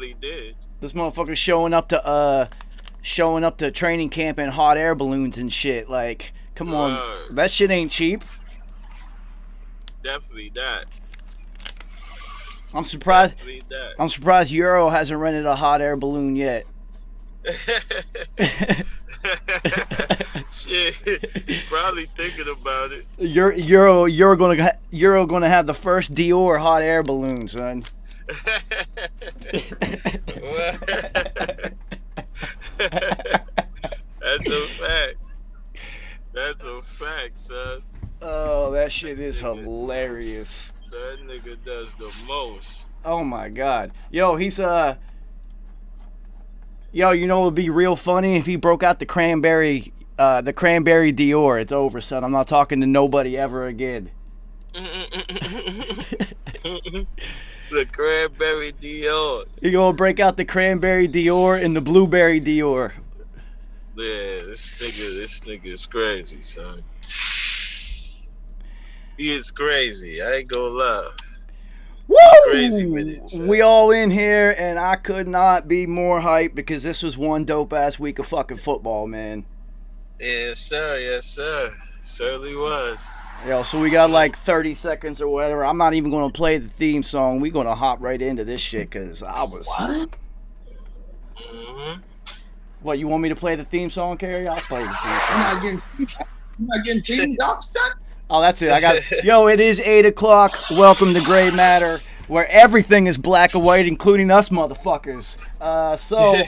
definitely did. This motherfucker showing up to training camp in hot air balloons and shit. Like, come on, Word. that shit ain't cheap. Definitely that. I'm surprised. Definitely that. I'm surprised Euro hasn't rented a hot air balloon yet. Shit, he probably thinking about it. Euro gonna have the first Dior hot air balloon, son. That's a fact. That's a fact, son. Oh, that shit is hilarious. That nigga does the most. Oh my god. Yo, you know it would be real funny if he broke out the cranberry Dior. It's over, son. I'm not talking to nobody ever again. The cranberry Dior. He gonna break out the cranberry Dior and the blueberry Dior. Yeah, this nigga is crazy, son. He is crazy. I ain't gonna lie. Woo! Crazy with it, son. We all in here, and I could not be more hyped because this was one dope ass week of fucking football, man. Yes, sir. Yes, sir. Certainly was. Yo, so we got like 30 seconds or whatever. I'm not even gonna play the theme song. We gonna hop right into this shit because I was. What? Mm-hmm. What, you want me to play the theme song, Kerry? I'll play the theme song. You're not getting teamed up, son? Oh, that's it. I got. Yo, it is 8 o'clock. Welcome to Gray Matter, where everything is black and white, including us motherfuckers. So,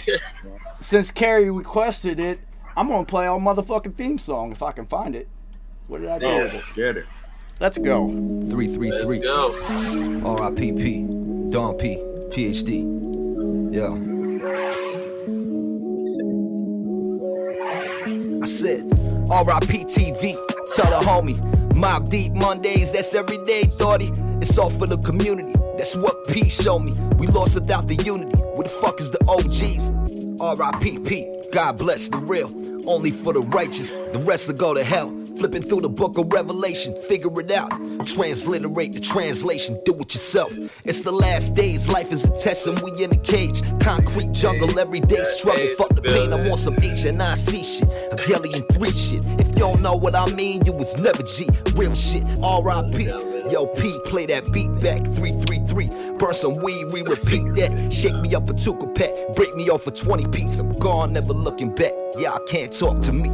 since Kerry requested it, I'm gonna play our motherfucking theme song if I can find it. What did I do with it? Get it. Let's go. 333. Let's go. R.I.P.P. Don P. PhD. Yo. I said, R.I.P. TV. Tell the homie. Mob Deep Mondays, that's everyday, thoughty. It's all for the community. That's what P showed me. We lost without the unity. Where the fuck is the OGs? R.I.P.P. God bless the real. Only for the righteous. The rest will go to hell. Flipping through the book of Revelation, figure it out. Transliterate the translation, do it yourself. It's the last days, life is a test and we in a cage. Concrete jungle, everyday struggle. Fuck the pain, I'm on some HNIC shit. A Hellion 3 shit. If you don't know what I mean, you was never G. Real shit, R.I.P. Yo, P, play that beat back. 333. Burn some weed, we repeat that. Shake me up a Tuka pack. Break me off a 20 piece. I'm gone, never looking back. Y'all can't talk to me.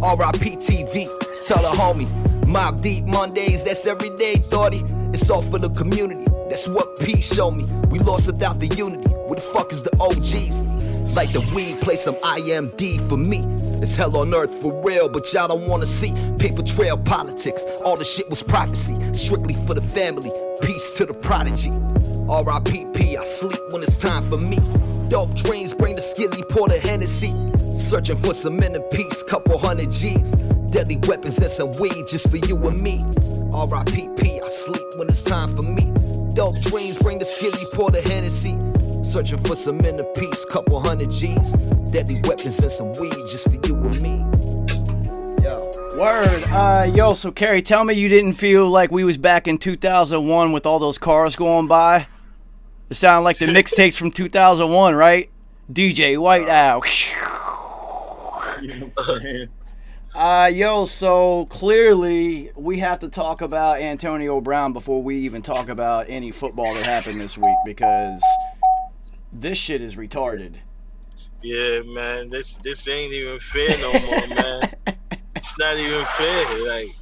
R.I.P. TV. Tell the homie, Mob Deep Mondays, that's everyday, thoughty. It's all for the community, that's what P showed me. We lost without the unity, where the fuck is the OGs? Like the weed, play some IMD for me. It's hell on earth for real, but y'all don't wanna see paper trail politics. All the shit was prophecy, strictly for the family. Peace to the prodigy. R.I.P.P. I sleep when it's time for me. Dope dreams bring the skizzy, pour the Hennessy. Searching for some inner peace, couple hundred G's. Deadly weapons and some weed just for you and me. R.I.P.P. I sleep when it's time for me. Dope dreams bring the skizzy, pour the Hennessy. Searching for some inner peace, couple hundred G's. Deadly weapons and some weed just for you and me. Yo. Word. Yo, so Kerry, tell me you didn't feel like we was back in 2001 with all those cars going by? It sounded like the mixtapes from 2001, right? DJ Whiteout. Yo, so clearly we have to talk about Antonio Brown before we even talk about any football that happened this week because this shit is retarded. Yeah, man. This ain't even fair no more, man. It's not even fair. Like,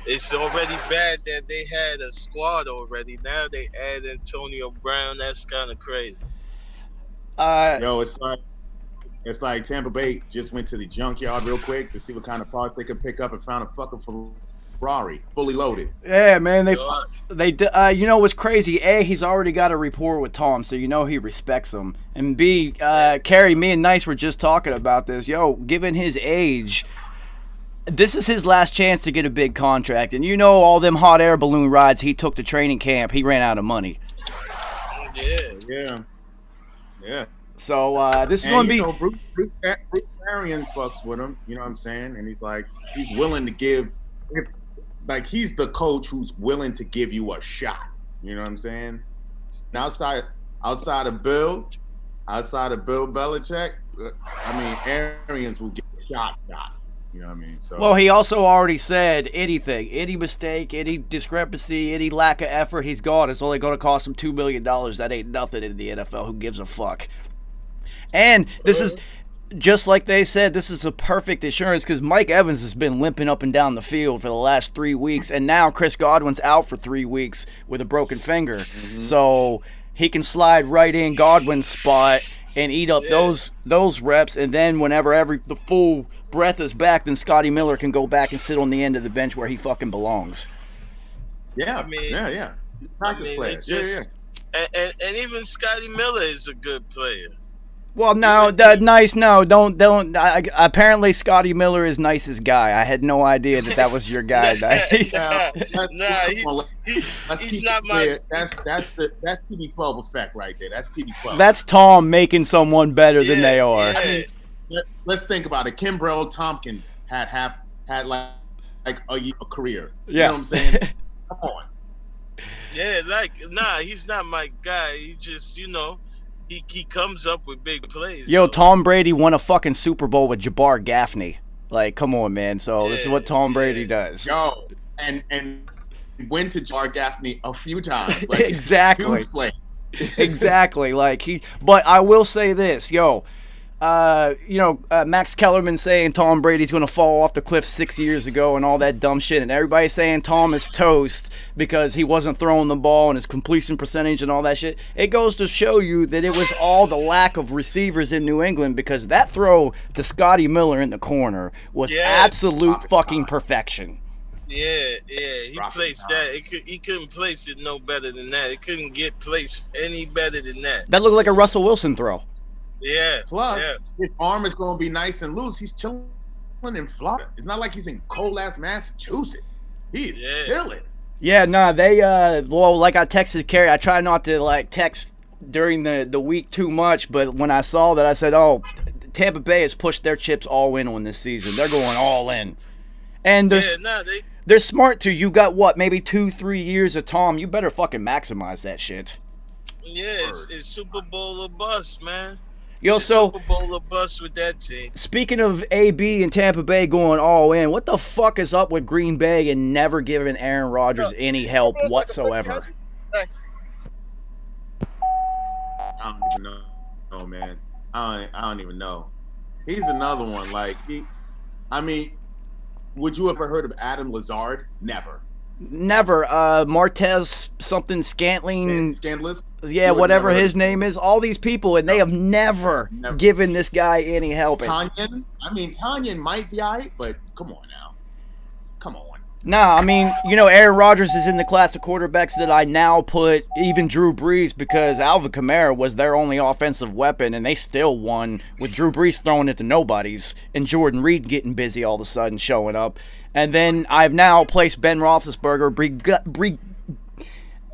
it's already bad that they had a squad already. Now they add Antonio Brown. That's kind of crazy. Yo, it's like Tampa Bay just went to the junkyard real quick to see what kind of parts they could pick up and found a fucking Ferrari fully loaded. Yeah, man. They you know what's crazy? A, he's already got a rapport with Tom, so you know he respects him. And B, Kerry, me and Nice were just talking about this. Yo, given his age, this is his last chance to get a big contract. And you know all them hot air balloon rides he took to training camp, he ran out of money. Yeah. So this is going to be... Bruce Arians fucks with him, you know what I'm saying? And he's willing to give... Like, he's the coach who's willing to give you a shot. You know what I'm saying? And outside of Bill, outside of Bill Belichick, I mean, Arians will get shot. You know what I mean? So. Well, he also already said anything, any mistake, any discrepancy, any lack of effort, he's gone. It's only going to cost him $2 million. That ain't nothing in the NFL. Who gives a fuck? And this is, just like they said, this is a perfect insurance because Mike Evans has been limping up and down the field for the last 3 weeks, and now Chris Godwin's out for 3 weeks with a broken finger. Mm-hmm. So he can slide right in Godwin's spot and eat up those reps, and then whenever the full breath is back, then Scotty Miller can go back and sit on the end of the bench where he fucking belongs. Yeah, yeah. Practice player. And even Scotty Miller is a good player. Well, no, don't. Apparently, Scotty Miller is Nice's guy. I had no idea that was your guy. Nice. He's not my. That's TB12 effect right there. That's TB12. That's Tom making someone better than they are. I mean, let's think about it. Kimbrell Tompkins had like a career. You know what I'm saying? Come on. Yeah, he's not my guy. He just, he comes up with big plays. Yo, Tom Brady won a fucking Super Bowl with Jabbar Gaffney. Like, come on, man. So this is what Tom Brady does. Yo, and went to Jabbar Gaffney a few times. Like, exactly. Exactly. But I will say this, Max Kellerman saying Tom Brady's going to fall off the cliff 6 years ago and all that dumb shit, and everybody's saying Tom is toast because he wasn't throwing the ball and his completion percentage and all that shit. It goes to show you that it was all the lack of receivers in New England, because that throw to Scotty Miller in the corner was absolute fucking perfection. Yeah, he placed that. He couldn't place it no better than that. It couldn't get placed any better than that. That looked like a Russell Wilson throw. Yeah. Plus, his arm is going to be nice and loose. He's chilling in Florida. It's not like he's in cold-ass Massachusetts. He is chilling. Yeah, they, like I texted Kerry, I try not to, text during the week too much, but when I saw that, I said, Tampa Bay has pushed their chips all in on this season. They're going all in. And they're smart, too. You got, maybe 2-3 years of Tom. You better fucking maximize that shit. Yeah, it's Super Bowl or bust, man. Super Bowl or bust with that team. Speaking of AB and Tampa Bay going all in, what the fuck is up with Green Bay and never giving Aaron Rodgers any help whatsoever? I don't even know, man. I don't even know. He's another one. Would you ever heard of Adam Lazard? Never. Martez something Scantling. Scandalous? Yeah, whatever his name is. All these people, and they have never given this guy any help. Tanyan might be all right, but come on now. Come on. Nah, Aaron Rodgers is in the class of quarterbacks that I now put even Drew Brees, because Alvin Kamara was their only offensive weapon, and they still won with Drew Brees throwing it to nobodies and Jordan Reed getting busy all of a sudden showing up. And then I've now placed Ben Roethlisberger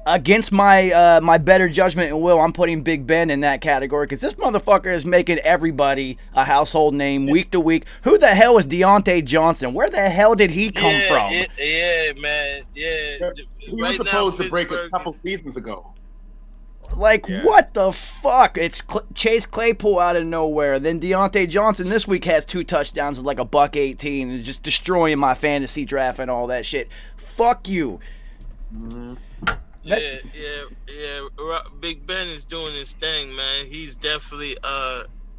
against my better judgment and will. I'm putting Big Ben in that category because this motherfucker is making everybody a household name week to week. Who the hell is Deontay Johnson? Where the hell did he come from? Man. Yeah. He was supposed to break a couple seasons ago. What the fuck? It's Chase Claypool out of nowhere. Then Deontay Johnson this week has 2 touchdowns and $118 and just destroying my fantasy draft and all that shit. Fuck you. Mm-hmm. Yeah. Big Ben is doing his thing, man. He's definitely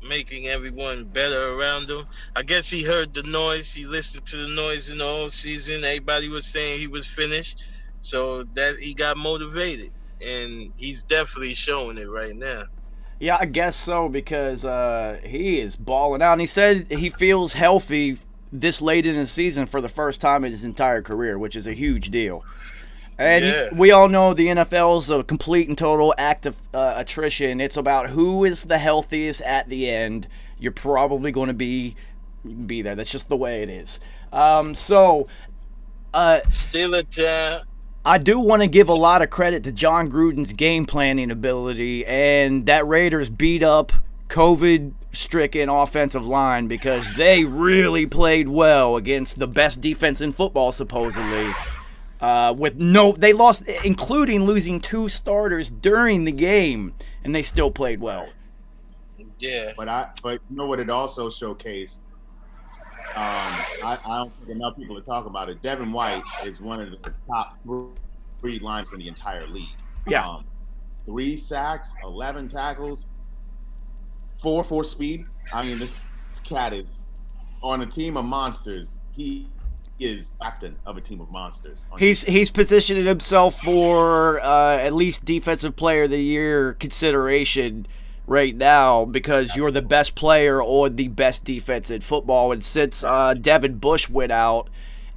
making everyone better around him. I guess he heard the noise. He listened to the noise in the whole season. Everybody was saying he was finished, so that he got motivated. And he's definitely showing it right now. Yeah, I guess so, because he is balling out. And he said he feels healthy this late in the season for the first time in his entire career, which is a huge deal. And we all know the NFL is a complete and total act of attrition. It's about who is the healthiest at the end. You're probably going to be there. That's just the way it is. Still a time. I do want to give a lot of credit to John Gruden's game planning ability and that Raiders beat up COVID-stricken offensive line, because they really played well against the best defense in football, supposedly. They lost, including losing 2 starters during the game, and they still played well. Yeah. But you know what it also showcased? I don't think enough people are talking about it. Devin White is one of the top three lines in the entire league. Yeah. 3 sacks, 11 tackles, 4 speed. I mean, this cat is on a team of monsters. He is captain of a team of monsters. He's positioned himself for at least Defensive Player of the Year consideration right now because you're the best player on the best defense in football. And since Devin Bush went out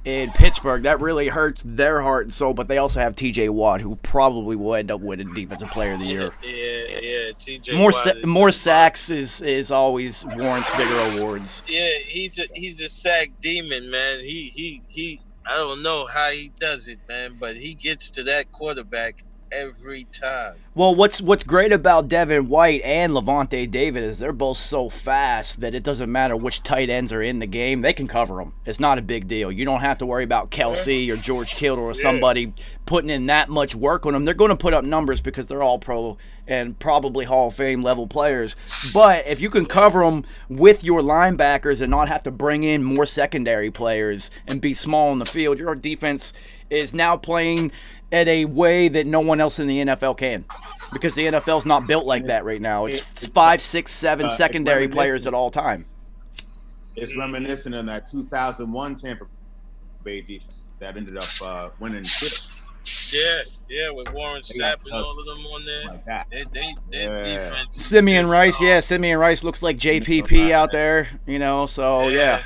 in Pittsburgh, that really hurts their heart and soul. But they also have T.J. Watt, who probably will end up winning Defensive Player of the Year. Yeah. T.J. More sacks is always warrants bigger awards. Yeah, he's a sack demon, man. He I don't know how he does it, man, but he gets to that quarterback every time. Well, what's great about Devin White and Levante David is they're both so fast that it doesn't matter which tight ends are in the game. They can cover them. It's not a big deal. You don't have to worry about Kelsey or George Kittle or somebody putting in that much work on them. They're going to put up numbers because they're all pro and probably Hall of Fame level players. But if you can cover them with your linebackers and not have to bring in more secondary players and be small in the field, your defense is now playing at a way that no one else in the NFL can, because the NFL's not built like that right now. It's 5, 6, 7 secondary players at all time. It's reminiscent of that 2001 Tampa Bay defense that ended up winning shit. Yeah, with Warren Sapp and all of them on there. Like that. Their defense. Simeon Rice, Simeon Rice looks like JPP out there, so yeah.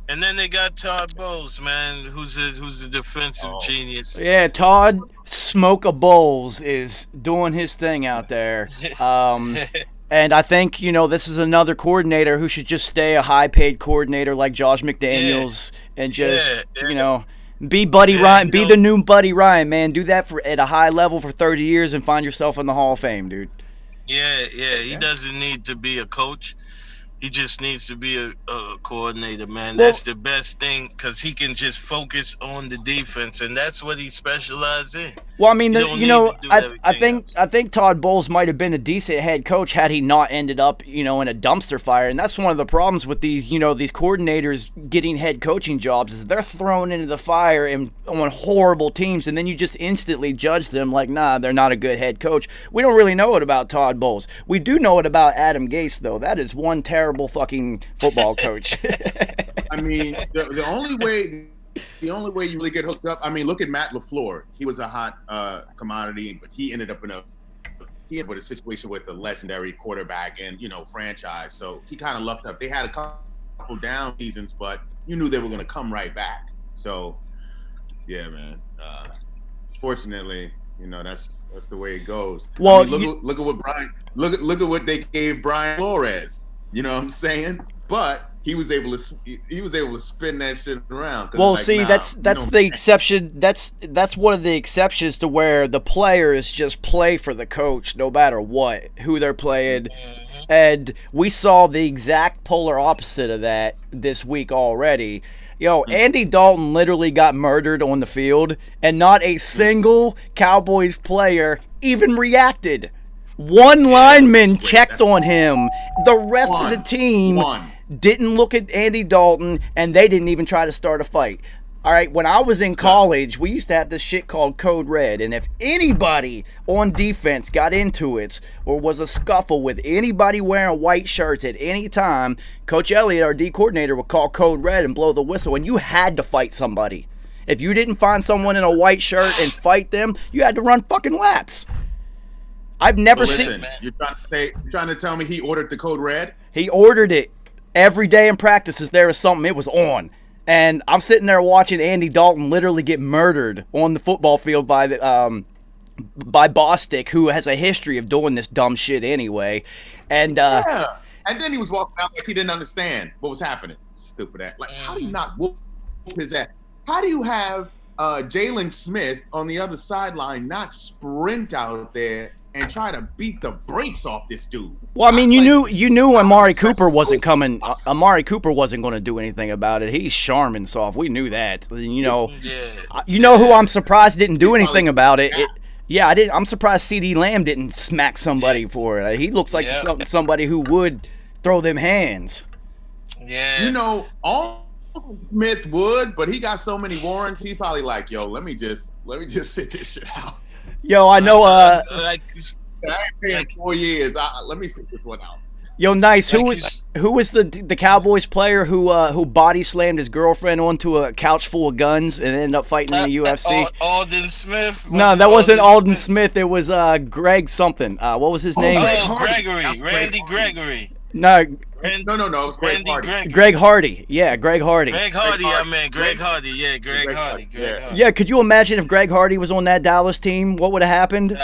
And then they got Todd Bowles, man, who's a defensive genius. Yeah, Todd Smoke Bowles is doing his thing out there. And I think, this is another coordinator who should just stay a high-paid coordinator like Josh McDaniels and just, be Buddy Ryan, be the new Buddy Ryan, man. Do that at a high level for 30 years and find yourself in the Hall of Fame, dude. Yeah. He doesn't need to be a coach. He just needs to be a coordinator, man. Well, that's the best thing because he can just focus on the defense, and that's what he specializes in. Well, I mean, I think Todd Bowles might have been a decent head coach had he not ended up, in a dumpster fire. And that's one of the problems with these, these coordinators getting head coaching jobs is they're thrown into the fire and on horrible teams, and then you just instantly judge them like, nah, they're not a good head coach. We don't really know it about Todd Bowles. We do know it about Adam Gase, though. That is one terrible fucking football coach. I mean, the only way you really get hooked up. I mean, look at Matt LaFleur. He was a hot commodity, but he ended up in a situation with a legendary quarterback and franchise. So he kind of lucked up. They had a couple down seasons, but you knew they were going to come right back. So yeah, man. Fortunately, that's the way it goes. Well, I mean, look at what look at what they gave Brian Flores. You know what I'm saying? But he was able to spin that shit around. Well, that's the exception. That's one of the exceptions to where the players just play for the coach no matter what, who they're playing. And we saw the exact polar opposite of that this week already. Andy Dalton literally got murdered on the field, and not a single Cowboys player even reacted. One lineman checked on him. The rest of the team didn't look at Andy Dalton, and they didn't even try to start a fight. All right, when I was in college, we used to have this shit called Code Red, and if anybody on defense got into it or was a scuffle with anybody wearing white shirts at any time, Coach Elliott, our D coordinator, would call Code Red and blow the whistle, and you had to fight somebody. If you didn't find someone in a white shirt and fight them, you had to run fucking laps. I've never seen. You're trying to tell me he ordered the Code Red? He ordered it every day in practices. There was something. It was on, and I'm sitting there watching Andy Dalton literally get murdered on the football field by Bostic, who has a history of doing this dumb shit anyway. And and then he was walking out like he didn't understand what was happening. Stupid ass. Like, how do you not whoop his ass? How do you have Jalen Smith on the other sideline not sprint out there and try to beat the brakes off this dude? Well, I mean, you knew Amari Cooper wasn't coming. Amari Cooper wasn't going to do anything about it. He's Charmin soft. We knew that. You know who I'm surprised didn't do anything about it. Yeah, I'm surprised C.D. Lamb didn't smack somebody for it. He looks like somebody who would throw them hands. Yeah. You know, Aldon Smith would, but he got so many warrants. He probably like, yo, let me just sit this shit out. Yo, I know. like, I ain't paying 4 years. Let me sit this one out. Yo, nice. Who was the Cowboys player who body slammed his girlfriend onto a couch full of guns and ended up fighting in the UFC? Aldon Smith. No, that wasn't Aldon Smith. It was Greg something. What was his name? Randy Gregory. No. No. It was Greg Hardy. Greg Hardy. Yeah, Greg Hardy. Greg Hardy. Greg Hardy. Yeah, Greg Hardy. Yeah, could you imagine if Greg Hardy was on that Dallas team? What would have happened?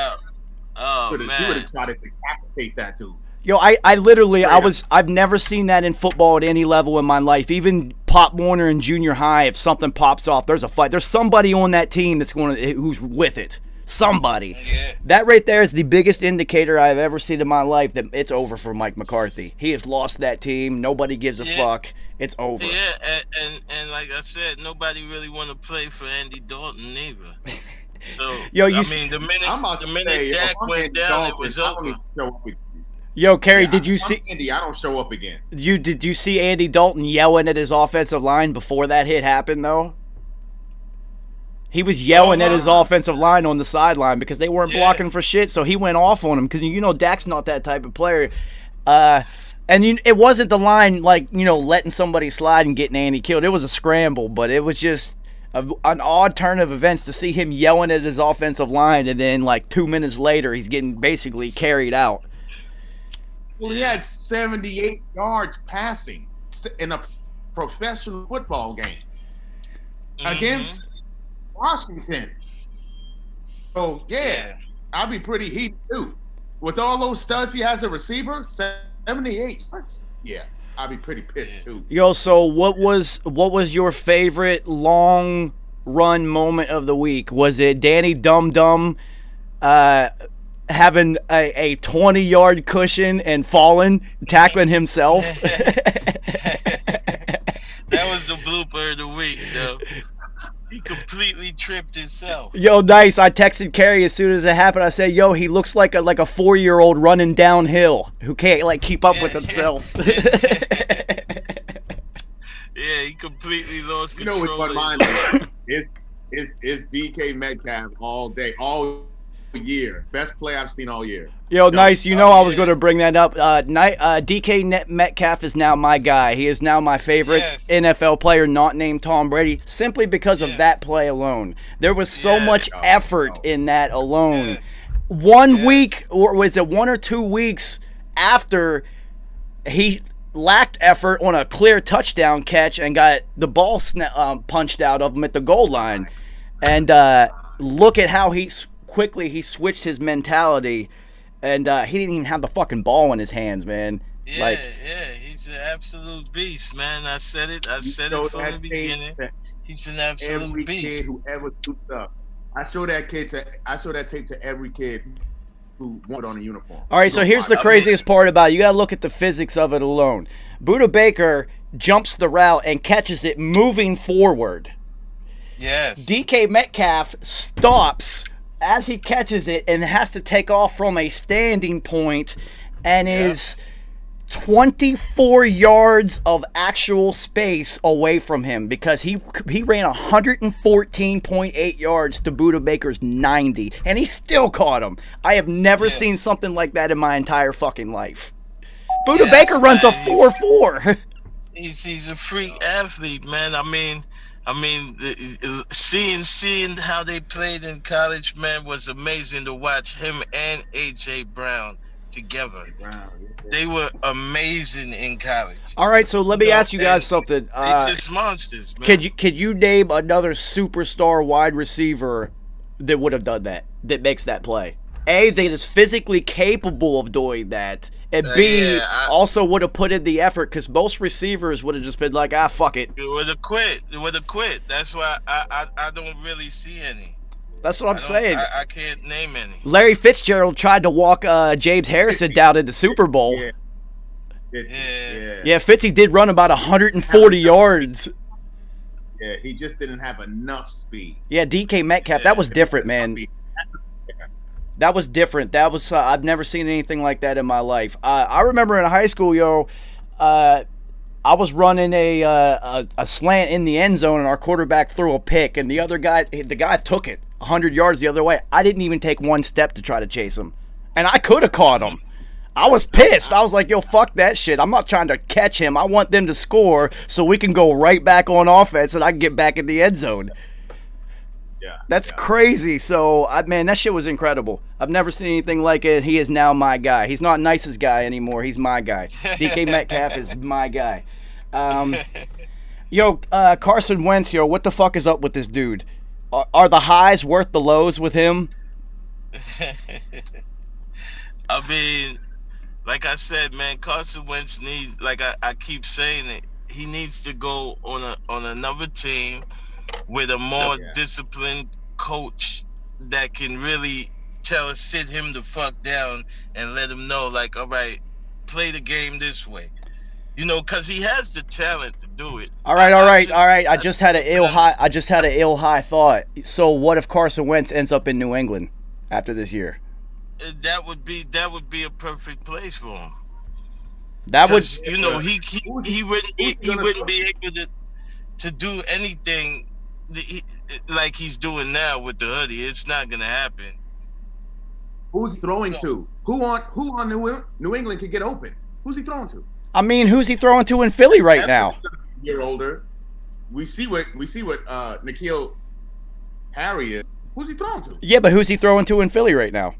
Oh, man. He would have tried to decapitate that dude. Yo, I literally, I've never seen that in football at any level in my life. Even Pop Warner in junior high, if something pops off, there's a fight. There's somebody on that team who's with it. Somebody. Yeah. That right there is the biggest indicator I've ever seen in my life that it's over for Mike McCarthy. He has lost that team. Nobody gives a fuck. It's over. Yeah, and like I said, nobody really want to play for Andy Dalton either. So, the minute Dak went down, it was over. Yo, Kerry, did you see Andy? I don't show up again. Did you see Andy Dalton yelling at his offensive line before that hit happened though? He was yelling at his offensive line on the sideline because they weren't blocking for shit, so he went off on him because Dak's not that type of player. It wasn't the line letting somebody slide and getting Andy killed. It was a scramble, but it was just an odd turn of events to see him yelling at his offensive line and then 2 minutes later he's getting basically carried out. Well, he had 78 yards passing in a professional football game against Washington. So, I'd be pretty heated, too. With all those studs he has a receiver, 78 yards? Yeah, I'd be pretty pissed, too. Yo, so what was your favorite long run moment of the week? Was it Danny Dum Dum having a 20-yard cushion and tackling himself? That was the blooper of the week, though. He completely tripped himself. Yo, nice. I texted Kerry as soon as it happened. I said, yo, he looks like a 4-year-old running downhill who can't keep up with himself. Yeah, he completely lost control. You know what mine is? It's DK Metcalf all day, all year. Best play I've seen all year. Yo, nice. I was going to bring that up. DK Metcalf is now my guy. He is now my favorite NFL player not named Tom Brady simply because of that play alone. There was so much effort in that alone. 1 week, or was it 1 or 2 weeks after he lacked effort on a clear touchdown catch and got the ball punched out of him at the goal line. And look at how he switched his mentality, and he didn't even have the fucking ball in his hands, man. Yeah, he's an absolute beast, man. I said it from the beginning. He's an absolute beast. Every kid who ever suits up. I show that tape to every kid who wanted on a uniform. All right, so here's the craziest part about it. You got to look at the physics of it alone. Budda Baker jumps the route and catches it moving forward. Yes. DK Metcalf stops as he catches it and has to take off from a standing point and is 24 yards of actual space away from him because he ran 114.8 yards to Budda Baker's 90, and he still caught him. I have never seen something like that in my entire fucking life. Budda Baker runs a 4.4. He's a freak athlete, man. I mean, seeing how they played in college, man, was amazing to watch him and A.J. Brown together. They were amazing in college. All right, so let me ask you guys something. They're just monsters, man. Could you name another superstar wide receiver that would have done that makes that play? A, that is physically capable of doing that, and B, also would have put in the effort, because most receivers would have just been like, fuck it. It would have quit. That's why I don't really see any. That's what I'm saying. I can't name any. Larry Fitzgerald tried to walk James Harrison down in the Super Bowl. Yeah, Fitzy did run about 140 yards. Yeah, he just didn't have enough speed. Yeah, DK Metcalf, that was different, man. That was different. That was I've never seen anything like that in my life. I remember in high school, I was running a slant in the end zone, and our quarterback threw a pick, and the guy took it 100 yards the other way. I didn't even take one step to try to chase him, and I could have caught him. I was pissed. I was like, yo, fuck that shit. I'm not trying to catch him. I want them to score so we can go right back on offense and I can get back in the end zone. Yeah. That's crazy. So, man, that shit was incredible. I've never seen anything like it. He is now my guy. He's not nicest guy anymore. He's my guy. DK Metcalf is my guy. Carson Wentz, what the fuck is up with this dude? Are the highs worth the lows with him? I mean, like I said, man, Carson Wentz I keep saying it, he needs to go on another team with a more disciplined coach that can really sit him the fuck down and let him know, like, all right, play the game this way. Because he has the talent to do it. All right. I just had an ill high thought. So what if Carson Wentz ends up in New England after this year? That would be a perfect place for him. That would, he wouldn't be able to do anything like he's doing now with the hoodie. It's not gonna happen. Who's he throwing to? Who on New England could get open? Who's he throwing to? I mean, who's he throwing to in Philly right now? Year older. We see what N'Keal Harry is. Who's he throwing to? Yeah, but who's he throwing to in Philly right now?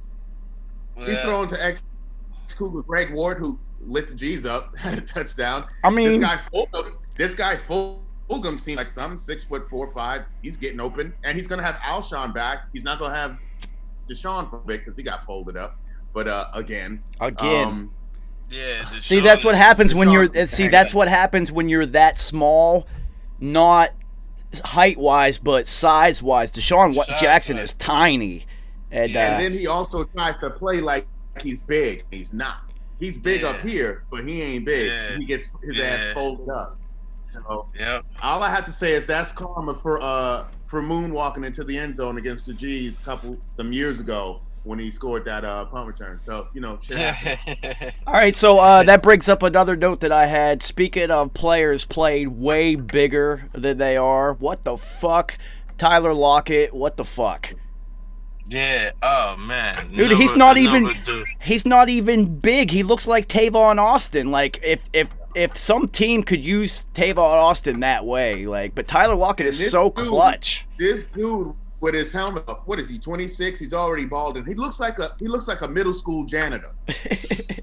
He's throwing to ex-Cougar Greg Ward, who lit the G's up, had a touchdown. I mean, this guy Fulgham seems like some 6'4", 5". He's getting open, and he's gonna have Alshon back. He's not gonna have Deshaun for a bit because he got folded up. But again. Yeah. See, that's what happens when you're. That's what happens when you're that small, not height-wise, but size-wise. Deshaun Jackson is tiny. And then he also tries to play like he's big. He's not. He's big up here, but he ain't big. He gets his ass folded up. So all I have to say is that's karma for moonwalking into the end zone against the G's some years ago when he scored that punt return. So, shit happens. All right, so that brings up another note that I had. Speaking of players played way bigger than they are, what the fuck? Tyler Lockett, what the fuck? Yeah. Oh man, dude, he's not even big. He looks like Tavon Austin. Like if some team could use Tavon Austin that way, but Tyler Lockett is so clutch. This dude with his helmet up, what is he? 26. He's already bald, and he looks like a middle school janitor.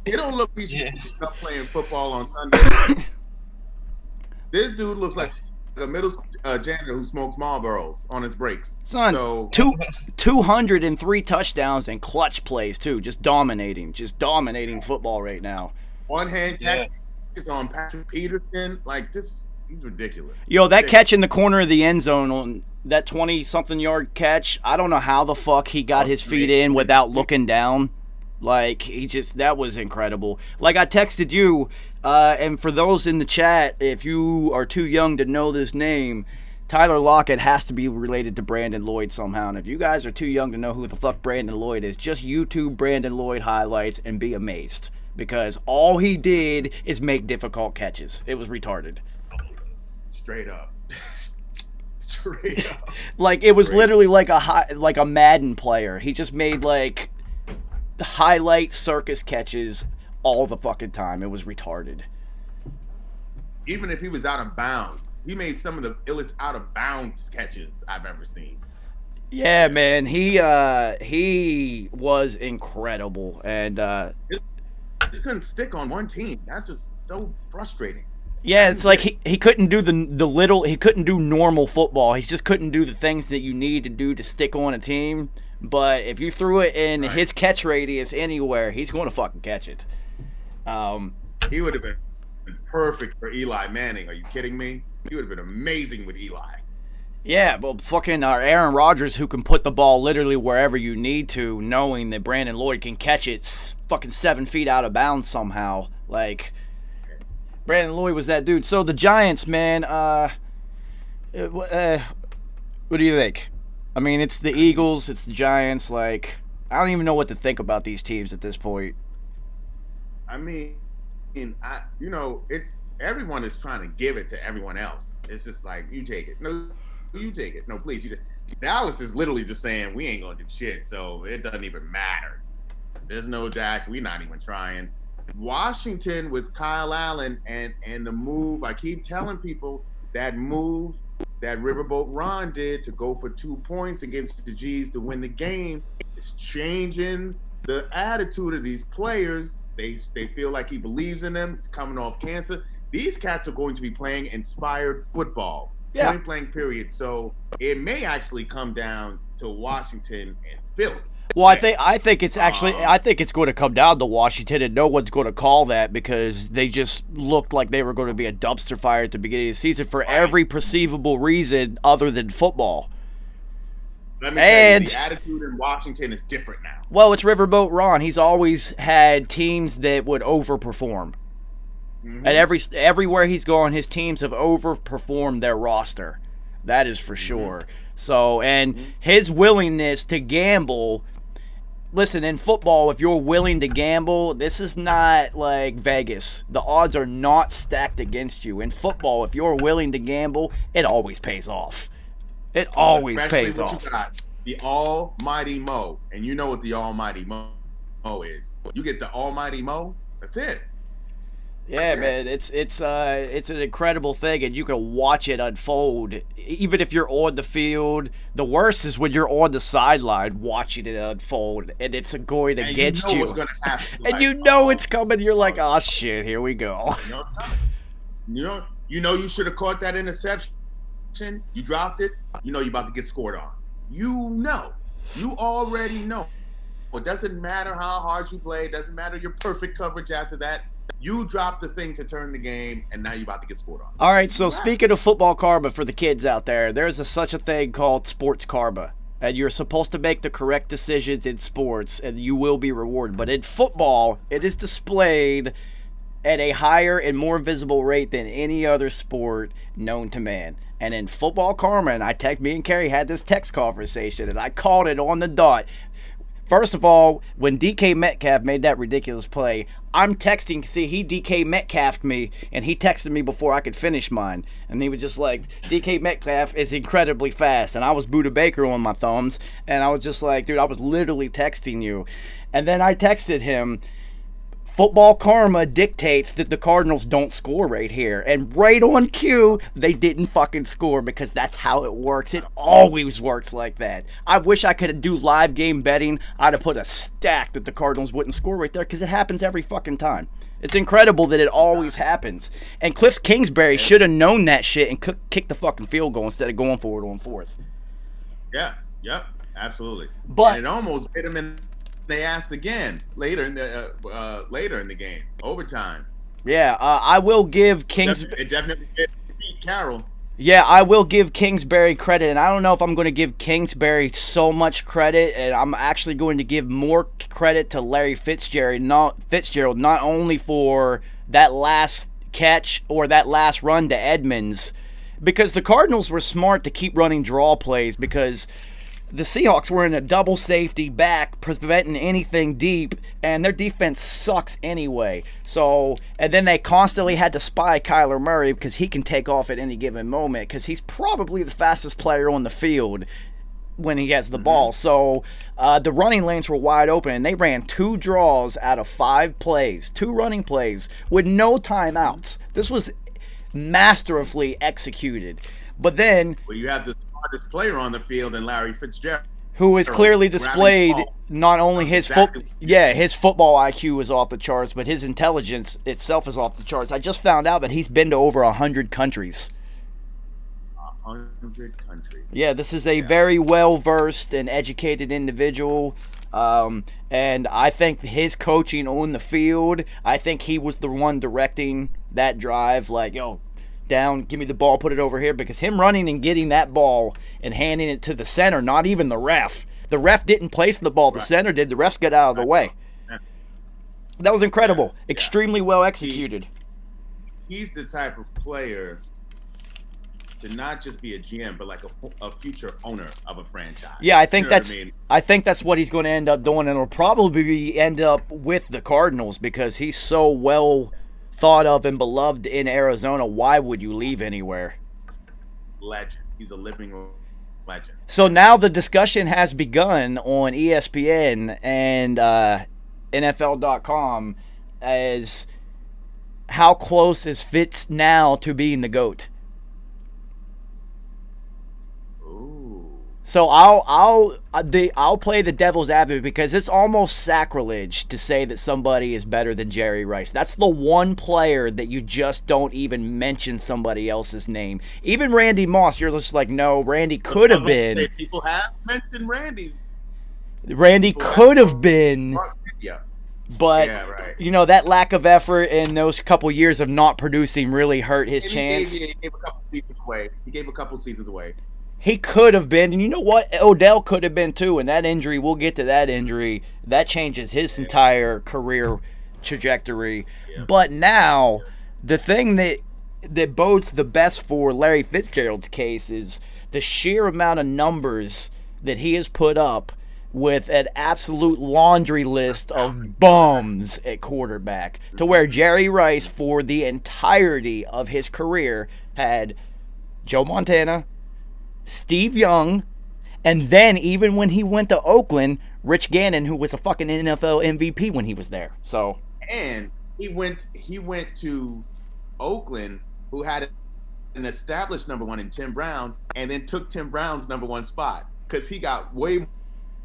He don't look like he's not playing football on Sunday. This dude looks like a middle school janitor who smokes Marlboros on his breaks. Son, so 203 touchdowns and clutch plays too. Just dominating football right now. One hand catch is on Patrick Peterson. Like this, he's ridiculous. That catch in the corner of the end zone on that 20-something yard catch. I don't know how the fuck he got his feet in without looking down. That was incredible. Like I texted you, and for those in the chat, if you are too young to know this name, Tyler Lockett has to be related to Brandon Lloyd somehow. And if you guys are too young to know who the fuck Brandon Lloyd is, just YouTube Brandon Lloyd highlights and be amazed. Because all he did is make difficult catches. It was retarded. Straight up. It was literally like a Madden player. He just made the highlight circus catches all the fucking time. It was retarded. Even if he was out of bounds, he made some of the illest out of bounds catches I've ever seen. Yeah, man, he was incredible, and he just couldn't stick on one team. That's just so frustrating. Yeah, it's like he couldn't do he couldn't do normal football. He just couldn't do the things that you need to do to stick on a team. But if you threw it in his catch radius anywhere, he's going to fucking catch it. He would have been perfect for Eli Manning. Are you kidding me? He would have been amazing with Eli. Yeah, but fucking Aaron Rodgers, who can put the ball literally wherever you need to, knowing that Brandon Lloyd can catch it fucking 7 feet out of bounds somehow. Brandon Lloyd was that dude. So the Giants, man, what do you think? I mean, it's the Eagles, it's the Giants. I don't even know what to think about these teams at this point. I mean, it's everyone is trying to give it to everyone else. It's just like, you take it. No, you take it. No, please. Dallas is literally just saying, we ain't going to do shit, so it doesn't even matter. There's no Dak. We're not even trying. Washington with Kyle Allen and the move, I keep telling people that move that Riverboat Ron did to go for 2 points against the G's to win the game is changing the attitude of these players. They feel like he believes in them. It's coming off cancer. These cats are going to be playing inspired football. Yeah. Point blank period. So it may actually come down to Washington and Philly. Well, I think it's going to come down to Washington, and no one's going to call that because they just looked like they were going to be a dumpster fire at the beginning of the season for every perceivable reason other than football. Let me tell you, the attitude in Washington is different now. Well, it's Riverboat Ron. He's always had teams that would overperform. Mm-hmm. And everywhere he's gone, his teams have overperformed their roster. That is for sure. So, and his willingness to gamble. Listen, in football, if you're willing to gamble, this is not like Vegas. The odds are not stacked against you. In football, if you're willing to gamble, it always pays off. It always pays off. You got the Almighty Mo, and you know what the Almighty Mo is. You get the Almighty Mo, that's it. Yeah, man, it's an incredible thing, and you can watch it unfold. Even if you're on the field, the worst is when you're on the sideline watching it unfold, and it's going against you. What's gonna happen. And you know it's coming. You're like, oh shit, here we go. You know you should have caught that interception. You dropped it. You know you're about to get scored on. You already know. It doesn't matter how hard you play. It doesn't matter your perfect coverage after that. You dropped the thing to turn the game, and now you're about to get scored on. All right, so speaking of football karma for the kids out there, there's such a thing called sports karma. And you're supposed to make the correct decisions in sports, and you will be rewarded. But in football, it is displayed at a higher and more visible rate than any other sport known to man. And in football karma, and me and Kerry had this text conversation, and I called it on the dot. First of all, when DK Metcalf made that ridiculous play, I'm texting, he DK Metcalf'd me, and he texted me before I could finish mine. And he was just like, DK Metcalf is incredibly fast. And I was Buda Baker on my thumbs, and I was just like, dude, I was literally texting you. And then I texted him, football karma dictates that the Cardinals don't score right here. And right on cue, they didn't fucking score because that's how it works. It always works like that. I wish I could do live game betting. I'd have put a stack that the Cardinals wouldn't score right there because it happens every fucking time. It's incredible that it always happens. And Cliff Kingsbury should have known that shit and kicked the fucking field goal instead of going for it on fourth. Yeah, yep, absolutely. But and it almost hit him in the ass again later in the game, overtime. Yeah, I will give It definitely beat Carroll. Yeah, I will give Kingsbury credit, and I don't know if I'm going to give Kingsbury so much credit, and I'm actually going to give more credit to Larry Fitzgerald, not only for that last catch or that last run to Edmonds, because the Cardinals were smart to keep running draw plays because the Seahawks were in a double safety back, preventing anything deep, and their defense sucks anyway. So, and then they constantly had to spy Kyler Murray because he can take off at any given moment because he's probably the fastest player on the field when he gets the ball. So, the running lanes were wide open, and they ran 2 draws out of 5 plays, 2 running plays with no timeouts. This was masterfully executed. But then, well, you have the smartest player on the field in Larry Fitzgerald, who has clearly displayed not only his football IQ is off the charts, but his intelligence itself is off the charts. I just found out that he's been to over 100 countries. 100 countries. Yeah, this is a very well-versed and educated individual. And I think his coaching on the field, I think he was the one directing that drive. Like, yo, down, give me the ball, put it over here, because him running and getting that ball and handing it to the center, not even the ref. The ref didn't place the ball, the center did. The refs got out of the way. That was incredible. Extremely well executed. He's the type of player to not just be a GM, but like a future owner of a franchise. Yeah, I think You know what that's I mean? I think that's what he's going to end up doing, and it'll probably end up with the Cardinals because he's so well thought of and beloved in Arizona. Why would you leave anywhere? Legend. He's a living legend. So now the discussion has begun on ESPN and NFL.com as how close is Fitz now to being the GOAT. Ooh. So I'll play the devil's advocate because it's almost sacrilege to say that somebody is better than Jerry Rice. That's the one player that you just don't even mention somebody else's name. Even Randy Moss, you're just like, no, Randy could have been. People have mentioned Randy's. Randy could have been, Yeah. but Yeah, right. you know that lack of effort and those couple years of not producing really hurt his And chance. He gave a couple seasons away. He gave a couple seasons away. He could have been, and you know what? Odell could have been too. And that injury, we'll get to that injury. That changes his entire career trajectory. Yeah. But now, the thing that bodes the best for Larry Fitzgerald's case is the sheer amount of numbers that he has put up with an absolute laundry list of bums at quarterback. To where Jerry Rice, for the entirety of his career, had Joe Montana, Steve Young, and then even when he went to Oakland, Rich Gannon, who was a fucking NFL MVP when he was there. So, And he went to Oakland, who had an established number one in Tim Brown, and then took Tim Brown's number one spot because he got way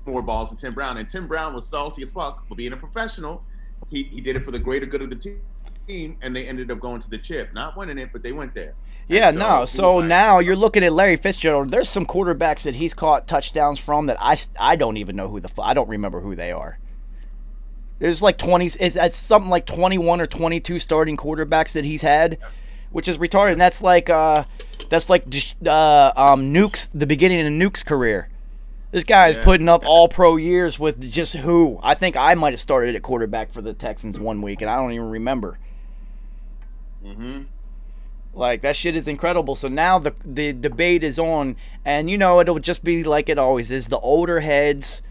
more balls than Tim Brown. And Tim Brown was salty as fuck for being a professional. He did it for the greater good of the team, and they ended up going to the chip. Not winning it, but they went there. yeah, And no. he was So like, now you're looking at Larry Fitzgerald. There's some quarterbacks that he's caught touchdowns from that I don't even know who I don't remember who they are. There's like 20, it's something like 21 or 22 starting quarterbacks that he's had, which is retarded. And that's like Nuke's, the beginning of Nuke's career. This guy is putting up all pro years with just who. I think I might have started at quarterback for the Texans one week, and I don't even remember. Mm-hmm. Like, that shit is incredible. So now the debate is on, and, you know, it'll just be like it always is. The older heads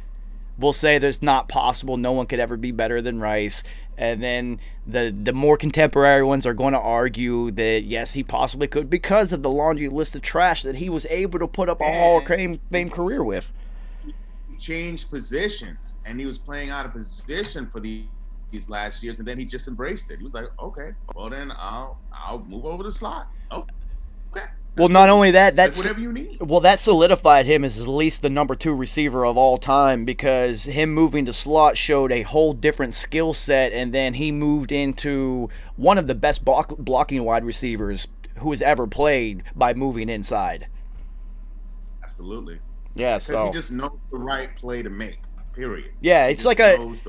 will say there's not possible. No one could ever be better than Rice. And then the more contemporary ones are going to argue that, yes, he possibly could because of the laundry list of trash that he was able to put up a Hall of Fame career with. He changed positions, and he was playing out of position for these last years, and then he just embraced it. He was like, okay, well then I'll move over the slot. Oh, okay. Well, not only that, that's whatever you need. Well, that solidified him as at least the number 2 receiver of all time because him moving to slot showed a whole different skill set, and then he moved into one of the best blocking wide receivers who has ever played by moving inside. Absolutely. Yeah, Because so he just knows the right play to make. Period. yeah, He it's just like knows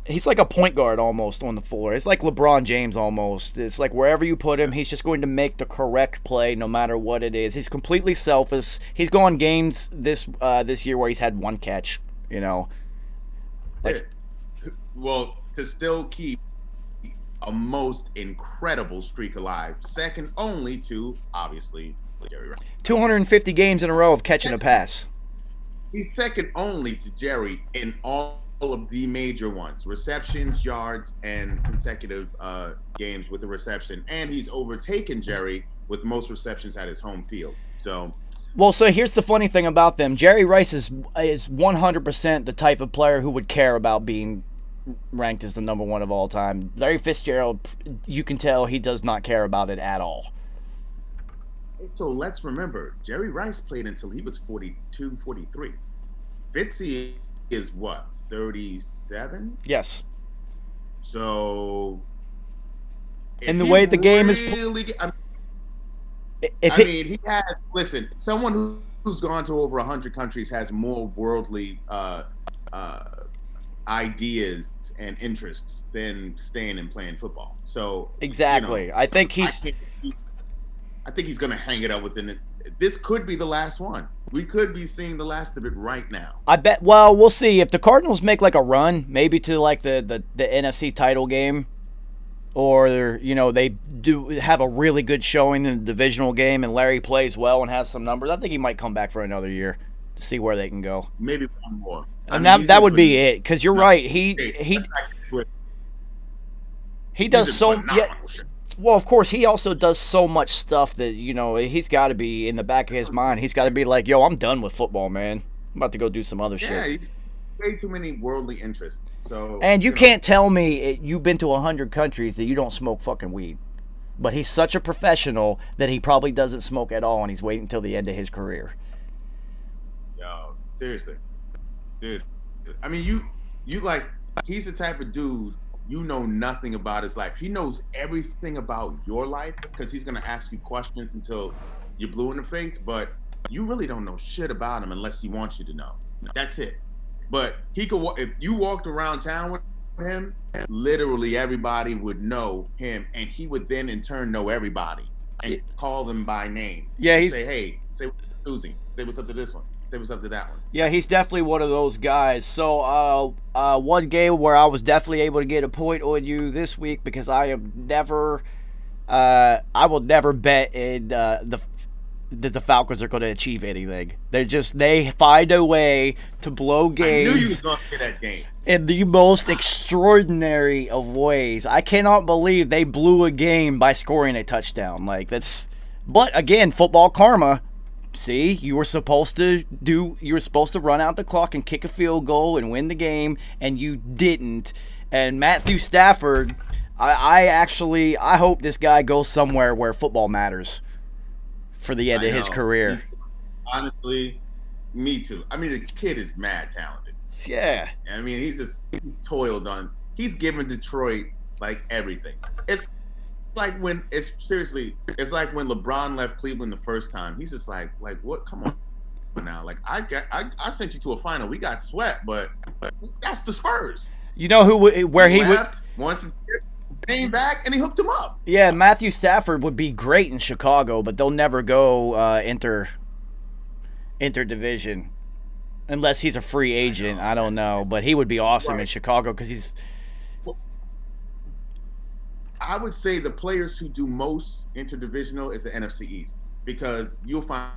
he's like a point guard almost on the floor. It's like LeBron James almost. It's like wherever you put him, he's just going to make the correct play no matter what it is. He's completely selfless. He's gone games this year where he's had one catch, you know. Like, well, to still keep a most incredible streak alive, second only to, obviously, Jerry Rice. 250 games in a row of catching a pass. He's second only to Jerry in all of the major ones: receptions, yards, and consecutive games with a reception. And he's overtaken Jerry with most receptions at his home field. So, well, so here's the funny thing about them. Jerry Rice is 100% the type of player who would care about being ranked as the number 1 of all time. Larry Fitzgerald, you can tell he does not care about it at all. so let's remember, Jerry Rice played until he was 42, 43. Fitzy is what, 37? Yes. So, And the way the game is he has, listen, someone who's gone to over 100 countries has more worldly ideas and interests than staying and playing football. So exactly. I think he's going to hang it up within it. This could be the last one. We could be seeing the last of it right now. I bet. Well, we'll see if the Cardinals make like a run, maybe to like the NFC title game, or they do have a really good showing in the divisional game, and Larry plays well and has some numbers, I think he might come back for another year to see where they can go. Maybe one more. And that would be it, because you're right. He does so. Yeah, well, of course, he also does so much stuff that he's got to be in the back of his mind. He's got to be like, yo, I'm done with football, man. I'm about to go do some other shit. Yeah, he's way too many worldly interests. So, and you can't tell me you've been to 100 countries that you don't smoke fucking weed. But he's such a professional that he probably doesn't smoke at all, and he's waiting until the end of his career. Yo, seriously. I mean, you like, he's the type of dude, you know nothing about his life. He knows everything about your life because he's going to ask you questions until you're blue in the face, but you really don't know shit about him unless he wants you to know. That's it. But he could, if you walked around town with him, literally everybody would know him, and he would then in turn know everybody and call them by name. Yeah, he'd say, hey, say what's up to Susie, say what's up to this one, say what's up to that one. Yeah, he's definitely one of those guys. So one game where I was definitely able to get a point on you this week, because I will never bet in that the Falcons are going to achieve anything. They find a way to blow games. I knew you was going to get that game. In the most extraordinary of ways. I cannot believe they blew a game by scoring a touchdown. But again, football karma. See, you were supposed to run out the clock and kick a field goal and win the game, and you didn't. And Matthew Stafford, I hope this guy goes somewhere where football matters for the end of his career. Honestly, me too. I mean, the kid is mad talented. Yeah. I mean, he's toiled on. He's given Detroit like everything. It's like when LeBron left Cleveland the first time. He's just like what? Come on now. Like I sent you to a final. We got swept, but that's the Spurs. You know where he would once came back and he hooked him up. Yeah, Matthew Stafford would be great in Chicago, but they'll never go interdivision unless he's a free agent. I don't know, but he would be awesome in Chicago because he's. I would say the players who do most interdivisional is the NFC East, because you'll find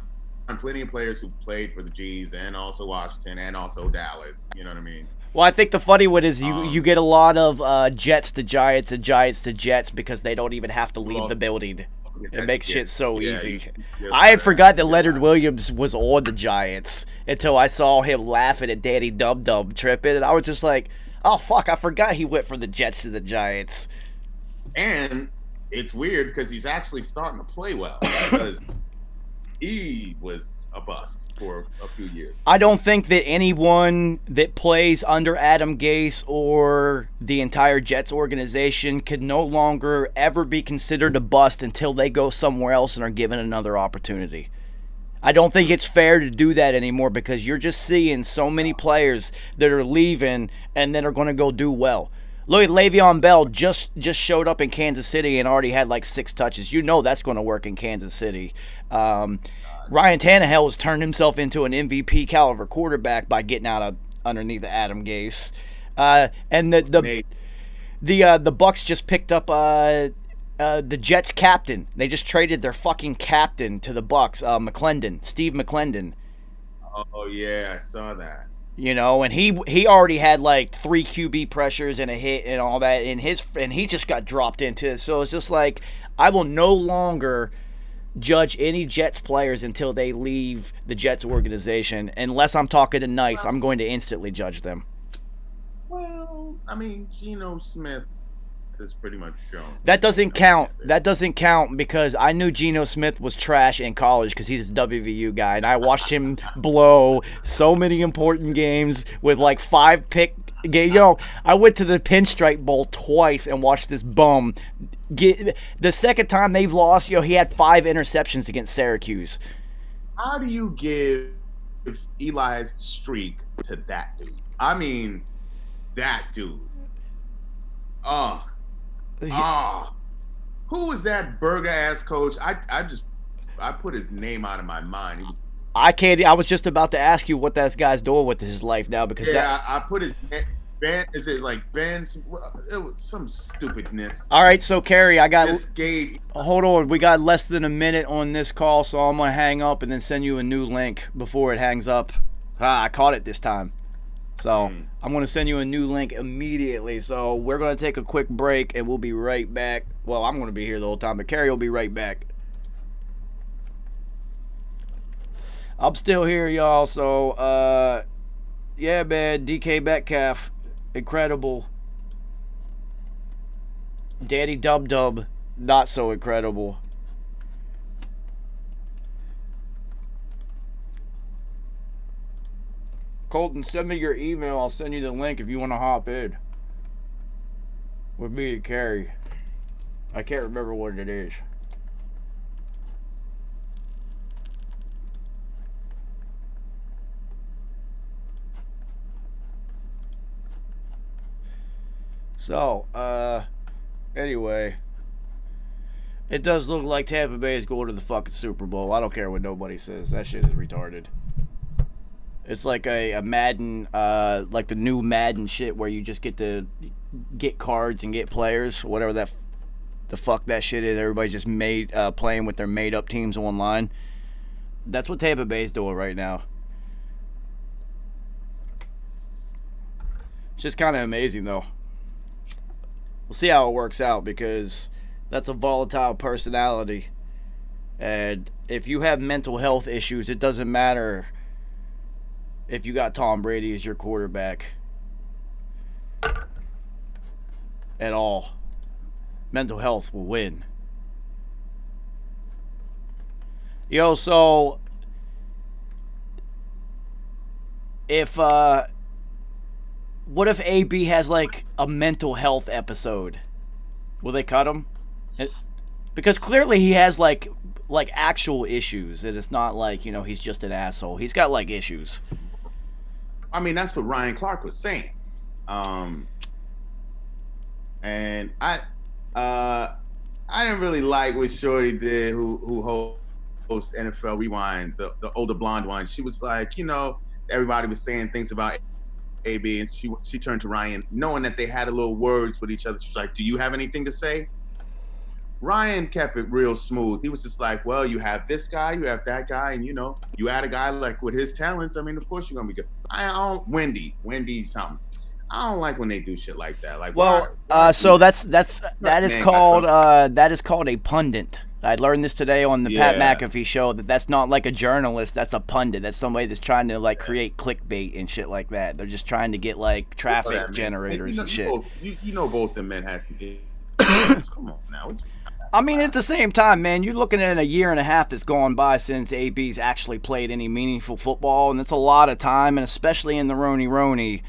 plenty of players who played for the G's and also Washington and also Dallas. You know what I mean? Well, I think the funny one is you get a lot of Jets to Giants and Giants to Jets because they don't even have to leave the building. It makes shit so easy. I forgot that Leonard Williams was on the Giants until I saw him laughing at Danny Dum Dum tripping, and I was just like, oh, fuck, I forgot he went from the Jets to the Giants. And it's weird because he's actually starting to play well, because he was a bust for a few years. I don't think that anyone that plays under Adam Gase or the entire Jets organization could no longer ever be considered a bust until they go somewhere else and are given another opportunity. I don't think it's fair to do that anymore, because you're just seeing so many players that are leaving and then are going to go do well. Look at Le'Veon Bell, just showed up in Kansas City and already had like 6 touches. You know that's going to work in Kansas City. Ryan Tannehill has turned himself into an MVP caliber quarterback by getting out of underneath Adam Gase. And the Bucks just picked up the Jets captain. They just traded their fucking captain to the Bucks, Steve McClendon. Oh yeah, I saw that. You know, and he already had like 3 QB pressures and a hit and all that and he just got dropped into it. So it's just like, I will no longer judge any Jets players until they leave the Jets organization. Unless I'm talking to Nice, I'm going to instantly judge them. Well, I mean, Geno Smith is pretty much shown. That doesn't count. That doesn't count because I knew Geno Smith was trash in college because he's a WVU guy, and I watched him blow so many important games with like 5 pick game. Yo, I went to the Pinstripe Bowl twice and watched this bum get the second time they've lost. He had 5 interceptions against Syracuse. How do you give Eli's streak to that dude? I mean, that dude. Who was that burger ass coach? I put his name out of my mind. I was just about to ask you what that guy's doing with his life now because I put his Ben? Is it like Ben? It was some stupidness. All right, so Kerry, I got. Just gave. Hold on, we got less than a minute on this call, so I'm gonna hang up and then send you a new link before it hangs up. I caught it this time, so I'm gonna send you a new link immediately. So we're gonna take a quick break and we'll be right back. Well, I'm gonna be here the whole time, but Kerry will be right back. I'm still here, y'all. So, yeah, man, DK Metcalf, incredible. Danny Dub Dub, not so incredible. Colton, send me your email. I'll send you the link if you want to hop in. With me and Kerry. I can't remember what it is. So, anyway, it does look like Tampa Bay is going to the fucking Super Bowl. I don't care what nobody says. That shit is retarded. It's like a Madden, like the new Madden shit where you just get to get cards and get players, whatever the fuck that shit is. Everybody's just playing with their made up teams online. That's what Tampa Bay is doing right now. It's just kind of amazing though. We'll see how it works out because that's a volatile personality. And if you have mental health issues, it doesn't matter if you got Tom Brady as your quarterback at all. Mental health will win. Yo, so if what if AB has like a mental health episode? Will they cut him? Because clearly he has like actual issues, and it's not like, you know, he's just an asshole. He's got like issues. I mean, that's what Ryan Clark was saying. And I didn't really like what Shorty did, who hosts NFL Rewind, the older blonde one. She was like, you know, everybody was saying things about AB, and she turned to Ryan, knowing that they had a little words with each other. She was like, "Do you have anything to say?" Ryan kept it real smooth. He was just like, "Well, you have this guy, you have that guy, and you know, you add a guy like with his talents. I mean, of course you're gonna be good." I don't Wendy something. I don't like when they do shit like that. Like, well, so that is called a pundit. I learned this today on the Pat McAfee show that's not like a journalist. That's a pundit. That's somebody that's trying to like create clickbait and shit like that. They're just trying to get like traffic generators and shit. You know both the men have some issues. Come on now. I mean, at the same time, man, you're looking at a year and a half that's gone by since AB's actually played any meaningful football, and it's a lot of time, and especially in the Roni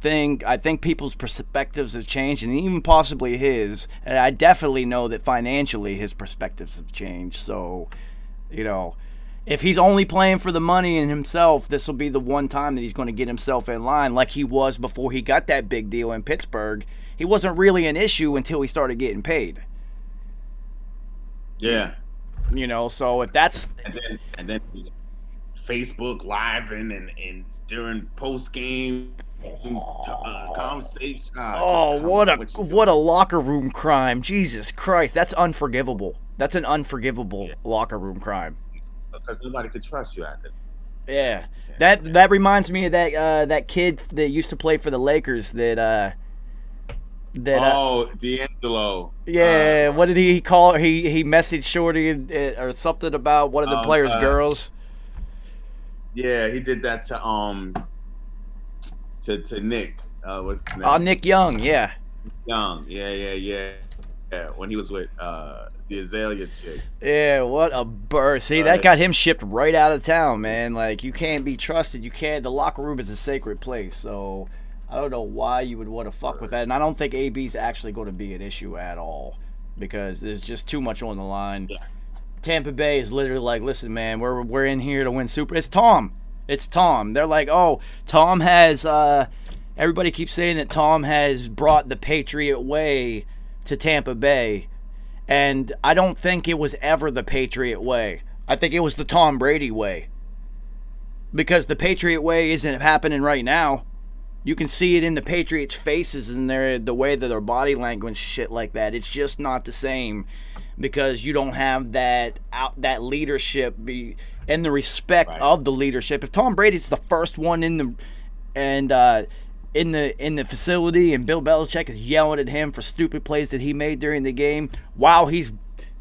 thing, I think people's perspectives have changed, and even possibly his. And I definitely know that financially his perspectives have changed. So, you know, if he's only playing for the money and himself, this will be the one time that he's going to get himself in line like he was before he got that big deal in Pittsburgh. He wasn't really an issue until he started getting paid. Yeah. You know, so if that's... And then Facebook Live and during post-game... conversation. What a locker room crime. Jesus Christ, that's unforgivable. That's an unforgivable locker room crime. Because nobody could trust you after. Yeah. That reminds me of that kid that used to play for the Lakers that D'Angelo. Yeah, what did he call her? He messaged Shorty or something about one of the players' girls. Yeah, he did that to Nick. What's his name? Oh, Nick Young, yeah. Young, yeah. When he was with the Azalea chick. Yeah, what a burst. See, that got him shipped right out of town, man. Like, you can't be trusted. You can't. The locker room is a sacred place, so I don't know why you would want to fuck with that. And I don't think AB's actually going to be an issue at all because there's just too much on the line. Yeah. Tampa Bay is literally like, listen, man, we're in here to win Super. It's Tom. They're like, oh, Tom has, everybody keeps saying that Tom has brought the Patriot way to Tampa Bay. And I don't think it was ever the Patriot way. I think it was the Tom Brady way. Because the Patriot way isn't happening right now. You can see it in the Patriots' faces and the way that their body language, shit like that. It's just not the same because you don't have that leadership and the respect of the leadership. If Tom Brady's the first one in the facility and Bill Belichick is yelling at him for stupid plays that he made during the game while he's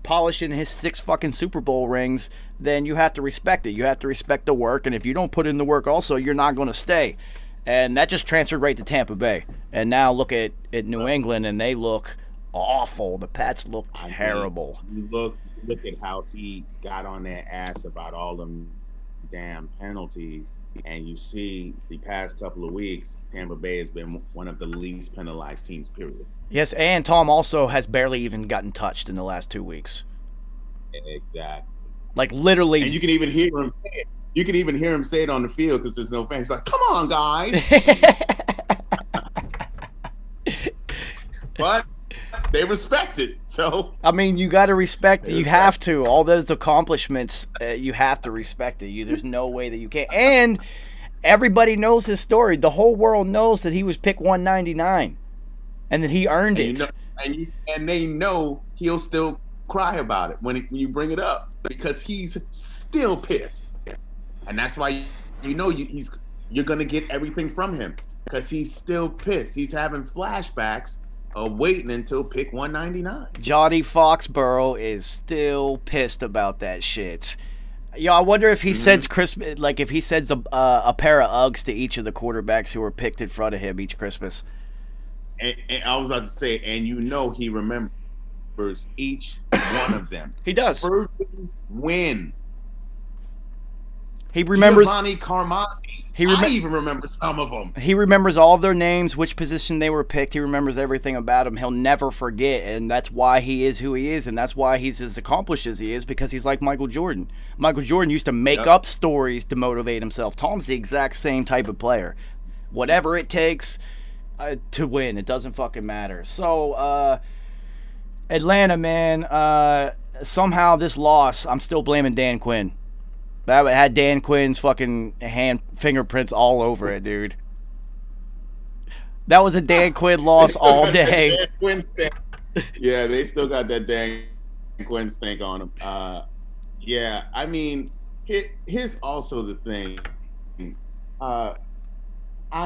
polishing his 6 fucking Super Bowl rings, then you have to respect it. You have to respect the work, and if you don't put in the work also, you're not going to stay. And that just transferred right to Tampa Bay. And now look at New England, and they look awful. The Pats look terrible. You look at how he got on their ass about all them damn penalties, and you see the past couple of weeks, Tampa Bay has been one of the least penalized teams, period. Yes, and Tom also has barely even gotten touched in the last 2 weeks. Exactly. Like, literally. And you can even hear him say it. You can even hear him say it on the field because there's no fans. He's like, come on, guys. But they respect it. So I mean, you got to respect it. You have to. All those accomplishments, you have to respect it. There's no way that you can't. And everybody knows his story. The whole world knows that he was pick 199 and that he earned it. And they know he'll still cry about it when you bring it up because he's still pissed. And that's why you're gonna get everything from him because he's still pissed. He's having flashbacks of waiting until pick 199. Johnny Foxborough is still pissed about that shit. Yo, I wonder if he sends Christmas, like if he sends a pair of Uggs to each of the quarterbacks who were picked in front of him each Christmas. And I was about to say, and he remembers each one of them. He does. First win. He remembers Giovanni Carmazzi. I even remember some of them. He remembers all of their names, which position they were picked. He remembers everything about them. He'll never forget, and that's why he is who he is, and that's why he's as accomplished as he is, because he's like Michael Jordan. Michael Jordan used to make up stories to motivate himself. Tom's the exact same type of player. Whatever it takes to win, it doesn't fucking matter. So, Atlanta, man, somehow this loss, I'm still blaming Dan Quinn. That had Dan Quinn's fucking fingerprints all over it, dude. That was a Dan Quinn loss all day. Dan Quinn stink. Yeah, they still got that Dan Quinn stink on them. Yeah, I mean, here's also the thing. I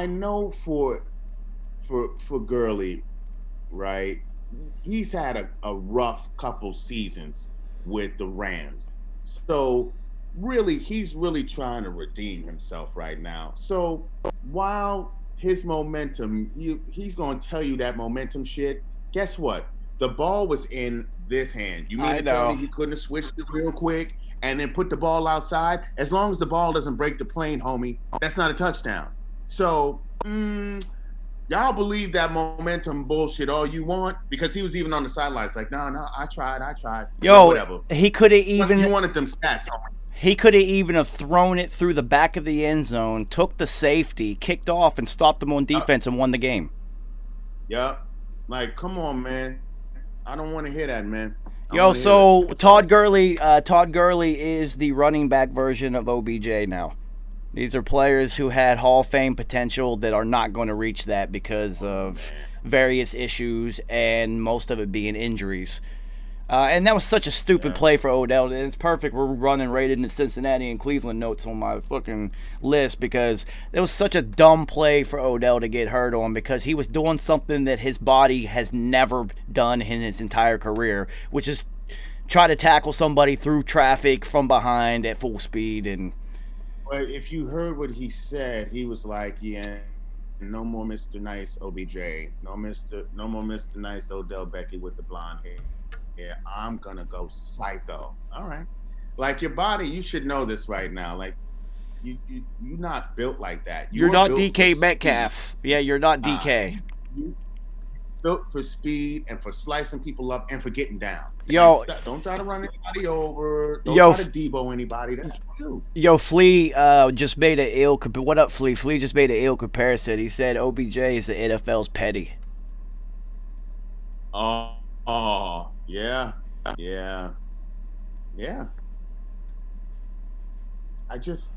know for Gurley, right? He's had a rough couple seasons with the Rams, so. Really, he's really trying to redeem himself right now. So while his momentum, he's going to tell you that momentum shit, guess what? The ball was in this hand. You mean to tell me he couldn't have switched it real quick and then put the ball outside? As long as the ball doesn't break the plane, homie, that's not a touchdown. So, y'all believe that momentum bullshit all you want? Because he was even on the sidelines like, no, I tried. Yo, whatever. He could have even... You wanted them stats, homie. He could have even have thrown it through the back of the end zone, took the safety, kicked off, and stopped them on defense and won the game. Yep. Like, come on, man. I don't want to hear that, man. Yo, so Todd Gurley is the running back version of OBJ now. These are players who had Hall of Fame potential that are not going to reach that because of various issues and most of it being injuries. And that was such a stupid play for Odell, and it's perfect. We're running right into Cincinnati and Cleveland notes on my fucking list because it was such a dumb play for Odell to get hurt on because he was doing something that his body has never done in his entire career, which is try to tackle somebody through traffic from behind at full speed. And but if you heard what he said, he was like, "Yeah, no more Mr. Nice OBJ, no more Mr. Nice Odell Beckham with the blonde hair. Yeah, I'm gonna go psycho." All right, like your body, you should know this right now. Like you're not built like that. You're not DK Metcalf. Speed. Yeah, you're not DK. You're built for speed and for slicing people up and for getting down. Yo, don't try to run anybody over. Don't try to Debo anybody. That's true. Yo, Flea just made an ill. What up, Flea? Flea just made an ill comparison. He said OBJ is the NFL's Petty. Oh, yeah. I just,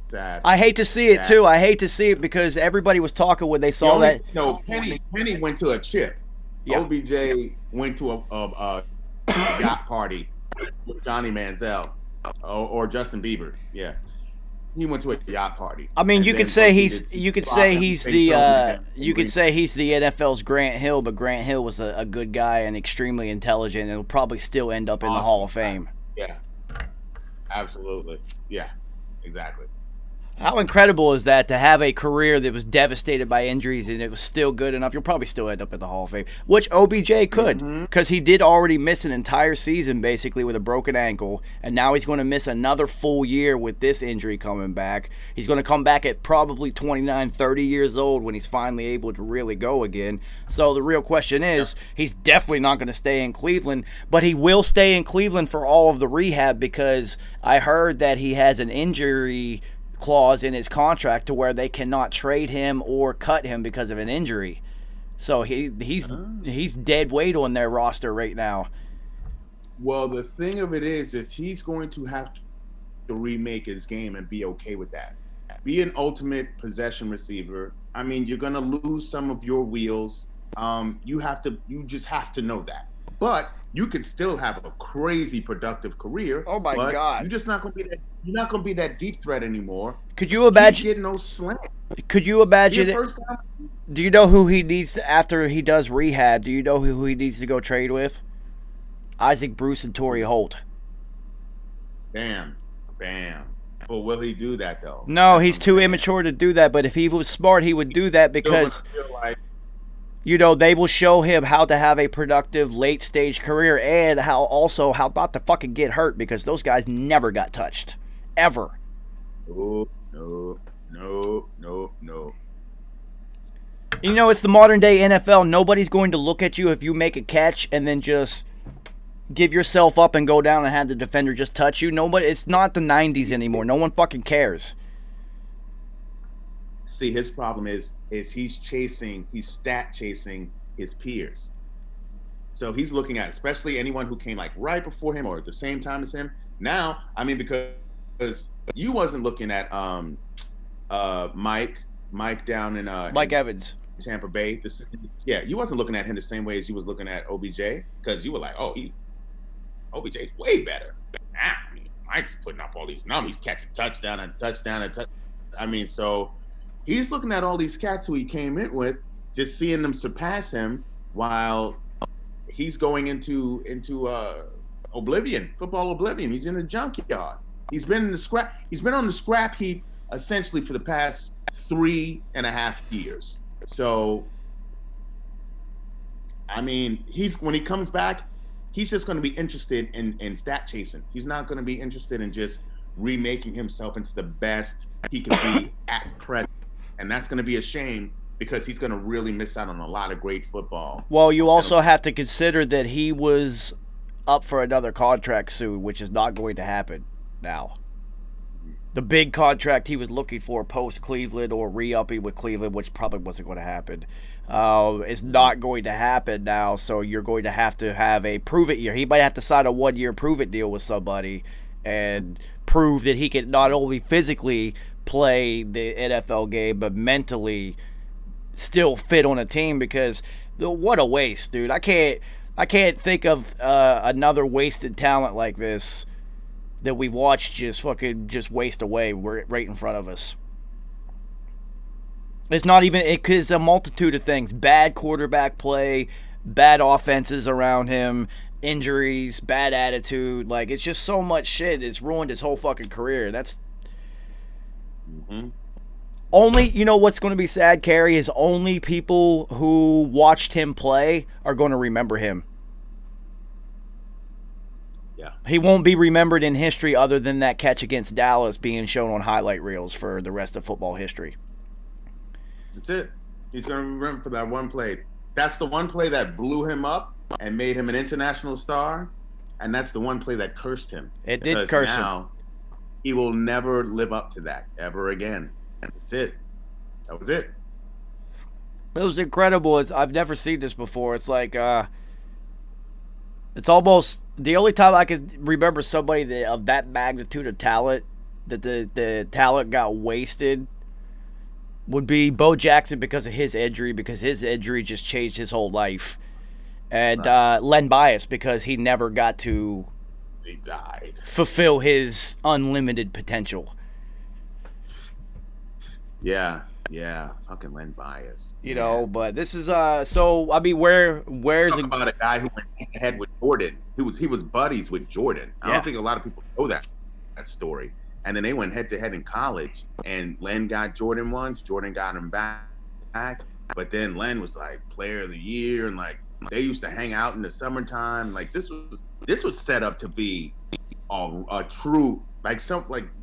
sad. I hate to see it too. I hate to see it because everybody was talking when they saw that. No, Penny went to a chip. Yeah. OBJ went to a yacht party with Johnny Manziel or Justin Bieber. Yeah. He went to a yacht party. I mean, you could say he's the NFL's Grant Hill, but Grant Hill was a good guy and extremely intelligent, and will probably still end up in the Hall of Fame. Yeah, absolutely. Yeah, exactly. How incredible is that to have a career that was devastated by injuries and it was still good enough? You'll probably still end up at the Hall of Fame, which OBJ could, because he did already miss an entire season basically with a broken ankle, and now he's going to miss another full year with this injury coming back. He's going to come back at probably 29, 30 years old when he's finally able to really go again. So the real question is, he's definitely not going to stay in Cleveland, but he will stay in Cleveland for all of the rehab because I heard that he has an injury clause in his contract to where they cannot trade him or cut him because of an injury. So he's dead weight on their roster right now. Well, the thing of it is he's going to have to remake his game and be okay with that. Be an ultimate possession receiver. I mean, you're going to lose some of your wheels. You just have to know that. But you could still have a crazy productive career. Oh my God! You're just not going to be that. You're not going to be that deep threat anymore. Could you imagine getting no slant? Could you imagine it? Do you know who he needs to, after he does rehab? Do you know who he needs to go trade with? Isaac Bruce and Torrey Holt. Bam. Well, will he do that though? No, he's too immature to do that. But if he was smart, he would do that because. They will show him how to have a productive late-stage career and how not to fucking get hurt because those guys never got touched. Ever. No. It's the modern-day NFL. Nobody's going to look at you if you make a catch and then just give yourself up and go down and have the defender just touch you. Nobody. It's not the 90s anymore. No one fucking cares. See, his problem is he's stat chasing his peers. So he's looking at, especially anyone who came like right before him or at the same time as him. Now, I mean, because you wasn't looking at Mike down in Mike Evans, Tampa Bay. You wasn't looking at him the same way as you was looking at OBJ because you were like, OBJ's way better. I mean, Mike's putting up all these numbers, he's catching touchdown and touchdown and touchdown. I mean, so. He's looking at all these cats who he came in with, just seeing them surpass him while he's going into oblivion, football oblivion. He's in the junkyard. He's been on the scrap heap essentially for the past 3.5 years. So, I mean, when he comes back, he's just going to be interested in stat chasing. He's not going to be interested in just remaking himself into the best he can be at present. And that's going to be a shame because he's going to really miss out on a lot of great football. Well, you also have to consider that he was up for another contract soon, which is not going to happen now. The big contract he was looking for post-Cleveland or re-upping with Cleveland, which probably wasn't going to happen, is not going to happen now. So you're going to have a prove-it year. He might have to sign a 1-year prove-it deal with somebody and prove that he can not only physically play the NFL game, but mentally still fit on a team because what a waste, dude. I can't think of another wasted talent like this that we've watched just waste away right in front of us. It's not even, it's a multitude of things. Bad quarterback play, bad offenses around him, injuries, bad attitude. Like, it's just so much shit. It's ruined his whole fucking career. That's only, what's going to be sad, Kerry, is only people who watched him play are going to remember him. Yeah. He won't be remembered in history other than that catch against Dallas being shown on highlight reels for the rest of football history. That's it. He's going to remember for that one play. That's the one play that blew him up and made him an international star, and that's the one play that cursed him. It did curse him. He will never live up to that ever again. That's it. That was it. It was incredible. I've never seen this before. It's like, it's almost the only time I can remember somebody of that magnitude of talent that the talent got wasted would be Bo Jackson because of his injury, because his injury just changed his whole life. And Len Bias because he never got to He died. fulfill his unlimited potential. Yeah. Fucking Len Bias. You know, but this is so I mean where's Talk about a guy who went head to head with Jordan. He was buddies with Jordan. I don't think a lot of people know that story. And then they went head to head in college, and Len got Jordan once. Jordan got him back. But then Len was like player of the year, and like they used to hang out in the summertime. Like this was set up to be a true like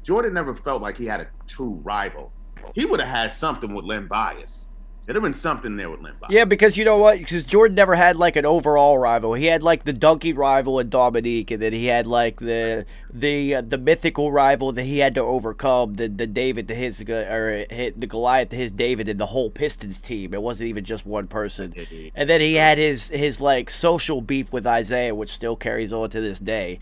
Jordan never felt like he had a true rival. He would have had something with Len Bias. There'd have been something there with Len Bias. Yeah, because you know what? Because Jordan never had like an overall rival. He had like the donkey rival in Dominique, and then he had like the mythical rival that he had to overcome, the David to his the Goliath to his David, and the whole Pistons team. It wasn't even just one person. And then he had his like social beef with Isaiah, which still carries on to this day.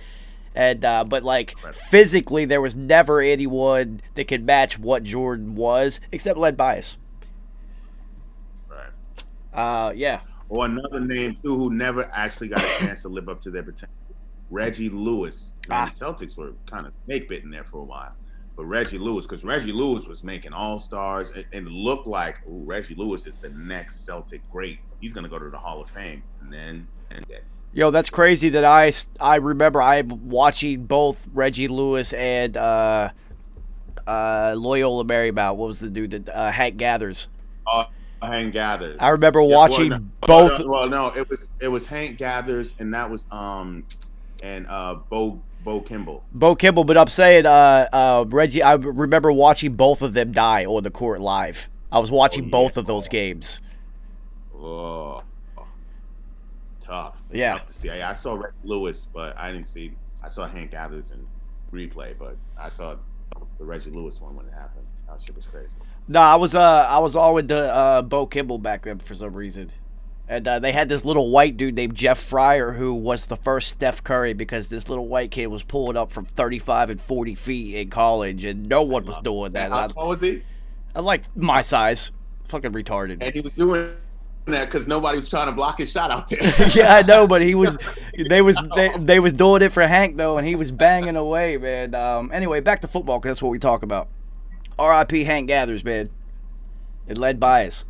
And but like physically, there was never anyone that could match what Jordan was, except Len Bias. Yeah. Or another name too, who never actually got a chance to live up to their potential, Reggie Lewis. The Celtics were kind of snake bitten there for a while, but Reggie Lewis, because Reggie Lewis was making All-Stars, and it looked like Reggie Lewis is the next Celtic great. He's gonna go to the Hall of Fame, and then. Yo, that's crazy that I remember watching both Reggie Lewis and Loyola Marymount. What was the dude that Hank Gathers? Hank Gathers. I remember watching both. No, it was Hank Gathers, and that was Bo Kimball. Bo Kimball, but I'm saying Reggie. I remember watching both of them die on the court live. I was watching both of those games. Oh, tough. Yeah. Tough to see. I saw Reggie Lewis, but I didn't see. I saw Hank Gathers in replay, but I saw the Reggie Lewis one when it happened. That shit was crazy. No, I was all into Bo Kimball back then for some reason. And they had this little white dude named Jeff Fryer who was the first Steph Curry because this little white kid was pulling up from 35 and 40 feet in college, and no one was doing that. How tall was he? Like my size. Fucking retarded. And he was doing that because nobody was trying to block his shot out there. Yeah, I know, but they was doing it for Hank though, and he was banging away, man. Anyway, back to football because that's what we talk about. R.I.P. Hank Gathers, man. It led Bias.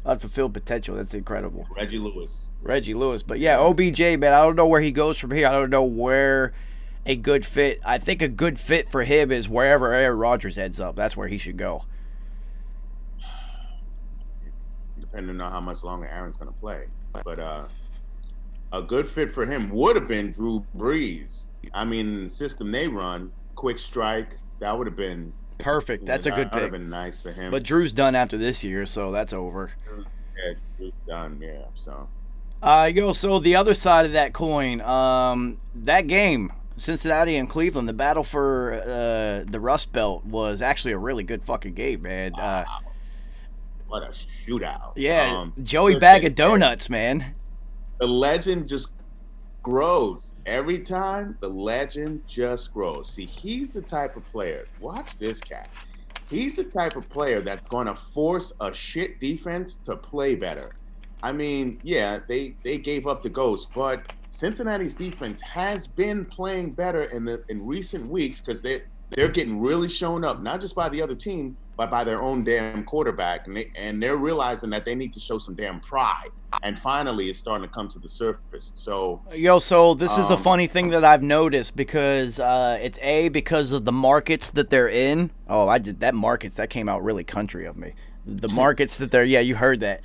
Unfulfilled potential. That's incredible. Reggie Lewis. But yeah, OBJ, man, I don't know where he goes from here. I don't know where a good fit. I think a good fit for him is wherever Aaron Rodgers ends up. That's where he should go. Depending on how much longer Aaron's going to play. But a good fit for him would have been Drew Brees. I mean, the system they run, quick strike, that would have been perfect. That's a good pick. That would have been nice for him. But Drew's done after this year, so that's over. Yeah, Drew's done, yeah. So. So the other side of that coin, that game, Cincinnati and Cleveland, the battle for the Rust Belt was actually a really good fucking game, man. Wow. What a shootout. Yeah, Joey Bag of Donuts, man. The legend just grows. Every time, the legend just grows. See, he's the type of player. Watch this cat. He's the type of player that's going to force a shit defense to play better. I mean, yeah, they gave up the ghost, but Cincinnati's defense has been playing better in recent weeks because they're getting really shown up, not just by the other team, but by their own damn quarterback, and they're realizing that they need to show some damn pride. And finally, it's starting to come to the surface. So, so this is a funny thing that I've noticed because it's because of the markets that they're in. Oh, that came out really country of me. The markets that they're, you heard that.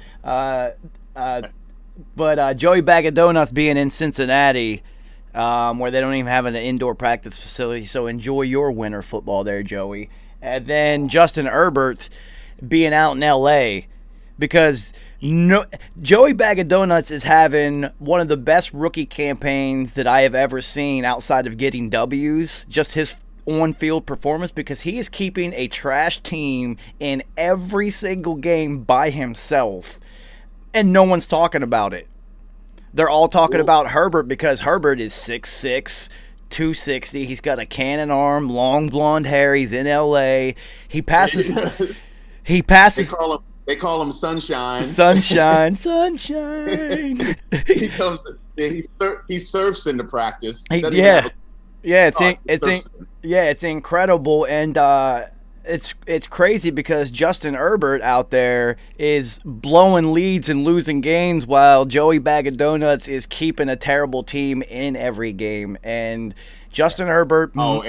But Joey Bag of Donuts being in Cincinnati, where they don't even have an indoor practice facility. So enjoy your winter football there, Joey. And then Justin Herbert being out in L.A. because Joey Bag of Donuts is having one of the best rookie campaigns that I have ever seen outside of getting W's. Just his on-field performance, because he is keeping a trash team in every single game by himself, and no one's talking about it. They're all talking about Herbert because Herbert is 6'6", 260. He's got a cannon arm, long blonde hair. He's in L.A. He passes. He passes. They call him Sunshine. Sunshine. He comes. He surfs into practice. It's incredible, and it's crazy because Justin Herbert out there is blowing leads and losing games while Joey Bag of Donuts is keeping a terrible team in every game. And Justin Herbert. Oh,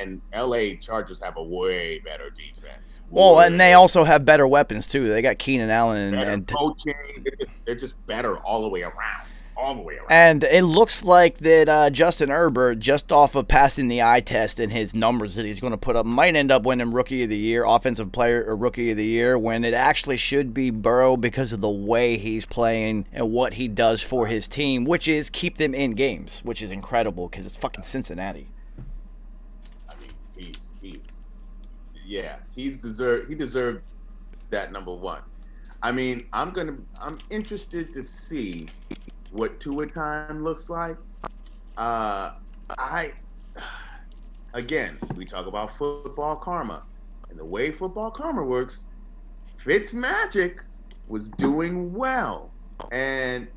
and LA Chargers have a way better defense. Well, and they also have better weapons too. They got Keenan Allen and coaching. They're just better all the way around. And it looks like that Justin Herbert, just off of passing the eye test and his numbers that he's going to put up, might end up winning Rookie of the Year, Offensive Player or Rookie of the Year, when it actually should be Burrow because of the way he's playing and what he does for his team, which is keep them in games, which is incredible because it's fucking Cincinnati. I mean, he deserved that number one. I mean, I'm interested to see what Tua time looks like. Again, we talk about football karma, and the way football karma works, Fitzmagic was doing well, and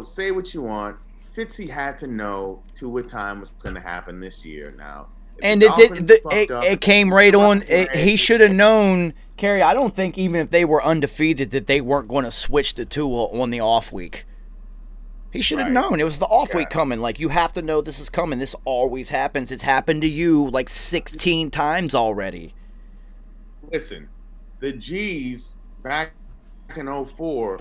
say what you want, Fitzy had to know Tua time was going to happen this year. Now, and it came right on. He should have known, Kerry. I don't think even if they were undefeated that they weren't going to switch to Tua on the off week. He should have known. It was the off week coming. Like, you have to know this is coming. This always happens. It's happened to you like 16 times already. Listen, the G's back in 2004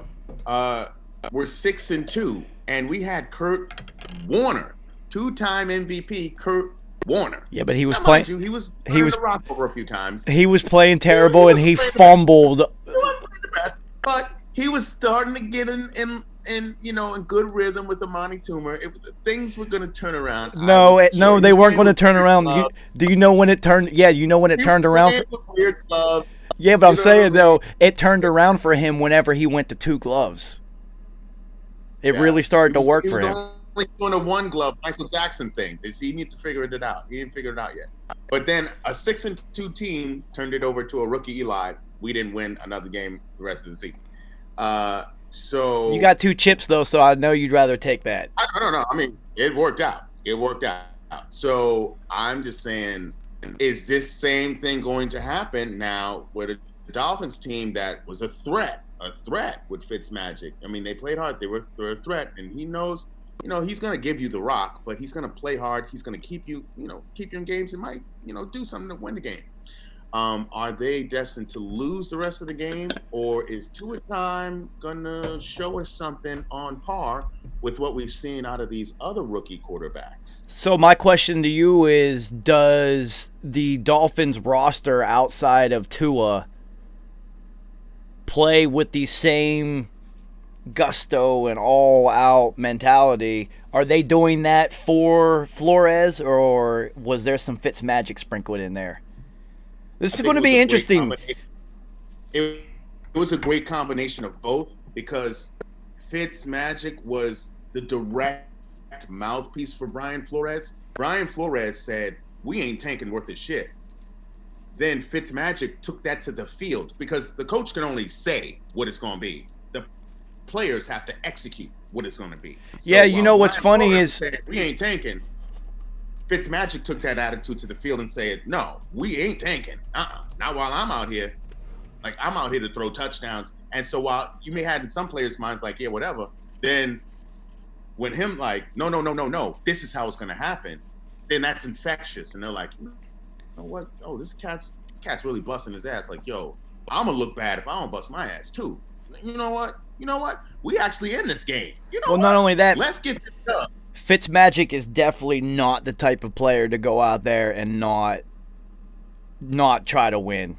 were 6-2, and we had Kurt Warner, 2-time MVP Kurt Warner. Yeah, but he was playing. He was the rock over a few times. He was playing terrible, and he fumbled. He wasn't playing the best, but he was starting to get in good rhythm with Amani Toomer. Things were going to turn around. No, they weren't going to turn around. Do you know when it turned? Yeah, you know when it turned around. Yeah, but I'm saying though, it turned around for him whenever he went to 2 gloves. It really started to work for him. Only doing a 1 glove Michael Jackson thing. He needed to figure it out. He didn't figure it out yet. But then a 6-2 team turned it over to a rookie Eli. We didn't win another game the rest of the season. So you got 2 chips though, so I know you'd rather take that. I don't know. I mean, it worked out. So I'm just saying, is this same thing going to happen now with the Dolphins team that was a threat with Fitzmagic? I mean, they played hard. They were a threat, and he knows, he's going to give you the rock, but he's going to play hard. He's going to keep you in games and might, do something to win the game. Are they destined to lose the rest of the game, or is Tua time gonna show us something on par with what we've seen out of these other rookie quarterbacks? So my question to you is, does the Dolphins roster outside of Tua play with the same gusto and all-out mentality? Are they doing that for Flores, or was there some Fitzmagic sprinkled in there? This is going to be interesting. It was a great combination of both, because Fitzmagic was the direct mouthpiece for Brian Flores. Brian Flores said, "We ain't tanking worth of shit." Then Fitzmagic took that to the field, because the coach can only say what it's going to be. The players have to execute what it's going to be. So, what's funny is said, "We ain't tanking." Fitzmagic took that attitude to the field and said, "No, we ain't tanking. Not while I'm out here. Like, I'm out here to throw touchdowns." And so while you may have in some players' minds like, yeah, whatever, then when him like, no, this is how it's gonna happen, then that's infectious. And they're like, you know what? Oh, this cat's really busting his ass. Like, yo, I'm gonna look bad if I don't bust my ass too. You know what? We actually in this game. Not only that, let's get this done. Fitzmagic is definitely not the type of player to go out there and not try to win.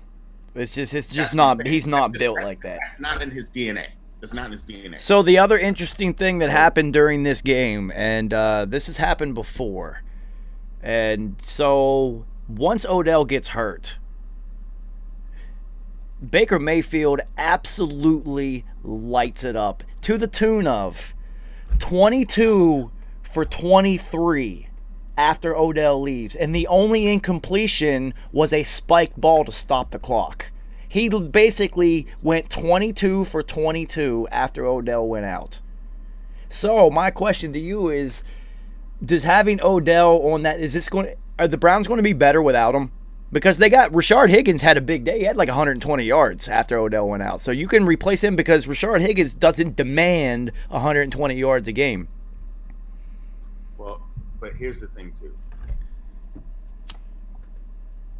It's just not. He's not built like that. That's not in his DNA. That's not in his DNA. So the other interesting thing that happened during this game, and this has happened before, and so once Odell gets hurt, Baker Mayfield absolutely lights it up to the tune of 22 for 23 after Odell leaves, and the only incompletion was a spiked ball to stop the clock. He basically went 22 for 22 after Odell went out. So my question to you is, does having Odell on that, are the Browns going to be better without him? Because they got Rashard Higgins had a big day. He had like 120 yards after Odell went out. So you can replace him because Rashard Higgins doesn't demand 120 yards a game. Well, but here's the thing too.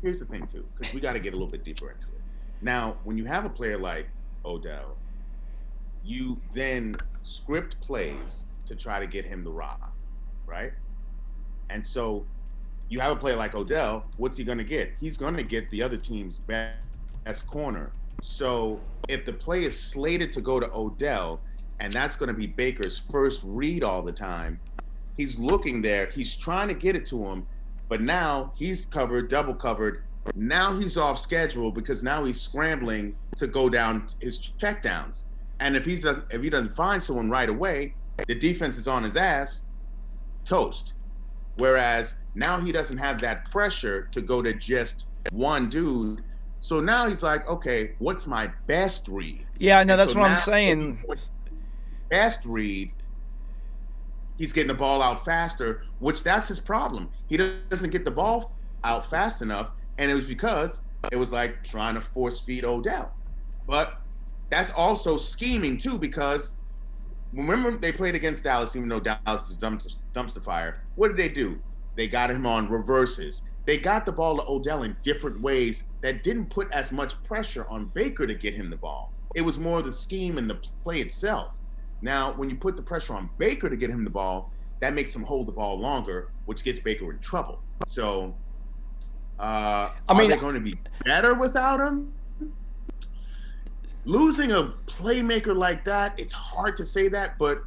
Because we got to get a little bit deeper into it. Now, when you have a player like Odell, you then script plays to try to get him the rock, right? And so you have a player like Odell, what's he going to get? He's going to get the other team's best corner. So if the play is slated to go to Odell, and that's going to be Baker's first read all the time, he's looking there, he's trying to get it to him, but now he's covered, double covered. Now he's off schedule because now he's scrambling to go down his checkdowns. And if he doesn't find someone right away, the defense is on his ass, toast. Whereas now he doesn't have that pressure to go to just one dude. So now he's like, okay, what's my best read? Yeah, no, that's what I'm saying. Best read, he's getting the ball out faster, which that's his problem. He doesn't get the ball out fast enough, and it was because it was like trying to force feed Odell. But that's also scheming too, because remember they played against Dallas, even though Dallas is dumpster fire. What did they do? They got him on reverses. They got the ball to Odell in different ways that didn't put as much pressure on Baker to get him the ball. It was more the scheme and the play itself. Now, when you put the pressure on Baker to get him the ball, that makes him hold the ball longer, which gets Baker in trouble. So, are they going to be better without him? Losing a playmaker like that, it's hard to say that, but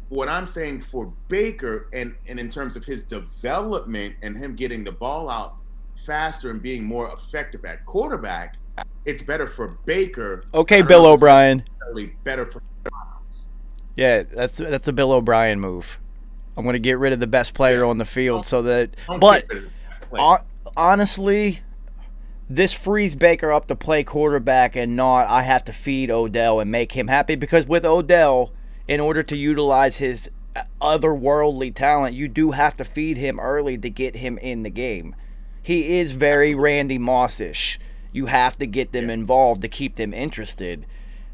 what I'm saying for Baker and in terms of his development and him getting the ball out faster and being more effective at quarterback, it's better for Baker. Okay, Bill O'Brien. Better for Yeah, that's a Bill O'Brien move. I'm going to get rid of the best player on the field so that. But honestly, this frees Baker up to play quarterback and not I have to feed Odell and make him happy, because with Odell, in order to utilize his otherworldly talent, you do have to feed him early to get him in the game. He is very Randy Moss-ish. You have to get them involved to keep them interested,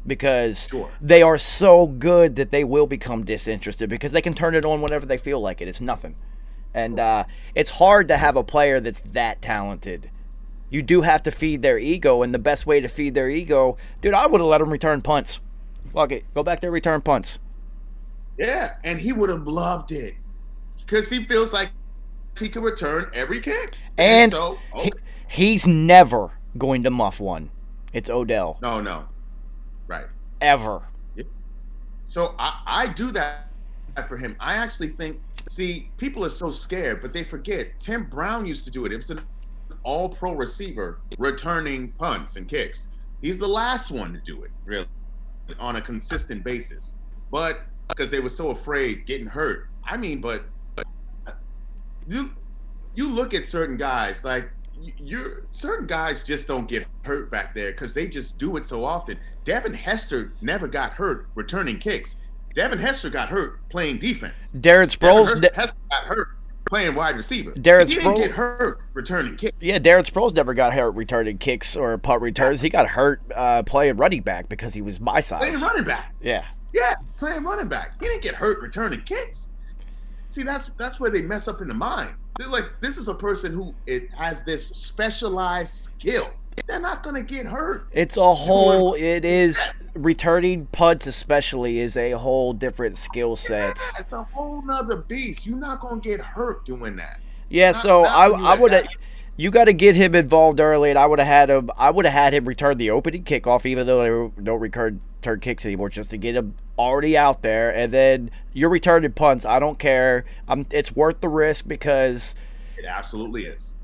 because they are so good that they will become disinterested because they can turn it on whenever they feel like it. It's nothing. And it's hard to have a player that's that talented. You do have to feed their ego, and the best way to feed their ego, dude, I would have let them return punts. Fuck it. Go back there, return punts. Yeah, and he would have loved it because he feels like he can return every kick. And so, he's never going to muff one. It's Odell. No. Right. Ever. Yeah. So I do that for him. I actually think, people are so scared, but they forget Tim Brown used to do it. It was an all-pro receiver returning punts and kicks. He's the last one to do it, really, on a consistent basis. But because they were so afraid getting hurt. I mean, but you look at certain guys, like certain guys just don't get hurt back there because they just do it so often. Devin Hester never got hurt returning kicks. Devin Hester got hurt playing defense. Darren Sproles Hester got hurt playing wide receiver. He Sproles didn't get hurt returning kicks. Yeah, Darren Sproles never got hurt returning kicks or punt returns. He got hurt playing running back because he was my size. Playing running back. Yeah, playing running back. He didn't get hurt returning kicks. See, that's where they mess up in the mind. They're like, this is a person who has this specialized skill. They're not going to get hurt. It is returning punts especially is a whole different skill set. Yeah, it's a whole nother beast. You're not going to get hurt doing that. Yeah, I would have. You got to get him involved early, and I would have had him return the opening kickoff, even though they don't return kicks anymore, just to get him already out there. And then you're returning punts. I don't care. It's worth the risk because it absolutely is.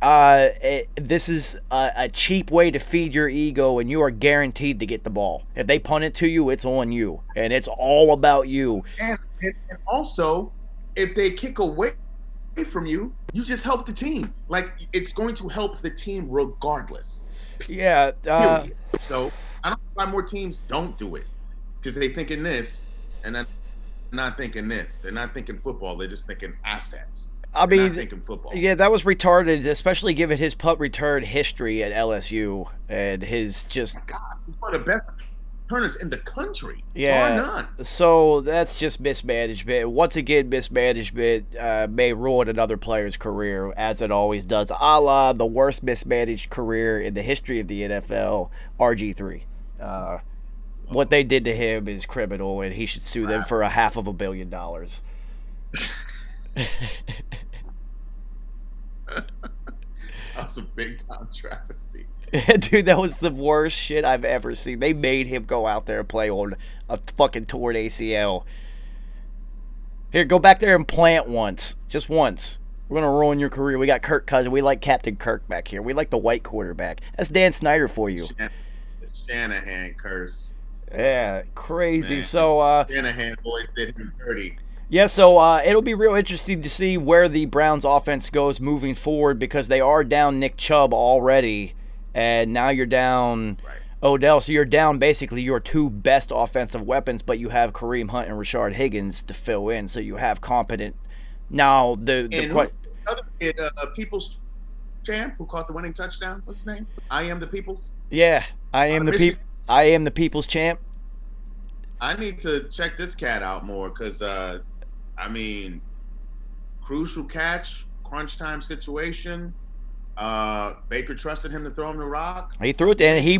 This is a cheap way to feed your ego, and you are guaranteed to get the ball. If they punt it to you, it's on you, and it's all about you. And also, if they kick away from you, you just help the team. Like, it's going to help the team regardless. Yeah. Period. So I don't know why more teams don't do it, because they thinking this and then not thinking this. They're not thinking football. They're just thinking assets. I They're mean, not thinking football. yeah, that was retarded, especially given his punt return history at LSU and his just. God, he's one of the best returners in the country. Yeah. Bar none. So that's just mismanagement. Once again, mismanagement may ruin another player's career, as it always does. A la the worst mismanaged career in the history of the NFL, RG3. What they did to him is criminal, and he should sue them for $500 million. That was a big time travesty. Dude, that was the worst shit I've ever seen. They made him go out there and play on a fucking torn ACL. Here, go back there and plant once. Just once. We're going to ruin your career. We got Kirk Cousins. We like Captain Kirk back here. We like the white quarterback. That's Dan Snyder for you. The Shanahan curse. Yeah, crazy. Man. So, Shanahan boys did him dirty. yeah, so it'll be real interesting to see where the Browns offense goes moving forward, because they are down Nick Chubb already, and now you're down Odell. So you're down basically your two best offensive weapons, but you have Kareem Hunt and Rashard Higgins to fill in, so you have competent. Now, the other kid, People's Champ, who caught the winning touchdown, what's his name? I Am the People's? Yeah, I am the People's Champ. I need to check this cat out more, because I mean, crucial catch, crunch time situation. Baker trusted him to throw him the rock. He threw it, and he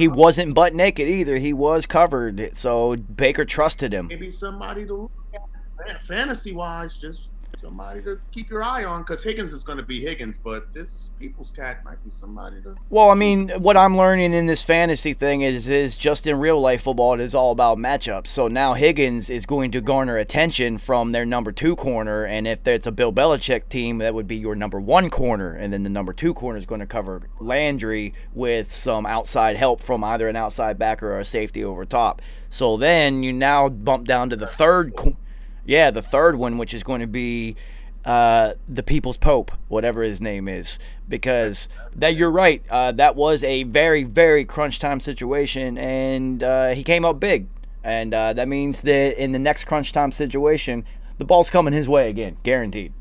wasn't butt naked either. He was covered, so Baker trusted him. Maybe somebody to look at, fantasy wise, just somebody to keep your eye on, because Higgins is going to be Higgins, but this People's Cat might be somebody to. Well, I mean, what I'm learning in this fantasy thing is just in real life football, it is all about matchups. So now Higgins is going to garner attention from their number 2 corner, and if it's a Bill Belichick team, that would be your number 1 corner, and then the number 2 corner is going to cover Landry with some outside help from either an outside backer or a safety over top. So then you now bump down to the third. Yeah, the third one, which is going to be the People's Pope, whatever his name is, because that you're right. That was a very, very crunch time situation, and he came up big, and that means that in the next crunch time situation, the ball's coming his way again, guaranteed.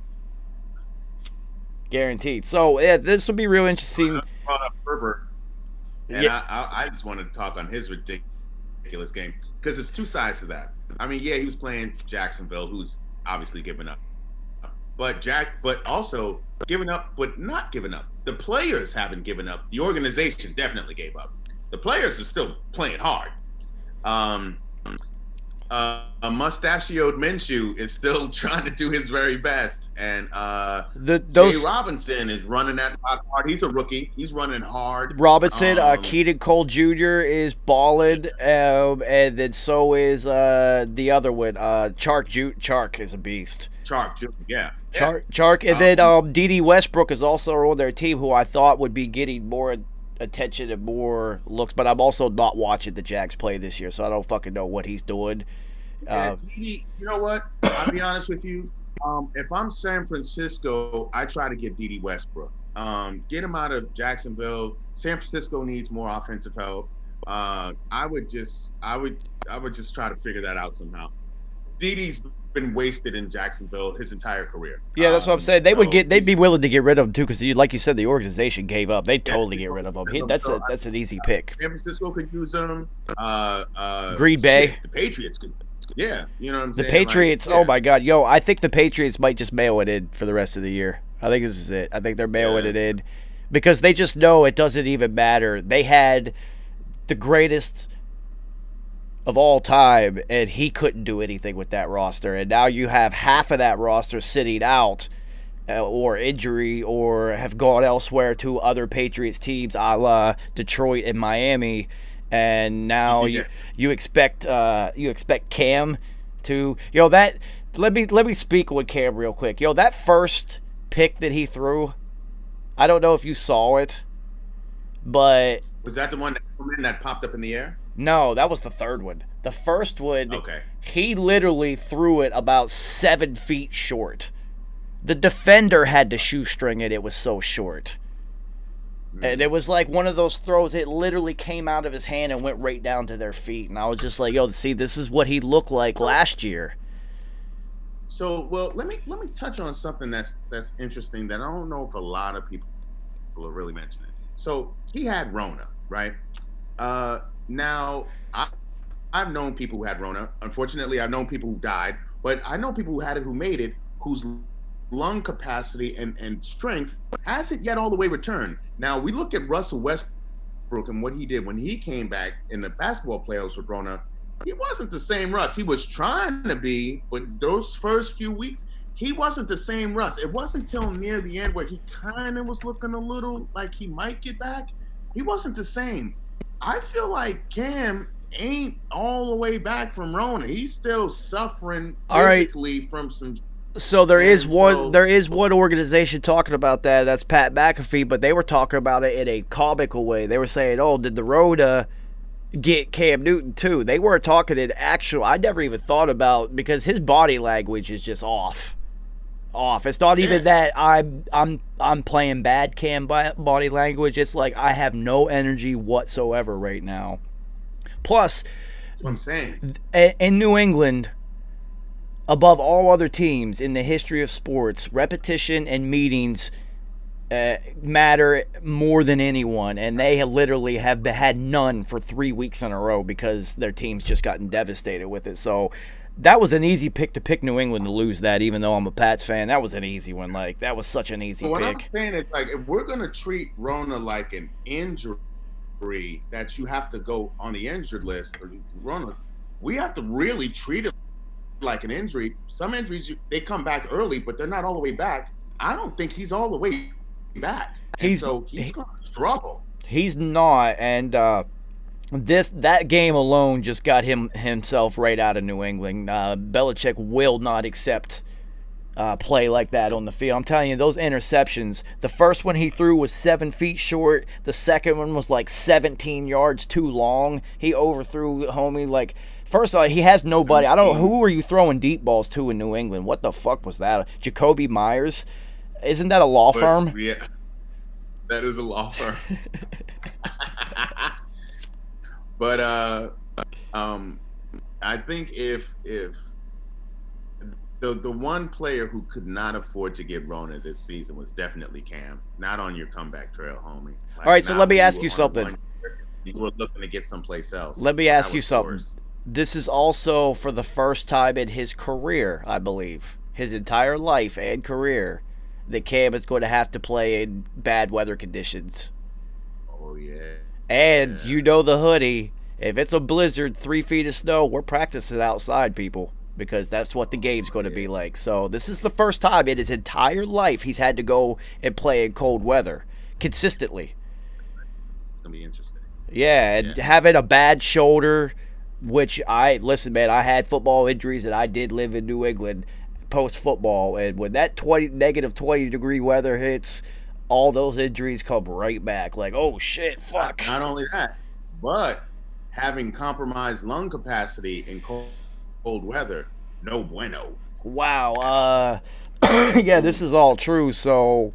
Guaranteed. So yeah, this will be real interesting. Brought up Herbert, and Yeah. I just wanted to talk on his ridiculous game, because there's two sides to that. I mean, yeah, he was playing Jacksonville, who's obviously given up, but also given up, but not given up. The players haven't given up. The organization definitely gave up. The players are still playing hard. A mustachioed Minshew is still trying to do his very best, and Jay Robinson is running that rock hard. He's a rookie. He's running hard. Robinson, Keaton Cole Jr. is balling, and then so is the other one. Chark is a beast. Chark Jr., yeah. Chark, and then D.D. Westbrook is also on their team, who I thought would be getting more attention and more looks, but I'm also not watching the Jags play this year, so I don't fucking know what he's doing. Yeah, you know what? I'll be honest with you. If I'm San Francisco, I try to get D.D. Westbrook. Get him out of Jacksonville. San Francisco needs more offensive help. I would just try to figure that out somehow. D.D.'s been wasted in Jacksonville his entire career. Yeah, that's what I'm saying. They'd be willing to get rid of him too, because like you said, the organization gave up. They'd totally get rid of him. That's an easy pick. San Francisco could use him. Green Bay. The Patriots could. Yeah, you know what I'm saying? The Patriots, like, yeah. Oh my God. Yo, I think the Patriots might just mail it in for the rest of the year. I think this is it. I think they're mailing it in because they just know it doesn't even matter. They had the greatest of all time, and he couldn't do anything with that roster. And now you have half of that roster sitting out or injury or have gone elsewhere to other Patriots teams a la Detroit and Miami. And now you expect Cam to that. Let me speak with Cam real quick. That first pick that he threw, I don't know if you saw it, but was that the one that popped up in the air? No, that was the third one. The first one, Okay. he literally threw it about 7 feet short. The defender had to shoestring it. It was so short. And it was like one of those throws. It literally came out of his hand and went right down to their feet. And I was just like, yo, see, this is what he looked like last year. So, well, let me touch on something that's interesting that I don't know if a lot of people are really mentioning. So he had Rona, right? Now I've known people who had Rona. Unfortunately, I've known people who died, but I know people who had it, who made it, whose lung capacity and strength hasn't yet all the way returned. Now we look at Russell Westbrook and what he did when he came back in the basketball playoffs with Rona. He wasn't the same Russ. He was trying to be, but those first few weeks, he wasn't the same Russ. It wasn't until near the end where he kind of was looking a little like he might get back. He wasn't the same. I feel like Cam ain't all the way back from Rona. He's still suffering physically from some. So there is one organization talking about that. That's Pat McAfee, but they were talking about it in a comical way. They were saying, "Oh, did the Rona get Cam Newton too?" They weren't talking in actual. I never even thought about, because his body language is just off. It's not even that I'm playing bad Cam body language. It's like I have no energy whatsoever right now. Plus, that's what I'm saying. In New England, above all other teams in the history of sports, repetition and meetings matter more than anyone, and they literally have had none for 3 weeks in a row because their team's just gotten devastated with it. So that was an easy pick to pick New England to lose that, even though I'm a Pats fan. That was an easy one. Like, that was such an easy pick. What I'm saying is, like, if we're going to treat Rona like an injury that you have to go on the injured list, or Rona, we have to really treat it like an injury. Some injuries, they come back early, but they're not all the way back. I don't think he's all the way back. He's going to struggle. He's not, and that game alone just got himself right out of New England. Belichick will not accept play like that on the field. I'm telling you, those interceptions, the first one he threw was 7 feet short. The second one was like 17 yards too long. He overthrew homie. Like, first of all, he has nobody. I don't know, who are you throwing deep balls to in New England? What the fuck was that? Jacoby Myers? Isn't that a law firm? Yeah, that is a law firm. But I think if the one player who could not afford to get Rona this season was definitely Cam. Not on your comeback trail, homie. Like, all right, so let me ask you something. You were looking to get someplace else. Let me ask you something. This is also for the first time in his career, I believe, his entire life and career, that Cam is going to have to play in bad weather conditions. Oh, yeah. And you know the hoodie. If it's a blizzard, 3 feet of snow, we're practicing outside, people, because that's what the game's going to be like. So this is the first time in his entire life he's had to go and play in cold weather consistently. It's going to be interesting. Yeah, and having a bad shoulder, which I had football injuries, and I did live in New England post-football, and when that negative 20 degree weather hits, all those injuries come right back. Like, oh shit, fuck. Not only that, but having compromised lung capacity in cold weather, no bueno. Wow. Yeah, this is all true. So,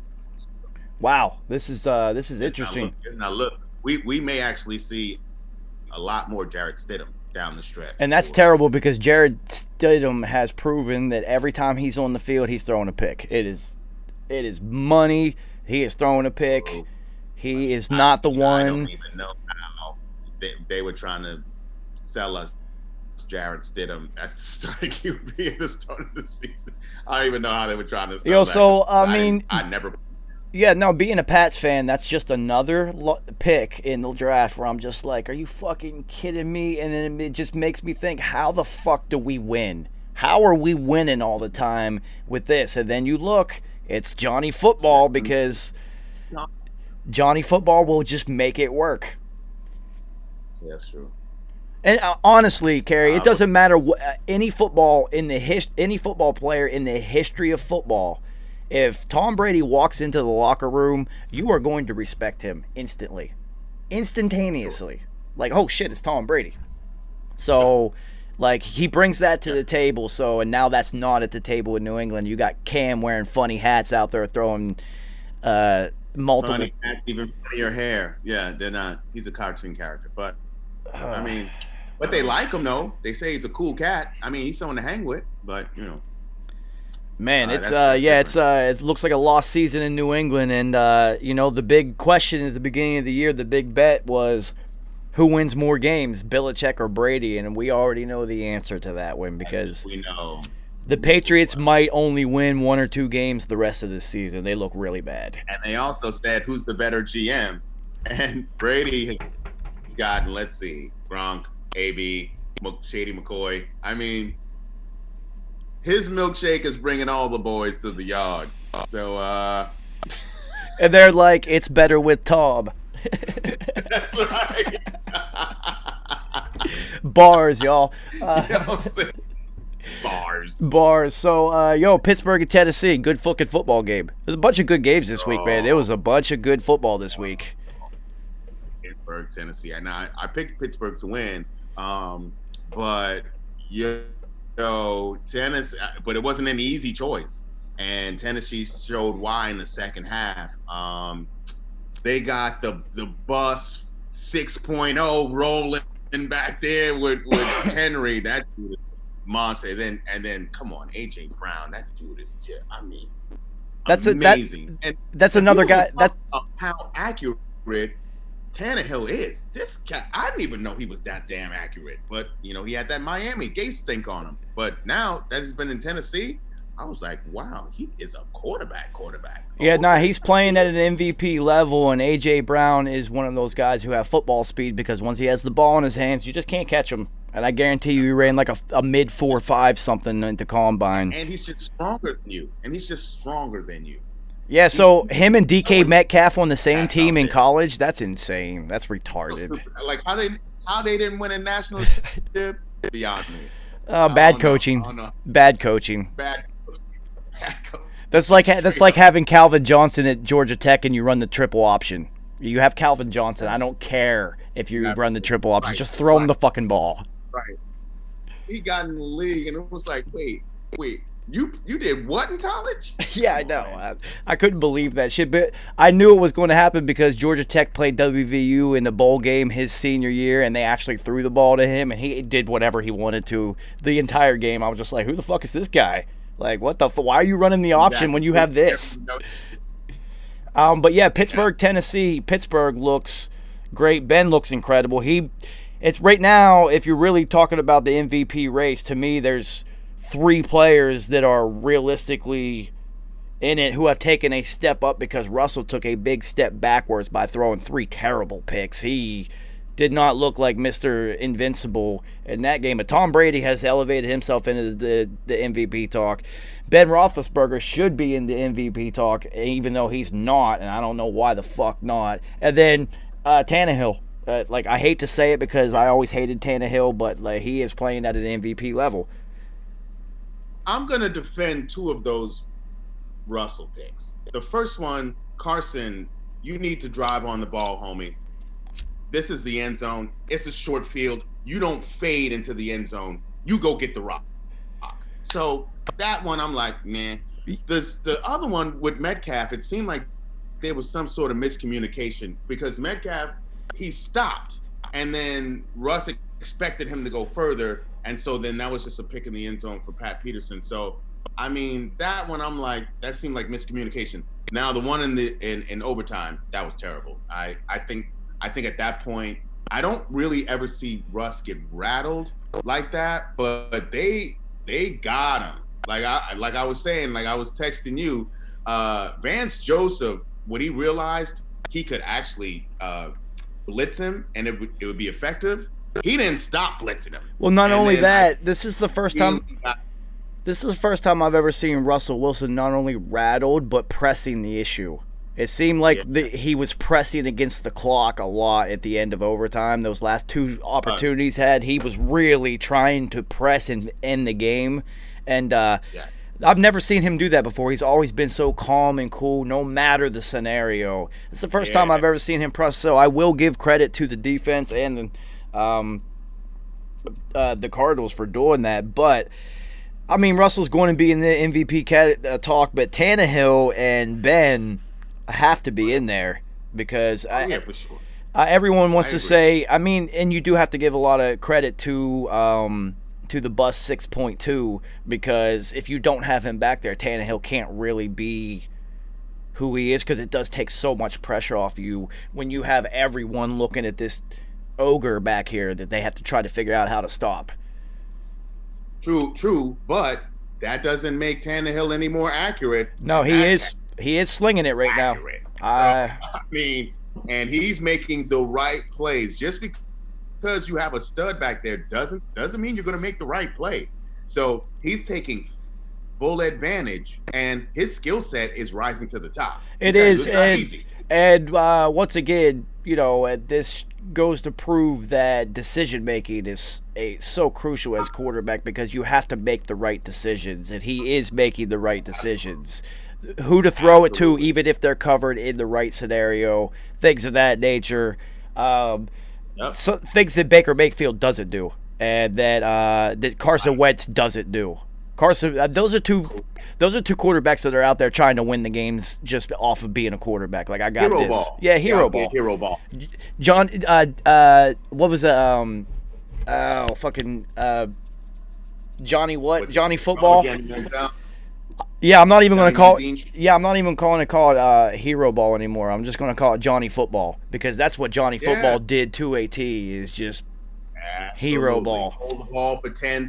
wow, this is interesting. Now look, we may actually see a lot more Jarrett Stidham down the stretch. And that's terrible, because Jarrett Stidham has proven that every time he's on the field, he's throwing a pick. It is money. He is throwing a pick. He is not the one. I don't even know how they were trying to sell us Jarrett Stidham as the starting QB at the start of the season. I don't even know how they were trying to sell that. So, I never. Yeah, no, being a Pats fan, that's just another pick in the draft where I'm just like, are you fucking kidding me? And then it just makes me think, how the fuck do we win? How are we winning all the time with this? And then you look, it's Johnny Football, because Johnny Football will just make it work. Yeah, that's true. And honestly, Kerry, it doesn't matter any football player in the history of football. If Tom Brady walks into the locker room, you are going to respect him instantaneously. like, oh shit, it's Tom Brady. So, like, he brings that to the table. So, and now that's not at the table in New England. You got Cam wearing funny hats out there throwing multiple. Funny hats, even funnier hair. Yeah, they're not. He's a cartoon character, but I mean, but they like him though. They say he's a cool cat. I mean, he's someone to hang with. But you know, man, it looks like a lost season in New England. And you know, the big question at the beginning of the year, the big bet was, who wins more games, Belichick or Brady? And we already know the answer to that one, because we know the Patriots might only win 1 or 2 games the rest of the season. They look really bad. And they also said, who's the better GM? And Brady has gotten, let's see, Gronk, AB, Shady McCoy. I mean, his milkshake is bringing all the boys to the yard. So, and they're like, it's better with Tom. That's right. Bars, y'all. You know what I'm saying? Bars. So, Pittsburgh and Tennessee, good fucking football game. There's a bunch of good games this week, man. It was a bunch of good football this week. Pittsburgh, Tennessee. And I picked Pittsburgh to win, but Tennessee. But it wasn't an easy choice, and Tennessee showed why in the second half. They got the bus 6.0 rolling back there with Henry. That dude is a monster. And then come on, AJ Brown. That dude is just, I mean, that's amazing. That's another guy. That's how accurate Tannehill is. This guy, I didn't even know he was that damn accurate. But you know, he had that Miami Gase stink on him. But now that he's been in Tennessee, I was like, wow, he is a quarterback. Yeah, he's playing at an MVP level, and A.J. Brown is one of those guys who have football speed, because once he has the ball in his hands, you just can't catch him. And I guarantee you, he ran like a mid 4.5 something at the combine. And he's just stronger than you. Yeah, so him and DK Metcalf on the same team in college, that's insane. That's retarded. Like, how they didn't win a national championship, beyond me. Bad coaching. Bad coaching. Bad coaching. That's like having Calvin Johnson at Georgia Tech and you run the triple option. You have Calvin Johnson. I don't care if you run the triple option. Just throw him the fucking ball. Right. He got in the league and it was like, wait, you did what in college? Yeah, I know. I couldn't believe that shit, but I knew it was going to happen because Georgia Tech played WVU in the bowl game his senior year, and they actually threw the ball to him, and he did whatever he wanted to the entire game. I was just like, who the fuck is this guy? Like, what the why are you running the option when you have this? But yeah, Pittsburgh, Tennessee. Pittsburgh looks great. Ben looks incredible. It's right now, if you're really talking about the MVP race, to me, there's 3 players that are realistically in it who have taken a step up, because Russell took a big step backwards by throwing 3 terrible picks. He did not look like Mr. Invincible in that game. But Tom Brady has elevated himself into the MVP talk. Ben Roethlisberger should be in the MVP talk, even though he's not, and I don't know why the fuck not. And then Tannehill. I hate to say it because I always hated Tannehill, but he is playing at an MVP level. I'm going to defend 2 of those Russell picks. The first one, Carson, you need to drive on the ball, homie. This is the end zone. It's a short field. You don't fade into the end zone. You go get the rock. So that one, I'm like, man. The other one with Metcalf, it seemed like there was some sort of miscommunication, because Metcalf, he stopped, and then Russ expected him to go further, and so then that was just a pick in the end zone for Pat Peterson. So, I mean, that one, I'm like, that seemed like miscommunication. Now, the one in overtime, that was terrible. I think at that point, I don't really ever see Russ get rattled like that, but they got him. Like I was saying, like I was texting you, Vance Joseph, when he realized he could actually blitz him and it would be effective, he didn't stop blitzing him. Well, not only that, this is the first time I've ever seen Russell Wilson not only rattled but pressing the issue. It seemed like he was pressing against the clock a lot at the end of overtime. Those last 2 opportunities he was really trying to press and end the game. And I've never seen him do that before. He's always been so calm and cool no matter the scenario. It's the first time I've ever seen him press. So I will give credit to the defense and the Cardinals for doing that. But I mean, Russell's going to be in the MVP talk, but Tannehill and Ben have to be in there because Yeah, for sure. everyone wants I to agree. say. I mean, and you do have to give a lot of credit to the bus 6.2 because if you don't have him back there, Tannehill can't really be who he is because it does take so much pressure off you when you have everyone looking at this ogre back here that they have to try to figure out how to stop. True, but that doesn't make Tannehill any more accurate. No, he That's is slinging it right now. accurate. Uh, I mean, and he's making the right plays. Just because you have a stud back there doesn't mean you're going to make the right plays. So he's taking full advantage, and his skill set is rising to the top. It Because is, it's not and easy. once again, this goes to prove that decision making is so crucial as quarterback because you have to make the right decisions, and he is making the right decisions. Who to throw it to, Absolutely. even if they're covered in the right scenario, things of that nature. Yep. So, things that Baker Mayfield doesn't do, and that Carson Wentz doesn't do. Those are two quarterbacks that are out there trying to win the games just off of being a quarterback. Like I got Hero this, ball. yeah, hero Yeah, ball. Hero ball. John, what was the Johnny what? Johnny Football. Yeah, I'm not even going to call. Yeah, I'm not even calling it hero ball anymore. I'm just going to call it Johnny Football because that's what Johnny Yeah. Football did to a T. Is just hero ball. Hold the ball for 10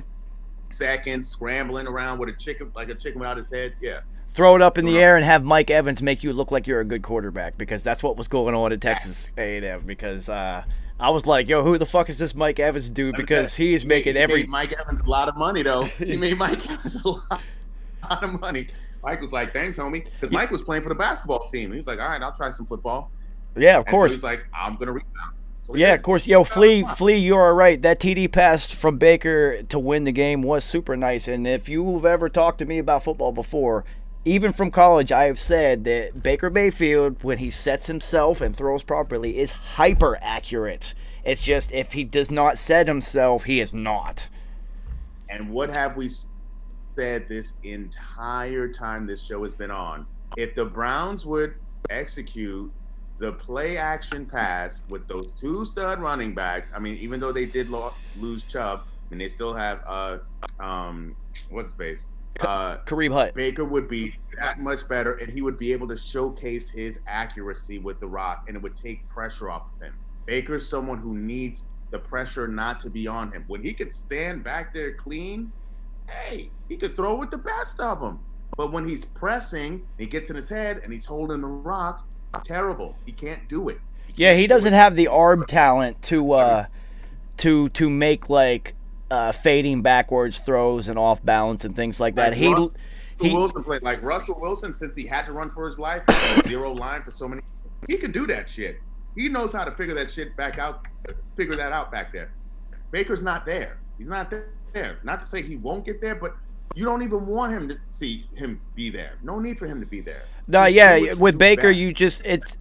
seconds, scrambling around with a chicken without his head. Yeah. Throw it up in the air and have Mike Evans make you look like you're a good quarterback because that's what was going on at Texas A&M. Because I was like, yo, who the fuck is this Mike Evans dude? Because he is making He every. made Mike Evans a lot of money, though. He made Mike Evans a lot of money. Mike was like, thanks, homie. Because Mike was playing for the basketball team. He was like, all right, I'll try some football. Yeah, of And course. So he's like, I'm going to rebound. So he Yeah, did. of course. Yo, Flea, you are right. That TD pass from Baker to win the game was super nice. And if you've ever talked to me about football before, even from college, I have said that Baker Mayfield, when he sets himself and throws properly, is hyper accurate. It's just if he does not set himself, he is not. And what have we said this entire time this show has been on? If the Browns would execute the play action pass with those two stud running backs, I mean, even though they did lose Chubb, and they still have what's his face? Kareem Hunt. Baker would be that much better, and he would be able to showcase his accuracy with the rock, and it would take pressure off of him. Baker's someone who needs the pressure not to be on him. When he could stand back there clean, hey, he could throw with the best of them. But when he's pressing, he gets in his head and he's holding the rock, terrible. He can't do it. Yeah, he doesn't have the arm talent to make like fading backwards throws and off balance and things like that. Russell he Wilson played like Russell Wilson, since he had to run for his life, he had a zero line for so many. He could do that shit. He knows how to figure that shit figure that out back there. Baker's not there. He's not there. Not to say he won't get there, but you don't even want him to see him be there. No need for him to be there. No, Just do yeah, what you with do Baker, best. you just it's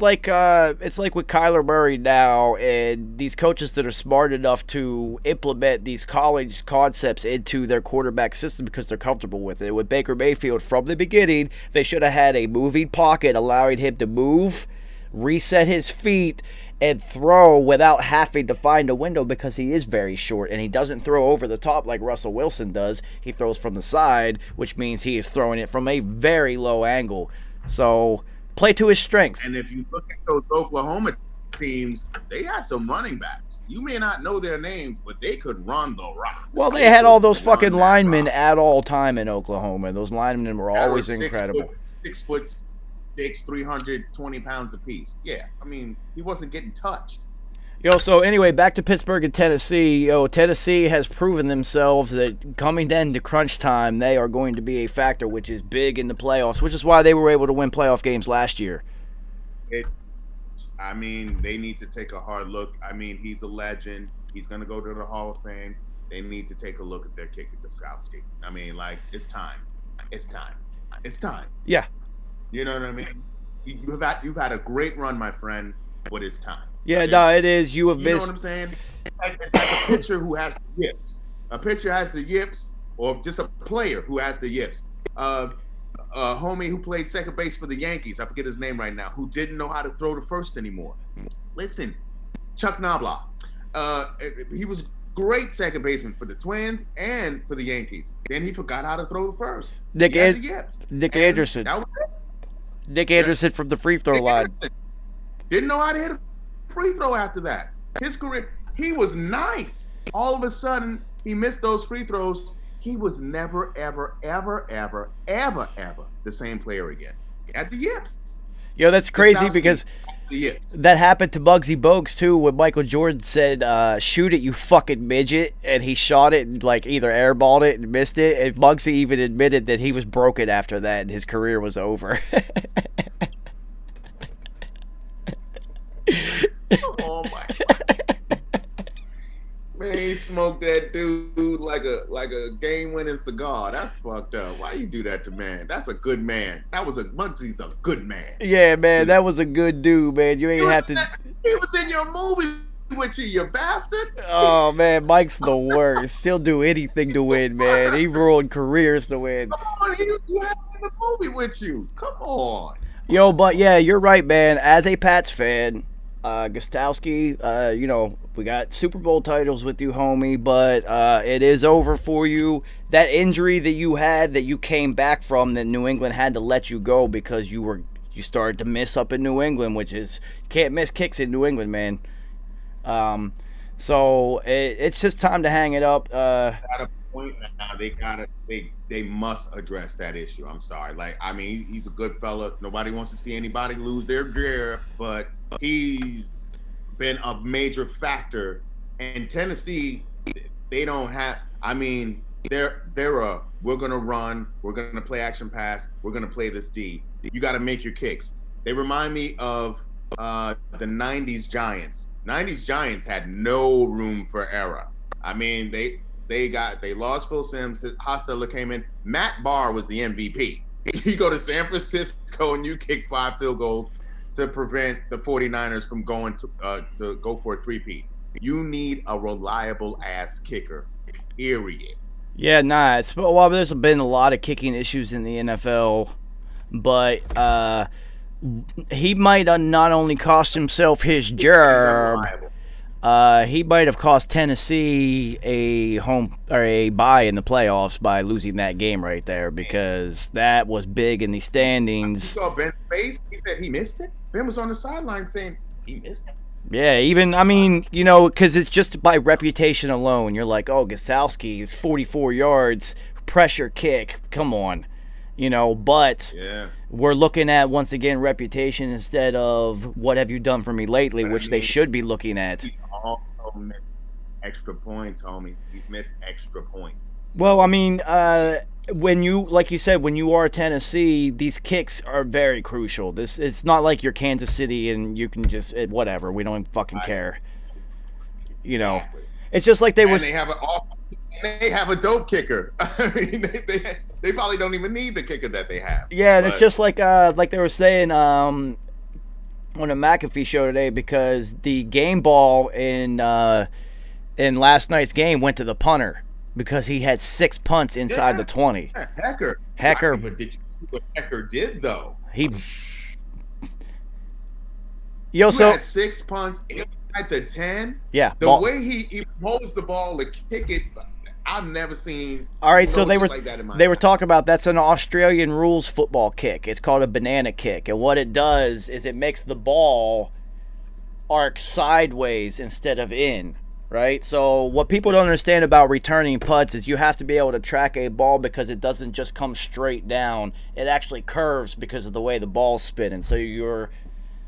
like with Kyler Murray now, and these coaches that are smart enough to implement these college concepts into their quarterback system because they're comfortable with it. With Baker Mayfield, from the beginning, they should have had a moving pocket allowing him to move, reset his feet, and throw without having to find a window because he is very short and he doesn't throw over the top like Russell Wilson does. He throws from the side, which means he is throwing it from a very low angle. So play to his strengths. And if you look at those Oklahoma teams, they had some running backs. You may not know their names, but they could run the rock. Well, they had all those could run fucking that linemen rock. at all time in Oklahoma. Those linemen were That always were incredible. 6'6", 320 pounds apiece. Yeah, I mean, he wasn't getting touched. Yo, so anyway, back to Pittsburgh and Tennessee. Yo, Tennessee has proven themselves that coming into crunch time, they are going to be a factor, which is big in the playoffs, which is why they were able to win playoff games last year. I mean, they need to take a hard look. I mean, he's a legend. He's going to go to the Hall of Fame. They need to take a look at their kick at the Skowski. I mean, like, it's time. It's time. It's time. Yeah. You know what I mean? You've had a great run, my friend, but it's time. Yeah, no, it is. You have You know missed. what I'm saying? It's like a pitcher who has the yips. A pitcher has the yips, or just a player who has the yips. A homie who played second base for the Yankees, I forget his name right now, who didn't know how to throw the first anymore. Listen, Chuck Knobloch. He was great second baseman for the Twins and for the Yankees. Then he forgot how to throw the first. Nick He had the yips. Nick And Anderson. that was it. Nick Anderson from the free throw Nick line. Anderson didn't know how to hit a free throw after that. His career, he was nice. All of a sudden, he missed those free throws. He was never, ever, ever, ever, ever, ever the same player again. He had the yips. Yo, that's crazy because The yips. that happened to Muggsy Bogues too when Michael Jordan said, shoot it, you fucking midget, and he shot it and like either airballed it and missed it, and Muggsy even admitted that he was broken after that and his career was over. Oh my God. Man, he smoked that dude like a game-winning cigar. That's fucked up. Why you do that to man? That's a good man. Muggsy's a good man. Yeah, man, that was a good dude, man. You ain't have to. He was in your movie with you bastard. Oh man, Mike's the worst. He'll do anything to win, man. He ruined careers to win. Come on, you had him in the movie with you. Come on. Yo, but yeah, you're right, man. As a Pats fan, Gostowski, you know, we got Super Bowl titles with you, homie, but it is over for you. That injury that you had, that you came back from, that New England had to let you go because you started to miss up in New England, which is, you can't miss kicks in New England, man. So it's just time to hang it up. At a point now, they must address that issue. I'm sorry. Like, I mean, he's a good fella. Nobody wants to see anybody lose their gear, but he's been a major factor. And Tennessee, they don't have. I mean, they're we're gonna run, we're gonna play action pass, we're gonna play this D. You got to make your kicks. They remind me of the '90s Giants. '90s Giants had no room for error. I mean, they lost Phil Simms. Hostetler came in. Matt Barr was the MVP. You go to San Francisco and you kick 5 field goals to prevent the 49ers from going to go for a three-peat. You need a reliable ass kicker. Period. Yeah, nah. Well, there's been a lot of kicking issues in the NFL, but he might have not only cost himself his job, he might have cost Tennessee a bye in the playoffs by losing that game right there, because that was big in the standings. You saw Ben's face? He said he missed it. Ben was on the sideline saying he missed it. Yeah, even, I mean, you know, because it's just by reputation alone. You're like, oh, Gostowski is 44 yards, pressure kick. Come on. You know, but we're looking at, once again, reputation instead of what have you done for me lately, which they should be looking at. He's also missed extra points, homie. He's missed extra points. Well, I mean, when you, like you said, when you are Tennessee, these kicks are very crucial. It's not like you're Kansas City and you can just, whatever, we don't even fucking care. You know, it's just like they have they have a dope kicker. I mean, they probably don't even need the kicker that they have. Yeah, and it's just like they were saying on a McAfee show today, because the game ball in last night's game went to the punter because he had 6 punts inside the 20. Yeah, Hecker. But did you see what Hecker did though? He had 6 punts inside the 10. Yeah. The way he holds the ball to kick it, I've never seen. All right, so they were like that in my they were life. talking about, that's an Australian rules football kick. It's called a banana kick, and what it does is it makes the ball arc sideways instead of in, right? So what people don't understand about returning putts is you have to be able to track a ball because it doesn't just come straight down. It actually curves because of the way the ball's spinning. So you're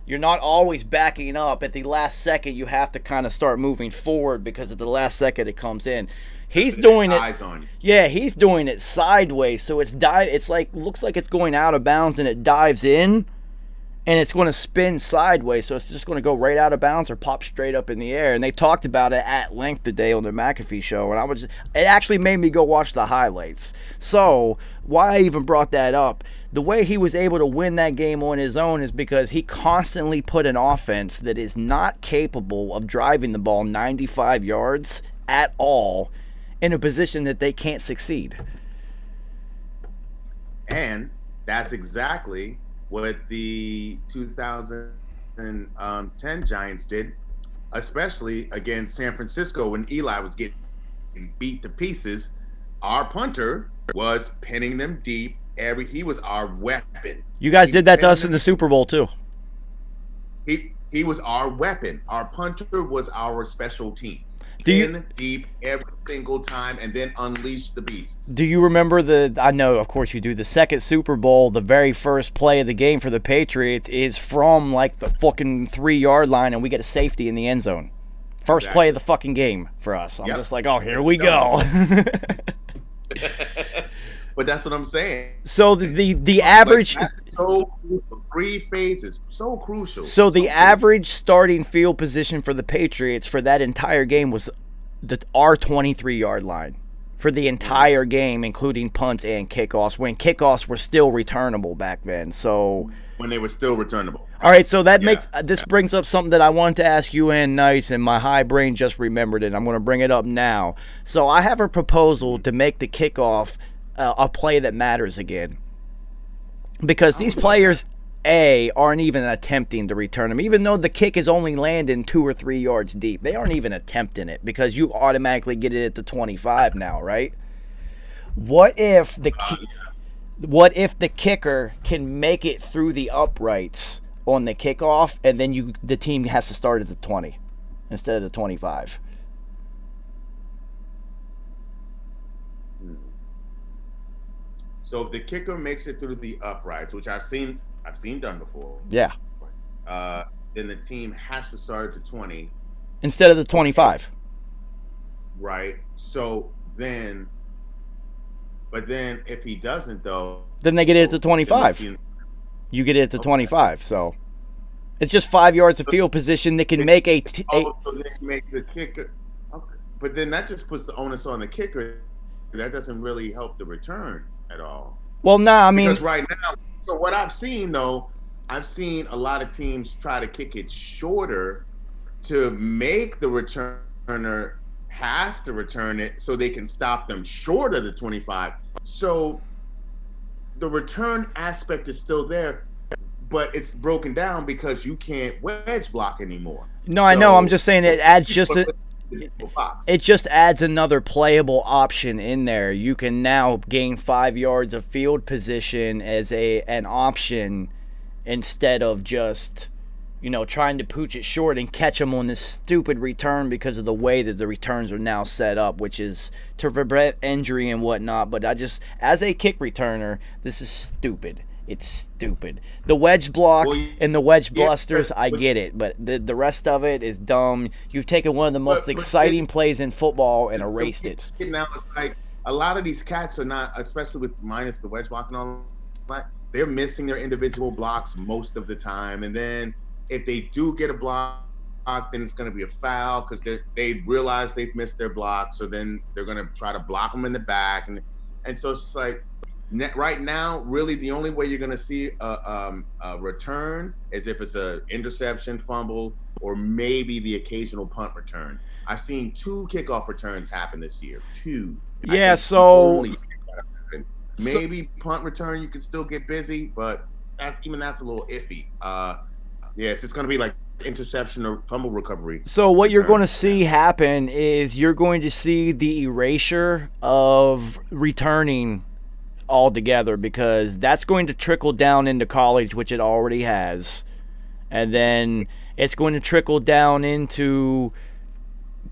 not always backing up. At the last second, you have to kind of start moving forward because at the last second it comes in. He's doing it. Eyes on you. Yeah, he's doing it sideways, so it's like looks like it's going out of bounds and it dives in, and it's going to spin sideways, so it's just going to go right out of bounds or pop straight up in the air. And they talked about it at length today on the McAfee show, and it actually made me go watch the highlights. So why I even brought that up, the way he was able to win that game on his own is because he constantly put an offense that is not capable of driving the ball 95 yards at all in a position that they can't succeed. And that's exactly what the 2010 Giants did, especially against San Francisco when Eli was getting beat to pieces. Our punter was pinning them deep. He was our weapon. You guys did that to us in the Super Bowl too. He was our weapon. Our punter was our special teams. Deep every single time, and then unleash the beasts. Do you remember I know, of course you do, the second Super Bowl, the very first play of the game for the Patriots is from like the fucking 3-yard line, and we get a safety in the end zone. First play of the fucking game for us. I'm just like, oh, here we go. But that's what I'm saying. So the average, so 3 phases, so crucial. So the average starting field position for the Patriots for that entire game was our 23-yard line for the entire game, including punts and kickoffs. When kickoffs were still returnable back then. So when they were still returnable. All right, so that brings up something that I wanted to ask you and Nice, and my high brain just remembered it. I'm going to bring it up now. So I have a proposal to make the kickoff a play that matters again, because these players aren't even attempting to return them, even though the kick is only landing 2 or 3 yards deep. They aren't even attempting it because you automatically get it at the 25 now, right? What if the kicker can make it through the uprights on the kickoff, and then the team has to start at the 20 instead of the 25? So if the kicker makes it through the uprights, which I've seen done before. Yeah. Then the team has to start at the 20 instead of the 25. Right. So then, but then if he doesn't though, then they get it at the 25. You get it at the 25. So it's just 5 yards of field position that can make so they make the kicker. Okay. But then that just puts the onus on the kicker. That doesn't really help the return at all. Well, no, I mean, because right now, so what I've seen though, I've seen a lot of teams try to kick it shorter to make the returner have to return it so they can stop them short of the 25. So the return aspect is still there, but it's broken down because you can't wedge block anymore. No, I know. I'm just saying it adds it just adds another playable option in there. You can now gain 5 yards of field position as an option instead of just, trying to pooch it short and catch them on this stupid return because of the way that the returns are now set up, which is to prevent injury and whatnot. But as a kick returner, this is stupid. It's stupid. The wedge block and the wedge blusters, I get it, but the rest of it is dumb. You've taken one of the most exciting plays in football and erased it. Now it's like a lot of these cats are not, especially with minus the wedge block and all that, they're missing their individual blocks most of the time. And then if they do get a block, then it's going to be a foul because they realize they've missed their block. So then they're going to try to block them in the back. And so it's just like, right now, really the only way you're going to see a return is if it's an interception, fumble, or maybe the occasional punt return. I've seen 2 kickoff returns happen this year. 2. Yeah, so maybe punt return you can still get busy, but that's a little iffy. It's just going to be like interception or fumble recovery. So what you're going to see happen is you're going to see the erasure of returning altogether, because that's going to trickle down into college, which it already has, and then it's going to trickle down into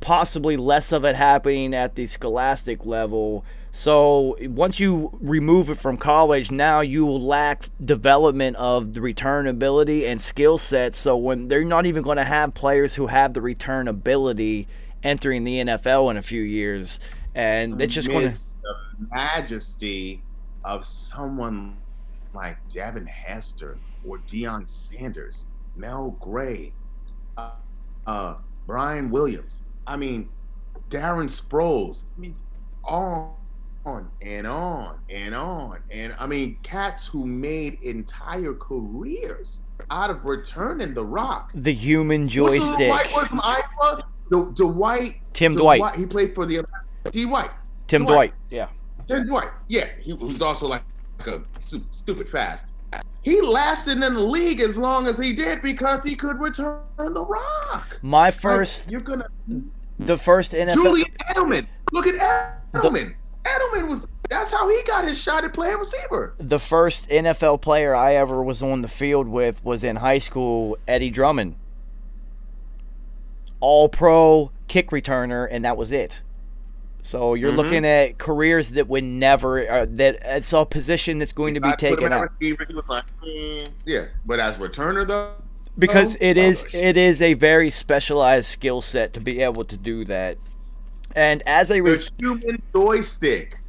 possibly less of it happening at the scholastic level. So once you remove it from college, now you will lack development of the return ability and skill set. So when they're not even going to have players who have the return ability entering the NFL in a few years, and it's just going to the majesty of someone like Devin Hester or Deion Sanders, Mel Gray, Brian Williams. I mean, Darren Sproles. I mean, on and on and on. And I mean, cats who made entire careers out of returning the rock. The human joystick. What's the white word from Iowa? Dwight. Tim Dwight. He played for the Dwight. Tim Dwight. Yeah. Tim Dwight. Yeah. He was also like a stupid fast. He lasted in the league as long as he did because he could return the rock. My first. Like, you're gonna. The first NFL. Julian Edelman. Look at Edelman. Edelman was. That's how he got his shot at playing receiver. The first NFL player I ever was on the field with was in high school, Eddie Drummond. All-pro kick returner, and that was it. So you're looking at careers that would never. That it's a position that's going to be taken out. Receiver, he was like, yeah, but as returner though. Because it is a very specialized skill set to be able to do that. And as a the human joystick,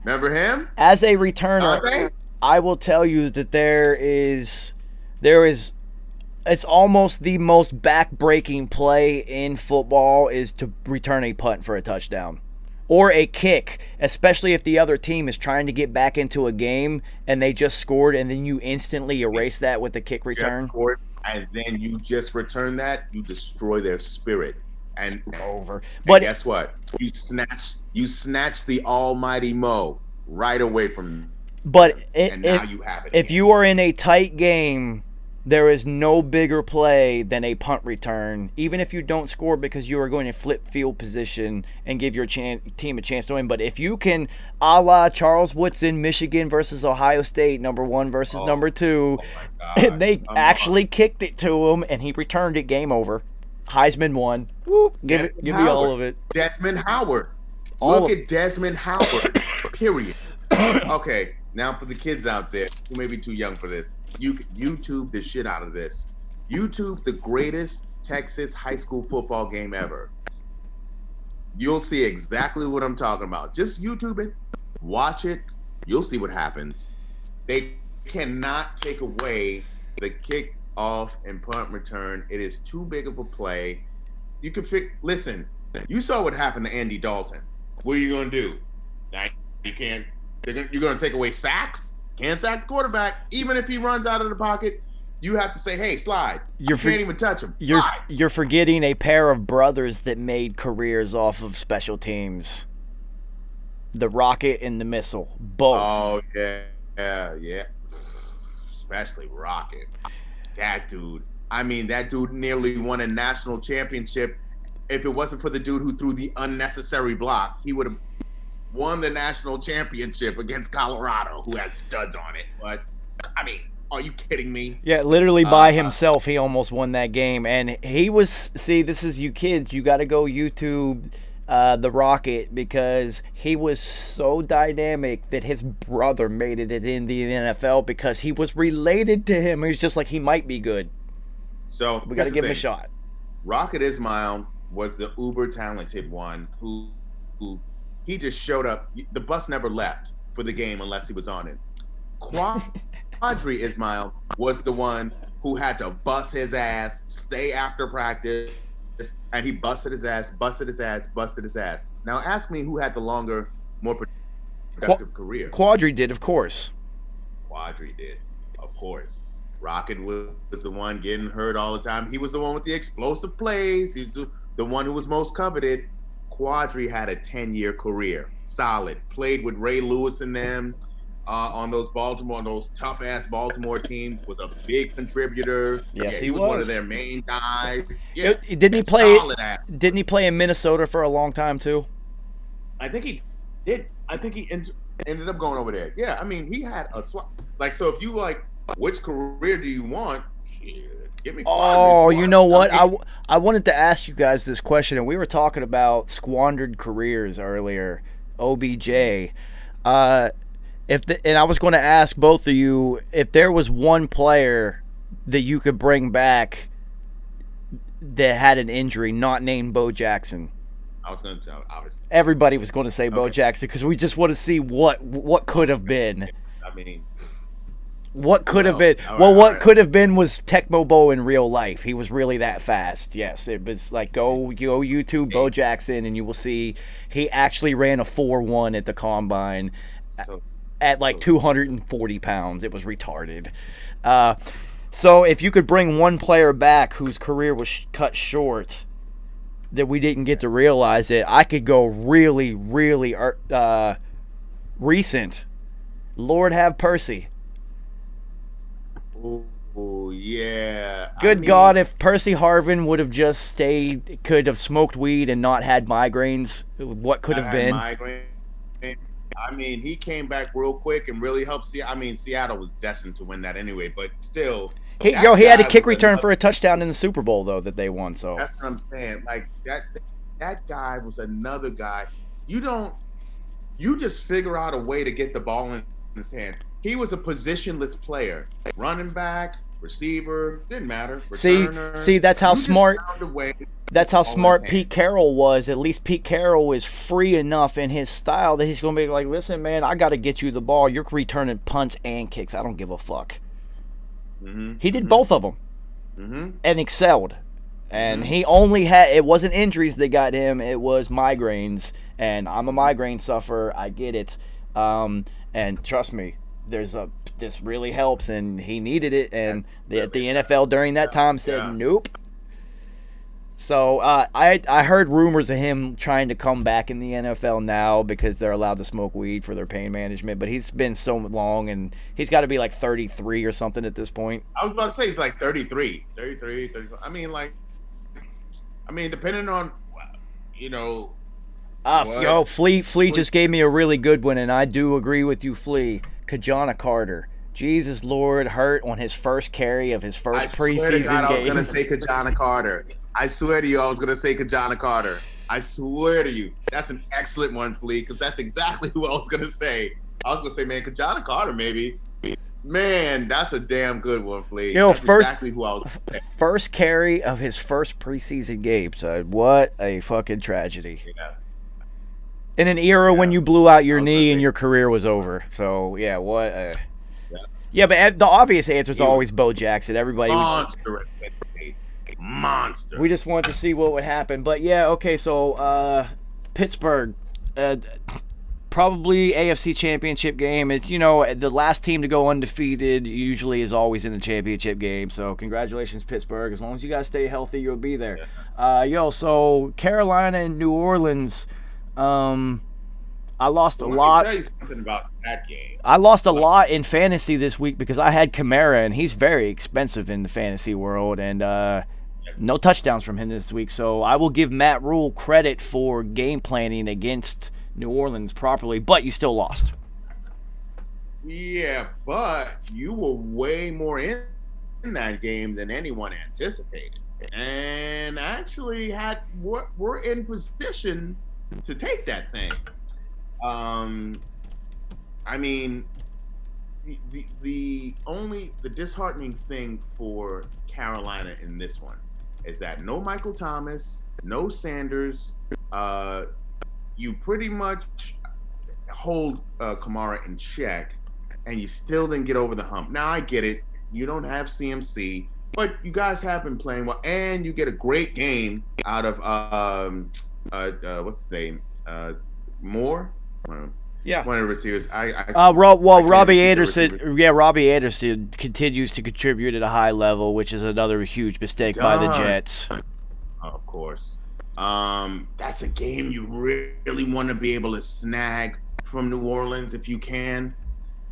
remember him? As a returner, I will tell you that there is it's almost the most back-breaking play in football is to return a punt for a touchdown. Or a kick, especially if the other team is trying to get back into a game and they just scored and then you instantly erase that with the kick return. And then you just return that, you destroy their spirit. And over. But guess what? You snatch the almighty Mo right away from them. But now you have it. If you are in a tight game, there is no bigger play than a punt return, even if you don't score because you are going to flip field position and give your team a chance to win. But if you can, a la Charles Woodson, Michigan versus Ohio State, number 1 versus number 2, they actually kicked it to him and he returned it, game over. Heisman won. Woo, give me all of it. Desmond Howard. Look at Desmond Howard, period. Okay. Now, for the kids out there who may be too young for this, you YouTube the shit out of this. YouTube the greatest Texas high school football game ever. You'll see exactly what I'm talking about. Just YouTube it, watch it, you'll see what happens. They cannot take away the kick off and punt return. It is too big of a play. You can listen, you saw what happened to Andy Dalton. What are you going to do? You can't. You're going to take away sacks? Can't sack the quarterback. Even if he runs out of the pocket, you have to say, hey, slide. You can't even touch him. You're forgetting a pair of brothers that made careers off of special teams. The Rocket and the Missile. Both. Oh, yeah. Especially Rocket. That dude. I mean, that dude nearly won a national championship. If it wasn't for the dude who threw the unnecessary block, he would have won the national championship against Colorado, who had studs on it. But, I mean, are you kidding me? Yeah, literally by himself, he almost won that game. And he was, see, this is you kids, you got to go YouTube the Rocket because he was so dynamic that his brother made it in the NFL because he was related to him. He was just like, he might be good. So we got to give him a shot. Rocket Ismail was the uber talented one who he just showed up. The bus never left for the game unless he was on it. Quadri Ismail was the one who had to bust his ass, stay after practice, and he busted his ass. Now ask me who had the longer, more productive career. Quadri did, of course. Quadri did, of course. Rocket was the one getting hurt all the time. He was the one with the explosive plays. He was the one who was most coveted. Quadri had a 10-year career, solid. Played with Ray Lewis and them on those tough-ass Baltimore teams. Was a big contributor. Yes, he was one of their main guys. Yeah, didn't he play in Minnesota for a long time too? I think he did. I think he ended up going over there. Yeah, I mean, he had a swap. Like, so if you like, which career do you want? Shit. Oh, you know what? I wanted to ask you guys this question, and we were talking about squandered careers earlier. OBJ. And I was going to ask both of you if there was one player that you could bring back that had an injury, not named Bo Jackson. I was going to, obviously. Everybody was going to say Bo Jackson because we just want to see what could have been. I mean, What could have been? All Well, right, what all right. could have been was Tecmo Bo in real life. He was really that fast. Yes, it was like go YouTube Bo Jackson, and you will see he actually ran a 4.1 at the combine So, at like 240 pounds. It was retarded. So if you could bring one player back whose career was cut short that we didn't get to realize it, I could go really, really recent. Lord have Percy. oh yeah. Good God, if Percy Harvin would have just stayed, could have smoked weed and not had migraines, what could have been? Migraines. I mean, he came back real quick and really helped. Seattle was destined to win that anyway, but still. He that had a guy kick was return another- for a touchdown in the Super Bowl, though, that they won. So That's what I'm saying. Like that guy was another guy. You just figure out a way to get the ball in his hands. He was a positionless player, running back, receiver, didn't matter. Returner. See, that's how You just smart. found a way. That's how Ball in smart his Pete hand. Carroll was. At least Pete Carroll is free enough in his style that he's going to be like, listen, man, I got to get you the ball. You're returning punts and kicks. I don't give a fuck. He did both of them and excelled. And he only had, it wasn't injuries that got him, it was migraines. And I'm a migraine sufferer. I get it. And trust me, this really helps, and he needed it. And the NFL during that time said, nope. So I heard rumors of him trying to come back in the NFL now because they're allowed to smoke weed for their pain management. But he's been so long, and he's got to be like 33 or something at this point. I was about to say he's like 33, 34. I mean, depending on, what? Flea just gave me a really good one, and I do agree with you, Flea. Kajana Carter. Jesus Lord, hurt on his first carry of his first preseason I was game. going to say Kajana Carter. I swear to you, I was going to say Kajana Carter. I swear to you. That's an excellent one, Flea, because that's exactly who I was going to say. I was going to say, man, Kajana Carter, maybe. Man, that's a damn good one, Flea. That's exactly who I was going to say. First carry of his first preseason game, son. What a fucking tragedy. Yeah. In an era when you blew out your knee and your career was over. So, yeah, what a... Yeah, but the obvious answer is always Bo Jackson. Everybody... Monster. We just wanted to see what would happen. But, yeah, okay, so Pittsburgh... probably AFC Championship game. It's, the last team to go undefeated usually is always in the championship game. So congratulations, Pittsburgh. As long as you guys stay healthy, you'll be there. So Carolina and New Orleans, I lost a lot. Let me tell you something about that game. I lost a lot in fantasy this week because I had Kamara, and he's very expensive in the fantasy world, and no touchdowns from him this week. So I will give Matt Rule credit for game planning against New Orleans properly, but you still lost. Yeah, but you were way more in that game than anyone anticipated, and actually were in position to take that thing. I mean, the disheartening thing for Carolina in this one is that no Michael Thomas, no Sanders. You pretty much hold Kamara in check, and you still didn't get over the hump. Now, I get it. You don't have CMC, but you guys have been playing well, and you get a great game out of, what's his name? Moore? Yeah. One of the receivers. Robbie Anderson. Yeah, Robbie Anderson continues to contribute at a high level, which is another huge mistake by the Jets. Of course. That's a game you really want to be able to snag from New Orleans if you can.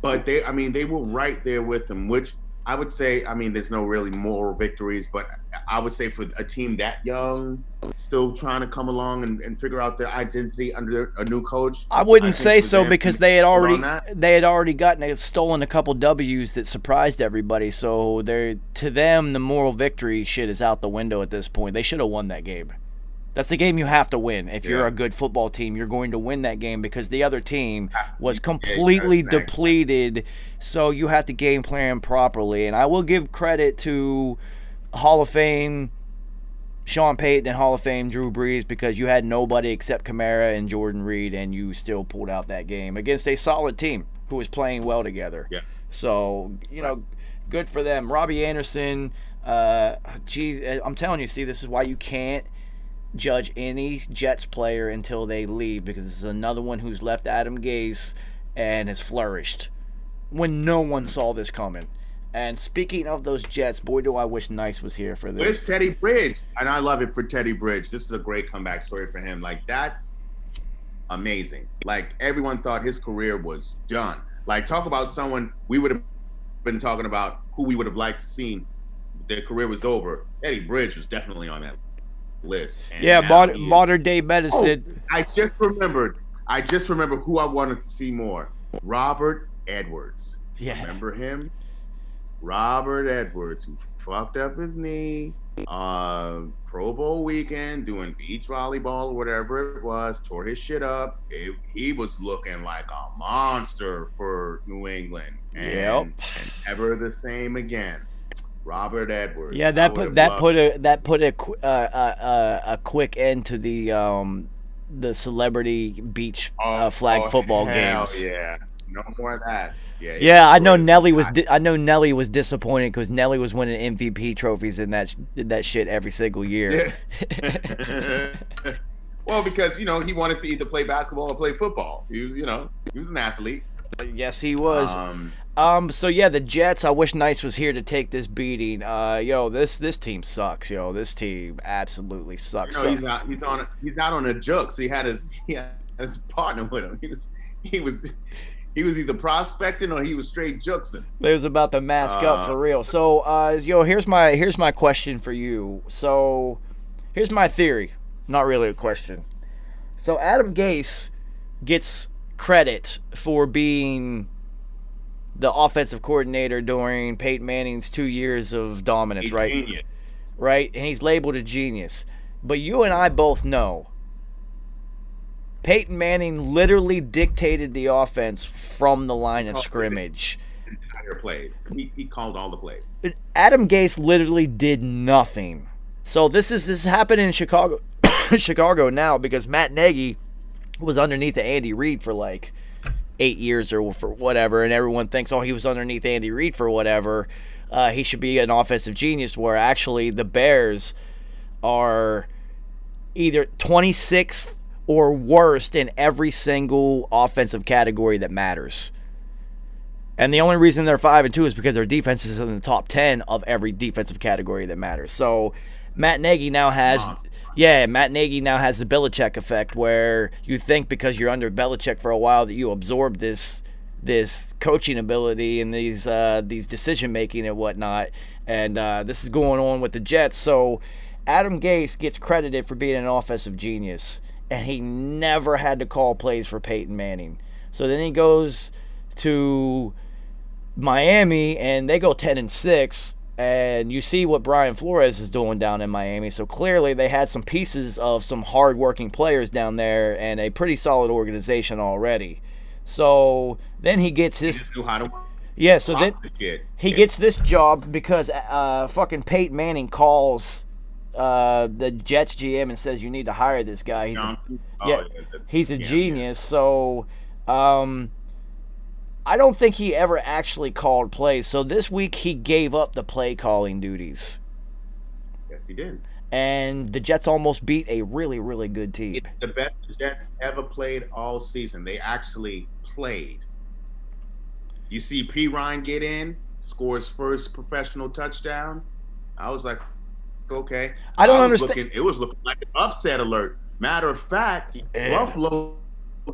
But they were right there with them, which I would say, there's no really moral victories, but I would say for a team that young, still trying to come along and figure out their identity under a new coach. I wouldn't say so because they had already stolen a couple W's that surprised everybody. So to them, the moral victory shit is out the window at this point. They should have won that game. That's the game you have to win. If you're a good football team, you're going to win that game because the other team was completely depleted. So you have to game plan properly. And I will give credit to Hall of Fame Sean Payton and Hall of Fame Drew Brees because you had nobody except Kamara and Jordan Reed, and you still pulled out that game against a solid team who was playing well together. Yeah. So, good for them. Robbie Anderson, geez, I'm telling you, see, this is why you can't judge any Jets player until they leave, because this is another one who's left Adam Gase and has flourished when no one saw this coming. And speaking of those Jets, boy, do I wish Nice was here for this. Where's Teddy Bridge? And I love it for Teddy Bridge. This is a great comeback story for him. Like, that's amazing. Like, everyone thought his career was done. Like, talk about someone we would have been talking about who we would have liked to see. Their career was over. Teddy Bridge was definitely on that list. And yeah, modern day medicine. Oh, I just remembered who I wanted to see more. Robert Edwards. Yeah. Remember him? Robert Edwards, who fucked up his knee, Pro Bowl weekend, doing beach volleyball or whatever it was, tore his shit up. He was looking like a monster for New England. And never the same again. Robert Edwards. Yeah, that put a quick end to the celebrity beach flag football games. Yeah, no more of that. Yeah, I know Nelly was disappointed because Nelly was winning MVP trophies in that shit every single year. Yeah. Well, because he wanted to either play basketball or play football. He was an athlete. Yes, he was. So yeah, the Jets. I wish Nice was here to take this beating. This team sucks. This team absolutely sucks. He's out on a jukes. He had his partner with him. He was either prospecting or he was straight juxing. They was about to mask up for real. So, here's my question for you. So, here's my theory. Not really a question. So, Adam Gase gets credit for being the offensive coordinator during Peyton Manning's 2 years of dominance, right? Genius. Right? And he's labeled a genius. But you and I both know Peyton Manning literally dictated the offense from the line of scrimmage. Entire plays. He called all the plays. Adam Gase literally did nothing. So this is happening in Chicago Chicago now because Matt Nagy was underneath of Andy Reid for like 8 years or for whatever, and everyone thinks, he was underneath Andy Reid for whatever. He should be an offensive genius, where actually the Bears are either 26th or worst in every single offensive category that matters. And the only reason they're 5-2 is because their defense is in the top 10 of every defensive category that matters. So Matt Nagy now has the Belichick effect, where you think because you're under Belichick for a while that you absorb this coaching ability and these decision making and whatnot. And this is going on with the Jets. So Adam Gase gets credited for being an offensive genius, and he never had to call plays for Peyton Manning. So then he goes to Miami, and they go 10-6, and you see what Brian Flores is doing down in Miami. So clearly they had some pieces of some hard-working players down there and a pretty solid organization already. So then he gets his... He just knew how to... Yeah, so then he gets this job because fucking Peyton Manning calls the Jets GM and says, you need to hire this guy. He's a genius. So I don't think he ever actually called plays. So this week he gave up the play calling duties. Yes, he did. And the Jets almost beat a really, really good team. It's the best the Jets ever played all season. They actually played. You see P. Ryan get in, scores first professional touchdown. I was like, okay. I don't understand. It was looking like an upset alert. Matter of fact, Buffalo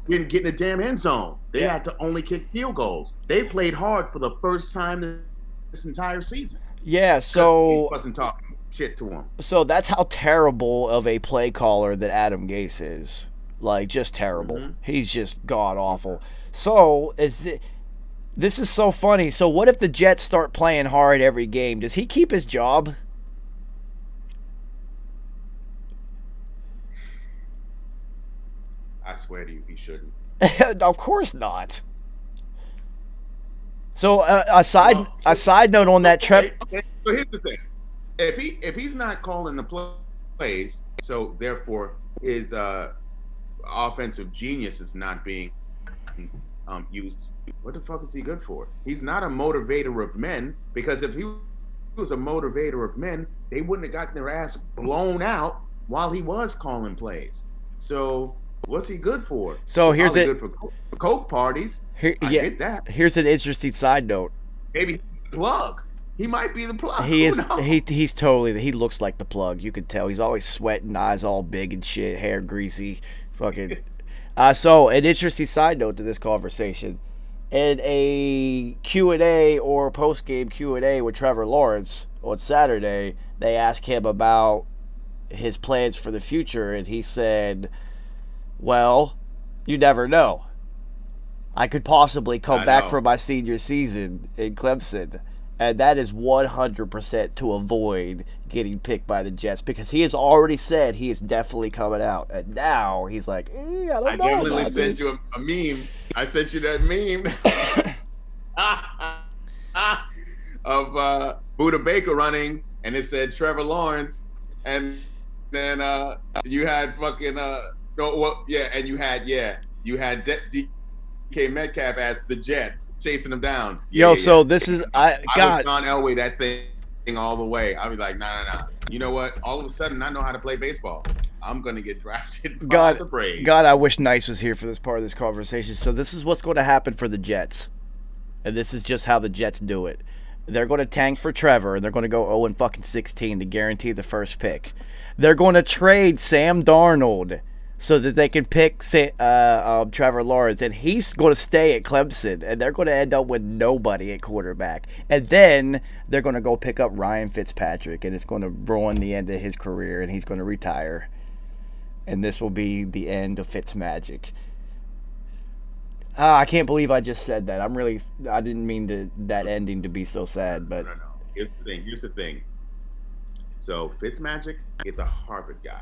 didn't get in the damn end zone. They had to only kick field goals. They played hard for the first time this entire season. Yeah, so he wasn't talking shit to him. So that's how terrible of a play caller that Adam Gase is. Like, just terrible. Mm-hmm. He's just god awful. So this is so funny. So what if the Jets start playing hard every game? Does he keep his job? I swear to you, he shouldn't. Of course not. So a side note on that, Trev. Okay. So here's the thing: if he's not calling the plays, so therefore his offensive genius is not being used What the fuck is he good for? He's not a motivator of men, because if he was a motivator of men, they wouldn't have gotten their ass blown out while he was calling plays. So what's he good for? So here's it. Good for coke parties. I get that. Here's an interesting side note. Maybe he's the plug. He might be the plug. He is. He's totally. He looks like the plug. You could tell. He's always sweating, eyes all big and shit, hair greasy, fucking. So an interesting side note to this conversation. In a Q&A or post-game Q&A with Trevor Lawrence on Saturday, they asked him about his plans for the future, and he said, well, you never know. I could possibly come back for my senior season in Clemson, and that is 100% to avoid getting picked by the Jets, because he has already said he is definitely coming out, and now he's like, I don't know. I definitely sent you a meme. I sent you that meme of Buda Baker running, and it said Trevor Lawrence, and then you had fucking and you had DK Metcalf as the Jets chasing him down. So this is I was John Elway that thing all the way. I was like, nah. You know what? All of a sudden, I know how to play baseball. I'm going to get drafted by the Braves. God, I wish Nice was here for this part of this conversation. So this is what's going to happen for the Jets. And this is just how the Jets do it. They're going to tank for Trevor, and they're going to go 0-16 to guarantee the first pick. They're going to trade Sam Darnold so that they can pick Trevor Lawrence, and he's going to stay at Clemson, and they're going to end up with nobody at quarterback. And then they're going to go pick up Ryan Fitzpatrick, and it's going to ruin the end of his career, and he's going to retire. And this will be the end of Fitzmagic. I can't believe I just said that. I didn't mean that ending to be so sad, but no. Here's the thing. So Fitzmagic is a Harvard guy.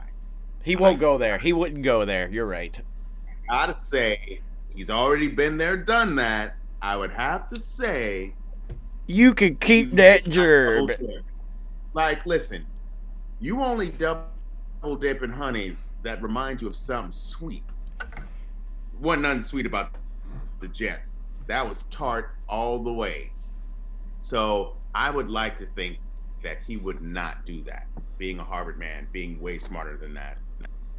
He won't go there. He wouldn't go there. You're right. Gotta say, he's already been there, done that. I would have to say, you could keep that gerb. Like, listen, you only double dip in honeys that remind you of something sweet. Wasn't nothing sweet about the Jets. That was tart all the way. So I would like to think that he would not do that. Being a Harvard man, being way smarter than that,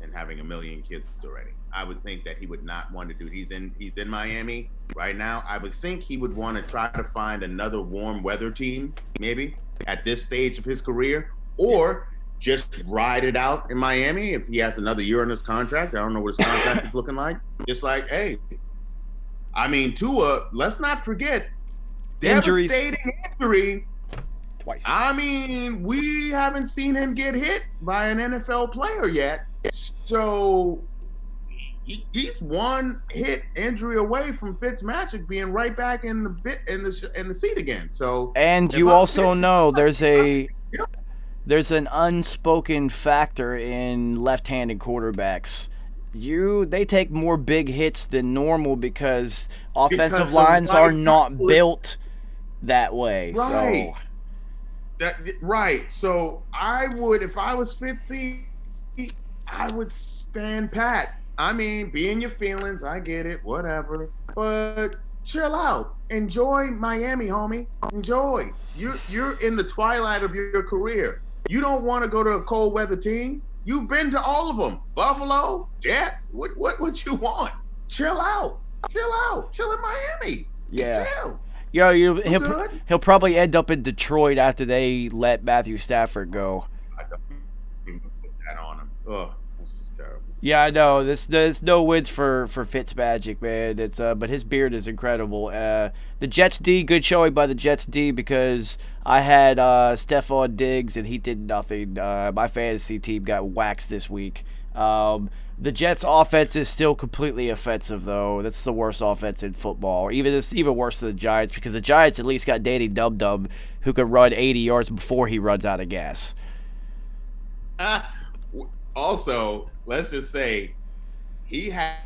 and having a million kids already. I would think that he would not want to do it. He's in Miami right now. I would think he would want to try to find another warm weather team, maybe, at this stage of his career, or just ride it out in Miami if he has another year on his contract. I don't know what his contract is looking like. Just like, hey, I mean, Tua, let's not forget, injuries. Devastating injury. Twice. I mean, we haven't seen him get hit by an NFL player yet. So he's one hit injury away from Fitzmagic being right back in the seat again. So, and you also know there's an unspoken factor in left-handed quarterbacks. They take more big hits than normal because offensive lines are not built that way. Right. So. Right. So I would, if I was Fitzy, I would stand pat. I mean, be in your feelings. I get it. Whatever. But chill out. Enjoy Miami, homie. Enjoy. You're in the twilight of your career. You don't want to go to a cold weather team. You've been to all of them. Buffalo, Jets. What you want? Chill out. Chill in Miami. Yeah. Chill. He'll probably end up in Detroit after they let Matthew Stafford go. I don't even put that on him. Ugh, that's just terrible. Yeah, I know. There's no wins for Fitzmagic, man. It's but his beard is incredible. The Jets D, good showing by the Jets D because I had Stephon Diggs and he did nothing. My fantasy team got waxed this week. The Jets' offense is still completely offensive, though. That's the worst offense in football. It's even worse than the Giants because the Giants at least got Danny Dum-Dum who could run 80 yards before he runs out of gas. Also, let's just say he had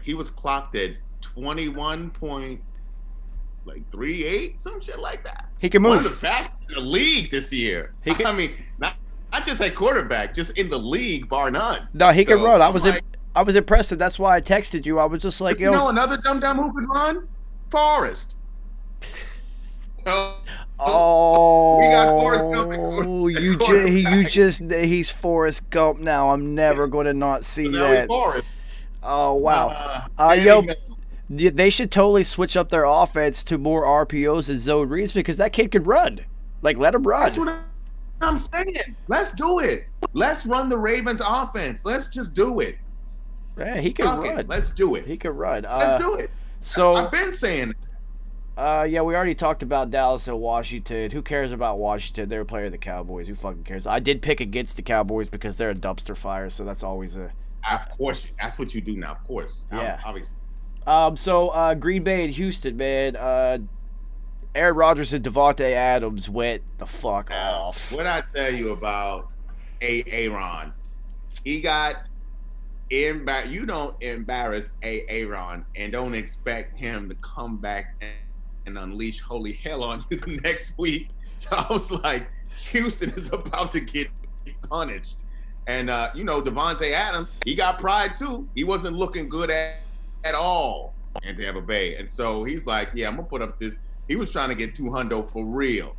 he was clocked at 21.38, some shit like that. He can move. One of the fastest in the league this year. I mean, not just at quarterback, just in the league, bar none. No, he can run. I was impressed. That's why I texted you. I was just like, You know another dumb who could run? Forrest. So we got Forrest Gump. He's Forrest Gump now. I'm never going to not see that. Forrest. Oh, wow. They should totally switch up their offense to more RPOs and zone reads because that kid could run. Like, let him run. That's what I'm saying. Let's do it. Let's run the Ravens offense. Let's just do it. Yeah, he can run. Let's do it. He can run. Let's do it. So I've been saying. Yeah, we already talked about Dallas and Washington. Who cares about Washington? They're a player of the Cowboys. Who fucking cares? I did pick against the Cowboys because they're a dumpster fire, so that's always a. Of course, that's what you do now. Of course. Yeah. Obviously. So Green Bay and Houston, man. Aaron Rodgers and Devontae Adams went the fuck off. What I tell you about Aaron? He got you don't embarrass Aaron and don't expect him to come back and unleash holy hell on you the next week. So I was like, Houston is about to get punished. And Devontae Adams, he got pride too. He wasn't looking good at all in Tampa Bay. And so he's like, yeah, I'm gonna put up this. He was trying to get $200 for real.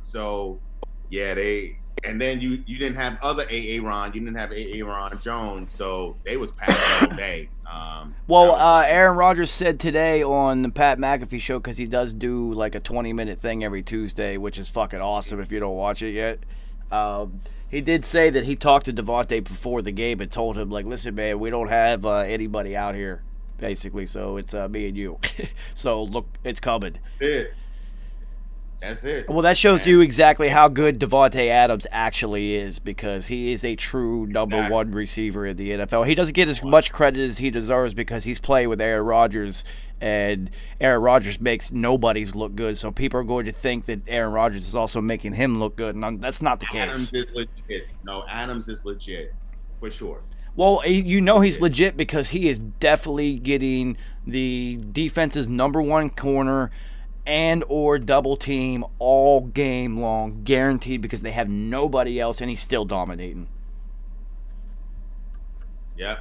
So yeah, and then you didn't have other Aaron. You didn't have Aaron Jones, so they was passing all day. Aaron Rodgers said today on the Pat McAfee show, because he does do like a 20-minute thing every Tuesday, which is fucking awesome if you don't watch it yet. He did say that he talked to Devontae before the game and told him, like, listen, man, we don't have anybody out here, basically, so it's me and you. So, look, it's coming. That's it. Well, that shows you exactly how good Devontae Adams actually is, because he is a true number one receiver in the NFL. He doesn't get as much credit as he deserves because he's playing with Aaron Rodgers, and Aaron Rodgers makes nobody's look good. So people are going to think that Aaron Rodgers is also making him look good, and that's not the case. Adams is legit. No, Adams is legit, for sure. Well, he's legit because he is definitely getting the defense's number one corner and or double team all game long, guaranteed, because they have nobody else, and he's still dominating. Yeah.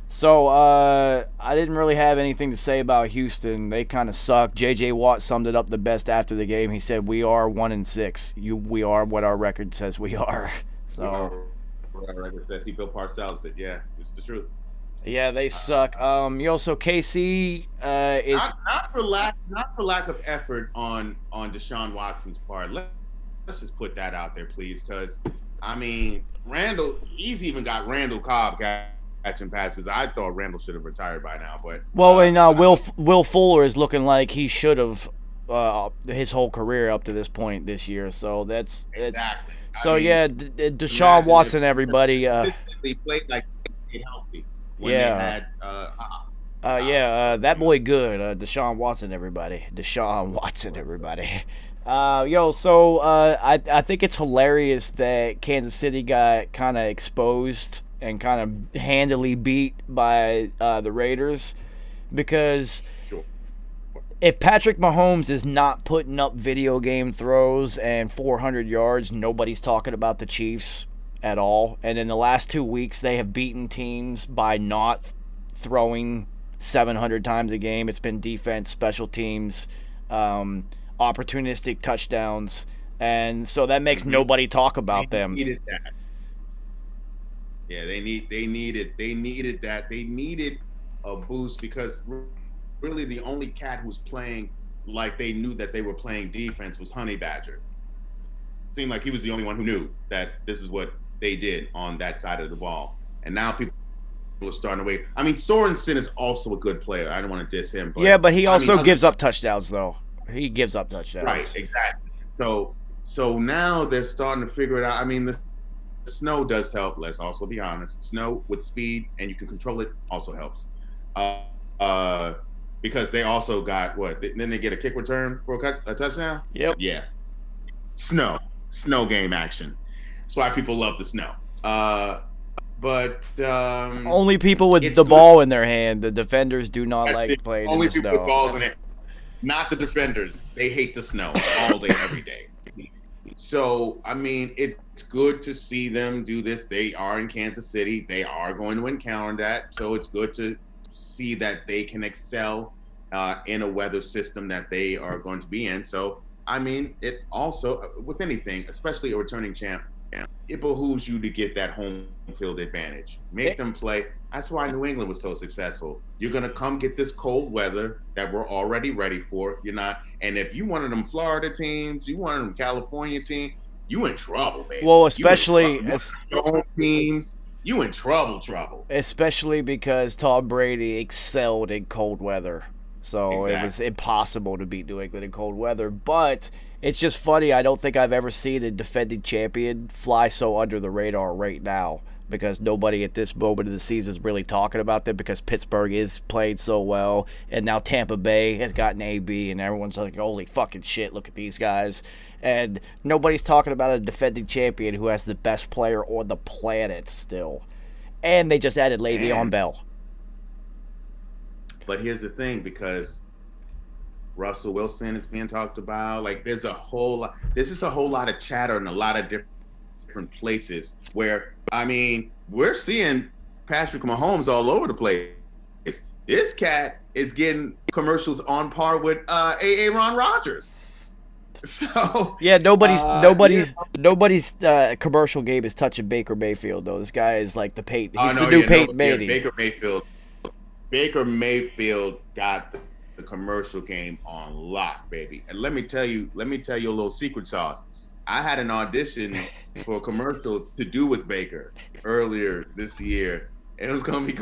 So I didn't really have anything to say about Houston. They kind of suck. J.J. Watt summed it up the best after the game. He said, "We are 1-6. We are what our record says we are." So. What our record says. He Bill Parcells it. Yeah, it's the truth. Yeah, they suck. So KC is not for lack of effort on Deshaun Watson's part. Let's just put that out there, please, because I mean Randall. He's even got Randall Cobb catching passes. I thought Randall should have retired by now, but Will Fuller is looking like he should have his whole career up to this point this year. So that's exactly. So Deshaun Watson, everybody. Consistently played like healthy. When they had, that boy good. Deshaun Watson, everybody. I think it's hilarious that Kansas City got kind of exposed and kind of handily beat by the Raiders, because if Patrick Mahomes is not putting up video game throws and 400 yards, nobody's talking about the Chiefs at all. And in the last 2 weeks, they have beaten teams by not throwing 700 times a game. It's been defense, special teams, opportunistic touchdowns, and so that makes nobody talk about them. Needed that. Yeah, they needed that. They needed a boost, because really the only cat who was playing like they knew that they were playing defense was Honey Badger. It seemed like he was the only one who knew that this is what they did on that side of the ball. And now people are starting to wait. I mean, Sorensen is also a good player. I don't want to diss him. But he also gives up touchdowns, though. He gives up touchdowns. Right, exactly. So now they're starting to figure it out. I mean, the snow does help. Let's also be honest. Snow with speed, and you can control it, also helps. Because they also got Then they get a kick return for a touchdown? Yep. Yeah. Snow game action. That's why people love the snow. But only people with the ball in their hand. The defenders do not like playing in the snow. Only people with balls in it. Not the defenders. They hate the snow all day, every day. So, I mean, it's good to see them do this. They are in Kansas City. They are going to encounter that. So it's good to see that they can excel in a weather system that they are going to be in. So, I mean, it also, with anything, especially a returning champ, it behooves you to get that home field advantage. Make them play. That's why New England was so successful. You're going to come get this cold weather that we're already ready for. You're not. And if you one of them Florida teams, you one of them California teams, you in trouble, baby. Well, especially teams, you in trouble. Especially because Tom Brady excelled in cold weather. So Exactly. It was impossible to beat New England in cold weather. But it's just funny. I don't think I've ever seen a defending champion fly so under the radar right now, because nobody at this moment of the season is really talking about them, because Pittsburgh is playing so well. And now Tampa Bay has gotten AB, and everyone's like, holy fucking shit, look at these guys. And nobody's talking about a defending champion who has the best player on the planet still. And they just added Le'Veon Bell. But here's the thing, because Russell Wilson is being talked about. Like, there's a whole lot. There's just a whole lot of chatter in a lot of different places where, I mean, we're seeing Patrick Mahomes all over the place. This cat is getting commercials on par with Aaron Rodgers. So yeah, nobody's commercial game is touching Baker Mayfield though. This guy is like the Peyton. He's the new Peyton Manning. Baker Mayfield got the commercial game on lock, baby. And let me tell you a little secret sauce. I had an audition for a commercial to do with Baker earlier this year, and it was going to be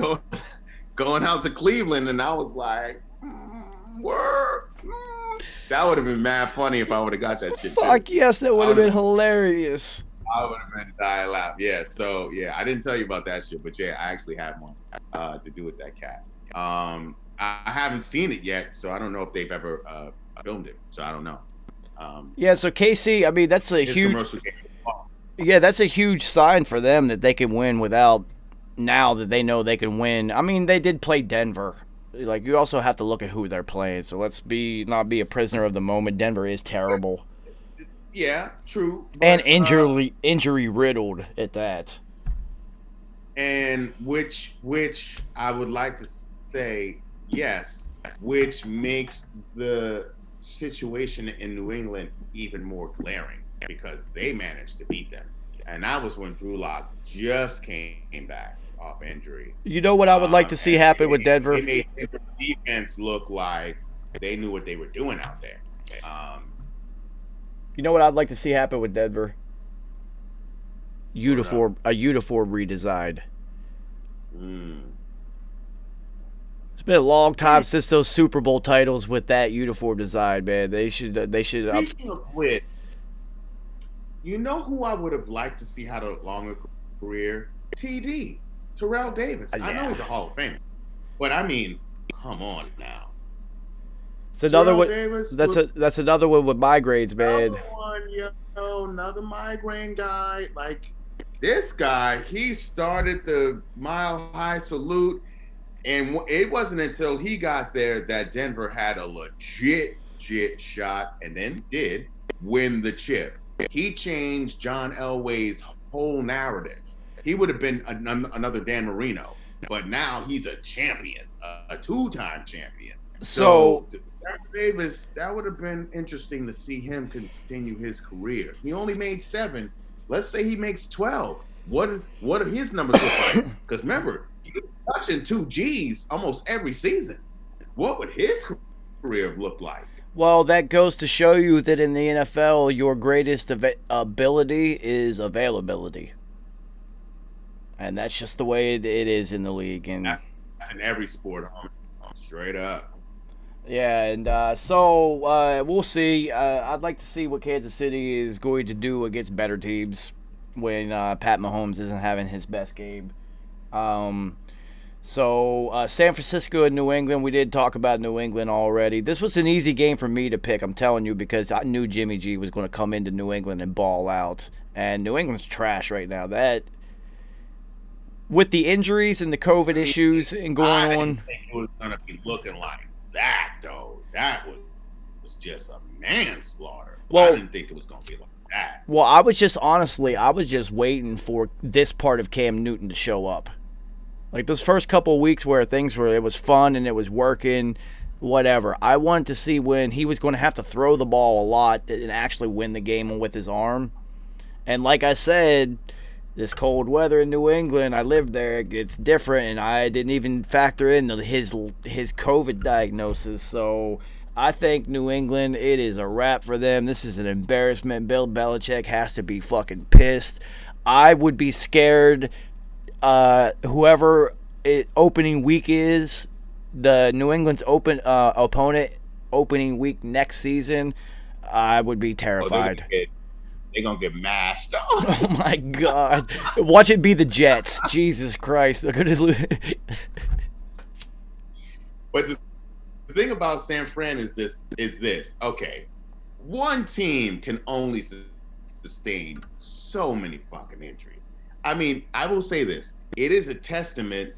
going out to Cleveland, and I was like, word. That would have been mad funny if I would have got that shit. Fuck too. yes, that would have been hilarious. I would have been dying laugh. Yeah, so yeah, I didn't tell you about that shit, but yeah, I actually had one to do with that cat. I haven't seen it yet, so I don't know if they've ever filmed it. So I don't know. Yeah, so KC, I mean, that's a huge. Yeah, that's a huge sign for them that they can win without. Now that they know they can win. I mean, they did play Denver. Like, you also have to look at who they're playing. So let's not be a prisoner of the moment. Denver is terrible. Yeah, true. But, And injury riddled at that. And which I would like to say yes, which makes the situation in New England even more glaring, because they managed to beat them. And that was when Drew Lock just came back off injury. You know what I would like to see happen with Denver? They made Denver's defense look like they knew what they were doing out there. You know what I'd like to see happen with Denver? A uniform redesign. It's been a long time since those Super Bowl titles with that uniform design, man. They should. Speaking of which, you know who I would have liked to see had a longer career? TD, Terrell Davis. I know he's a Hall of Famer, but I mean, come on now. It's another one. Davis, That's another one with migraines, man. Another migraine guy. Like, this guy, he started the Mile High Salute, and it wasn't until he got there that Denver had a legit shot, and then did win the chip. He changed John Elway's whole narrative. He would have been another Dan Marino, but now he's a champion, a two-time champion. So Davis, that would have been interesting to see him continue his career. He only made 7. Let's say he makes 12. What are his numbers look like? Because remember, he was touching 2 Gs almost every season. What would his career look like? Well, that goes to show you that in the NFL, your greatest ability is availability. And that's just the way it is in the league. And that's in every sport, straight up. Yeah, and so we'll see. I'd like to see what Kansas City is going to do against better teams when Pat Mahomes isn't having his best game. So San Francisco and New England, we did talk about New England already. This was an easy game for me to pick, I'm telling you, because I knew Jimmy G was going to come into New England and ball out. And New England's trash right now. That, with the injuries and the COVID issues and going on. I didn't think it was going to be looking like that, though. That was was just a manslaughter. Well, I didn't think it was going to be like that. Well, I was just waiting for this part of Cam Newton to show up. Like those first couple of weeks where it was fun and it was working, whatever. I wanted to see when he was going to have to throw the ball a lot and actually win the game with his arm. And like I said, this cold weather in New England, I lived there, it's different, and I didn't even factor in his COVID diagnosis. So I think New England, it is a wrap for them. This is an embarrassment. Bill Belichick has to be fucking pissed. I would be scared. Whoever opening week is, the New England's opponent opening week next season, I would be terrified. They're going to get mashed. Oh, my God. Watch it be the Jets. Jesus Christ. They're going to lose. But the thing about San Fran is this. Okay, one team can only sustain so many fucking injuries. I mean, I will say this. It is a testament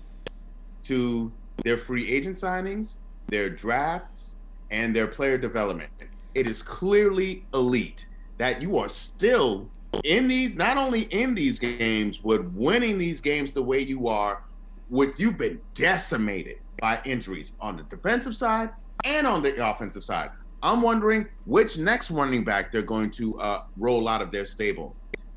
to their free agent signings, their drafts, and their player development. It is clearly elite that you are still in these, not only in these games, but winning these games the way you are, you've been decimated by injuries on the defensive side and on the offensive side. I'm wondering which next running back they're going to roll out of their stable.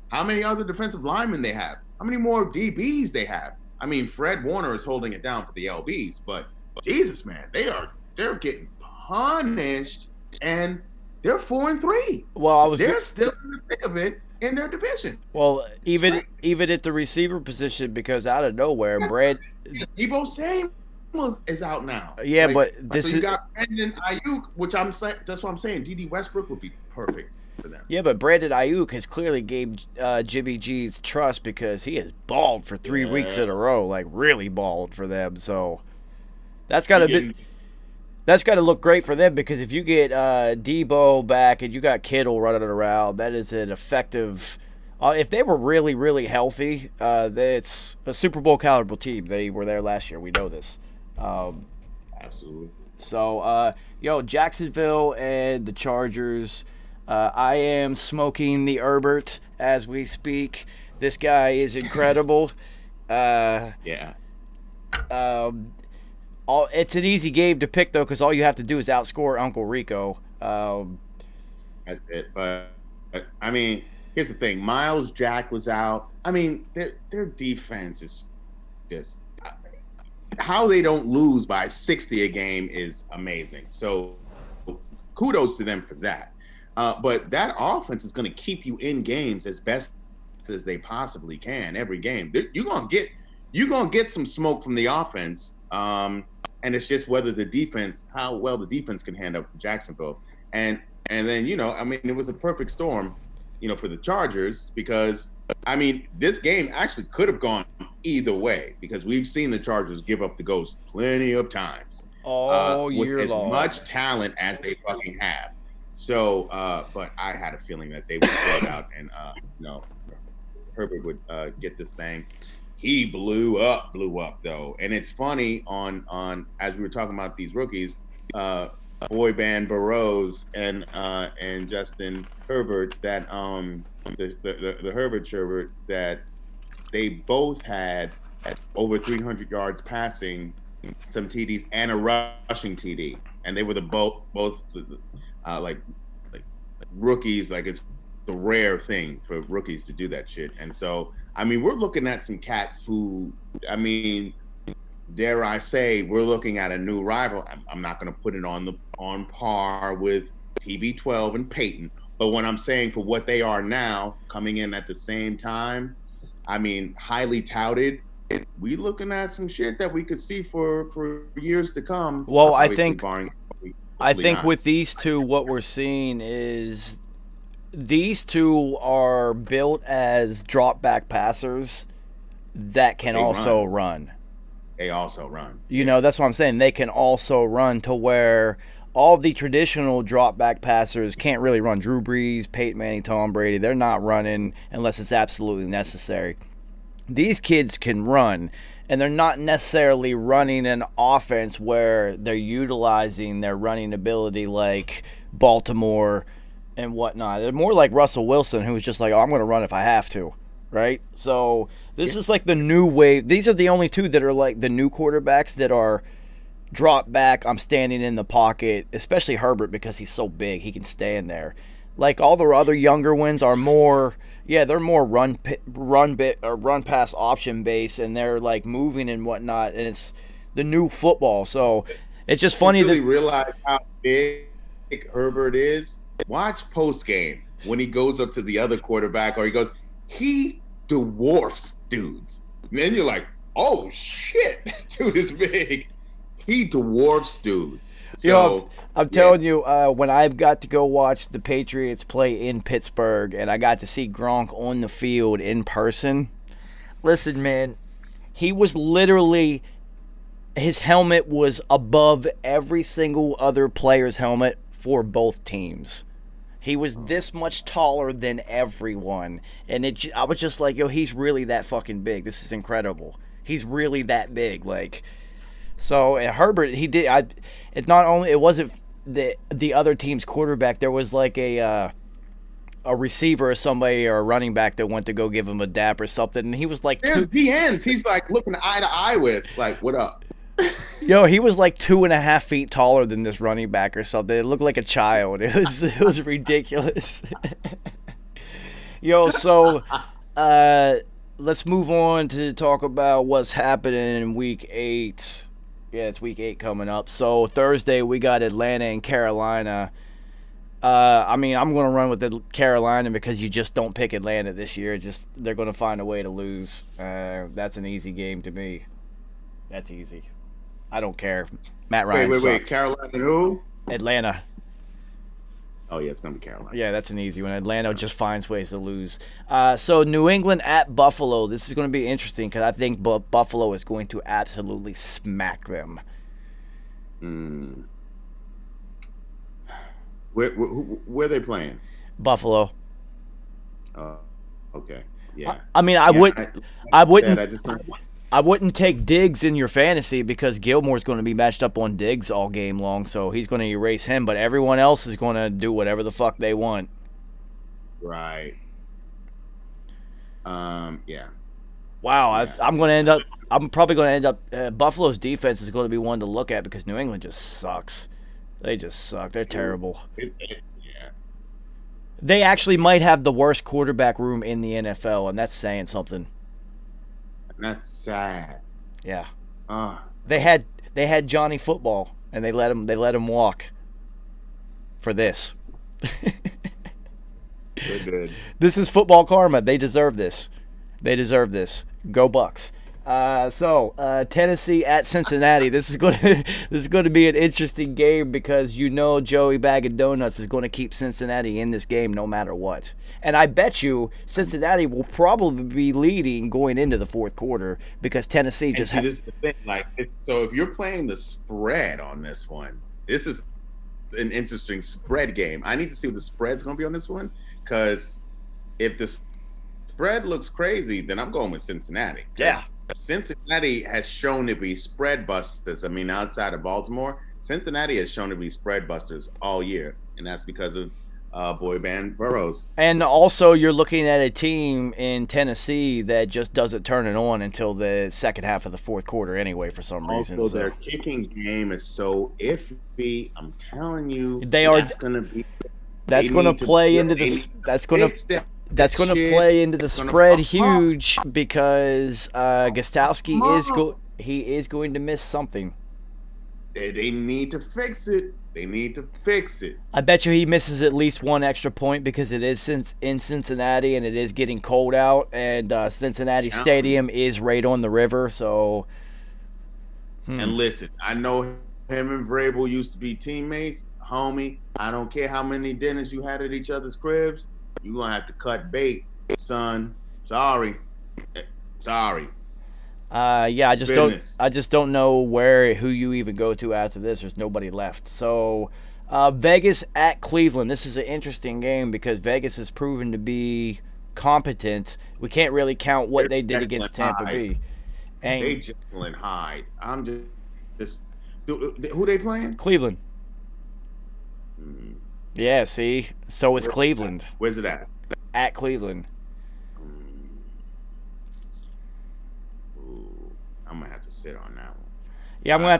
How many other defensive linemen they have? How many more DBs they have? I mean, Fred Warner is holding it down for the LBs, but Jesus, man, they're getting punished, and they're 4-3. Well, they're still in the thick of it in their division. Well, even at the receiver position, because out of nowhere, Deebo Samuel is out now. Yeah, but this you got Brandon Ayuk, which that's what I'm saying. D.D. Westbrook would be perfect for them. Yeah, but Brandon Ayuk has clearly gave Jimmy G's trust because he has balled for 3 weeks in a row, like really balled for them. So that's got to look great for them, because if you get Debo back and you got Kittle running around, that is an effective. If they were really, really healthy, it's a Super Bowl caliber team. They were there last year. We know this. Absolutely. So, Jacksonville and the Chargers. I am smoking the Herbert as we speak. This guy is incredible. Yeah. It's an easy game to pick, though, because all you have to do is outscore Uncle Rico. That's it. But I mean, here's the thing. Miles Jack was out. I mean, their defense is just – how they don't lose by 60 a game is amazing. So kudos to them for that. But that offense is going to keep you in games as best as they possibly can every game. You're going to get some smoke from the offense. And it's just whether how well the defense can hand up for Jacksonville. And then, it was a perfect storm, for the Chargers, because, this game actually could have gone either way, because we've seen the Chargers give up the ghost plenty of times. Year with long. As much talent as they fucking have. So, but I had a feeling that they would play it out, and, Herbert would get this thing. He blew up though, and it's funny on as we were talking about these rookies, boy band Burrows and Justin Herbert, that the Herbert Sherbert, that they both had over 300 yards passing, some TDs and a rushing TD, and they were both like rookies. Like, it's a rare thing for rookies to do that shit, and so. We're looking at some cats who, dare I say, we're looking at a new rival. I'm not going to put it on par with TB12 and Peyton, but what I'm saying, for what they are now, coming in at the same time, highly touted. We looking at some shit that we could see for years to come. Well, I think with these two, what we're seeing is. These two are built as drop-back passers that can also run. They also run. That's what I'm saying. They can also run, to where all the traditional drop-back passers can't really run. Drew Brees, Peyton Manning, Tom Brady, they're not running unless it's absolutely necessary. These kids can run, and they're not necessarily running an offense where they're utilizing their running ability like Baltimore and whatnot. They're more like Russell Wilson, who's just like, oh, I'm going to run if I have to, right? So this is like the new wave. These are the only two that are like the new quarterbacks that are drop back, I'm standing in the pocket, especially Herbert because he's so big, he can stand there. Like all the other younger ones are more, they're more run pass option based, and they're like moving and whatnot, and it's the new football. So it's just funny you really that realize how big Herbert is. Watch post game when he goes up to the other quarterback, or he dwarfs dudes. And then you're like, oh shit, dude is big. He dwarfs dudes. So, I'm telling you, when I got to go watch the Patriots play in Pittsburgh and I got to see Gronk on the field in person, listen, man, he was literally, his helmet was above every single other player's helmet for both teams. He was this much taller than everyone. And I was just like, yo, he's really that fucking big. This is incredible. He's really that big. Like, so Herbert, he did. It's not only, it wasn't the other team's quarterback. There was like a receiver or somebody or a running back that went to go give him a dap or something, and he was like, there's DNs. He's like looking eye to eye with, like, what up? Yo, he was like 2.5 feet taller than this running back or something. It looked like a child. It was ridiculous. Yo, so let's move on to talk about what's happening in Week 8. Yeah, it's Week 8 coming up. So Thursday we got Atlanta and Carolina. I'm going to run with the Carolina because you just don't pick Atlanta this year. Just they're going to find a way to lose. That's an easy game to me. That's easy. I don't care. Matt Ryan sucks. Carolina who? Atlanta. Oh, yeah, it's going to be Carolina. Yeah, that's an easy one. Atlanta just finds ways to lose. So New England at Buffalo. This is going to be interesting because I think Buffalo is going to absolutely smack them. Where are they playing? Buffalo. Okay. Yeah. I mean, I wouldn't take Diggs in your fantasy because Gilmore's going to be matched up on Diggs all game long, so he's going to erase him. But everyone else is going to do whatever the fuck they want. Right. Yeah. Wow. I'm probably going to end up. Buffalo's defense is going to be one to look at because New England just sucks. They just suck. They're terrible. Yeah. They actually might have the worst quarterback room in the NFL, and that's saying something. That's sad. Yeah. They had Johnny Football, and they let him walk for this. They did. This is football karma. They deserve this. Go Bucks. So Tennessee at Cincinnati. This is going to be an interesting game because Joey Bag of Donuts is going to keep Cincinnati in this game no matter what. And I bet you Cincinnati will probably be leading going into the fourth quarter because Tennessee just. This is the thing. So if you're playing the spread on this one, this is an interesting spread game. I need to see what the spread's going to be on this one because if the spread looks crazy, then I'm going with Cincinnati. Yeah. Cincinnati has shown to be spread busters. I mean, outside of Baltimore, Cincinnati has shown to be spread busters all year, and that's because of boy band Burrows. And also, you're looking at a team in Tennessee that just doesn't turn it on until the second half of the fourth quarter anyway, for some reason. Also, their kicking game is so iffy. I'm telling you, That's going to play into the spread huge because Gostowski is going to miss something. They need to fix it. I bet you he misses at least one extra point because it is in Cincinnati and it is getting cold out, and Cincinnati Stadium is right on the river. So, And listen, I know him and Vrabel used to be teammates, homie. I don't care how many dinners you had at each other's cribs. You're going to have to cut bait, son. Sorry. I just don't know who you even go to after this. There's nobody left. So, Vegas at Cleveland. This is an interesting game because Vegas has proven to be competent. We can't really count what they did against Tampa Bay. They Jekyll and Hyde. I'm just who they playing? Cleveland. Yeah, see? So is Cleveland. Where's it at? At Cleveland. Ooh, I'm gonna have to sit on that one. Yeah, I'm gonna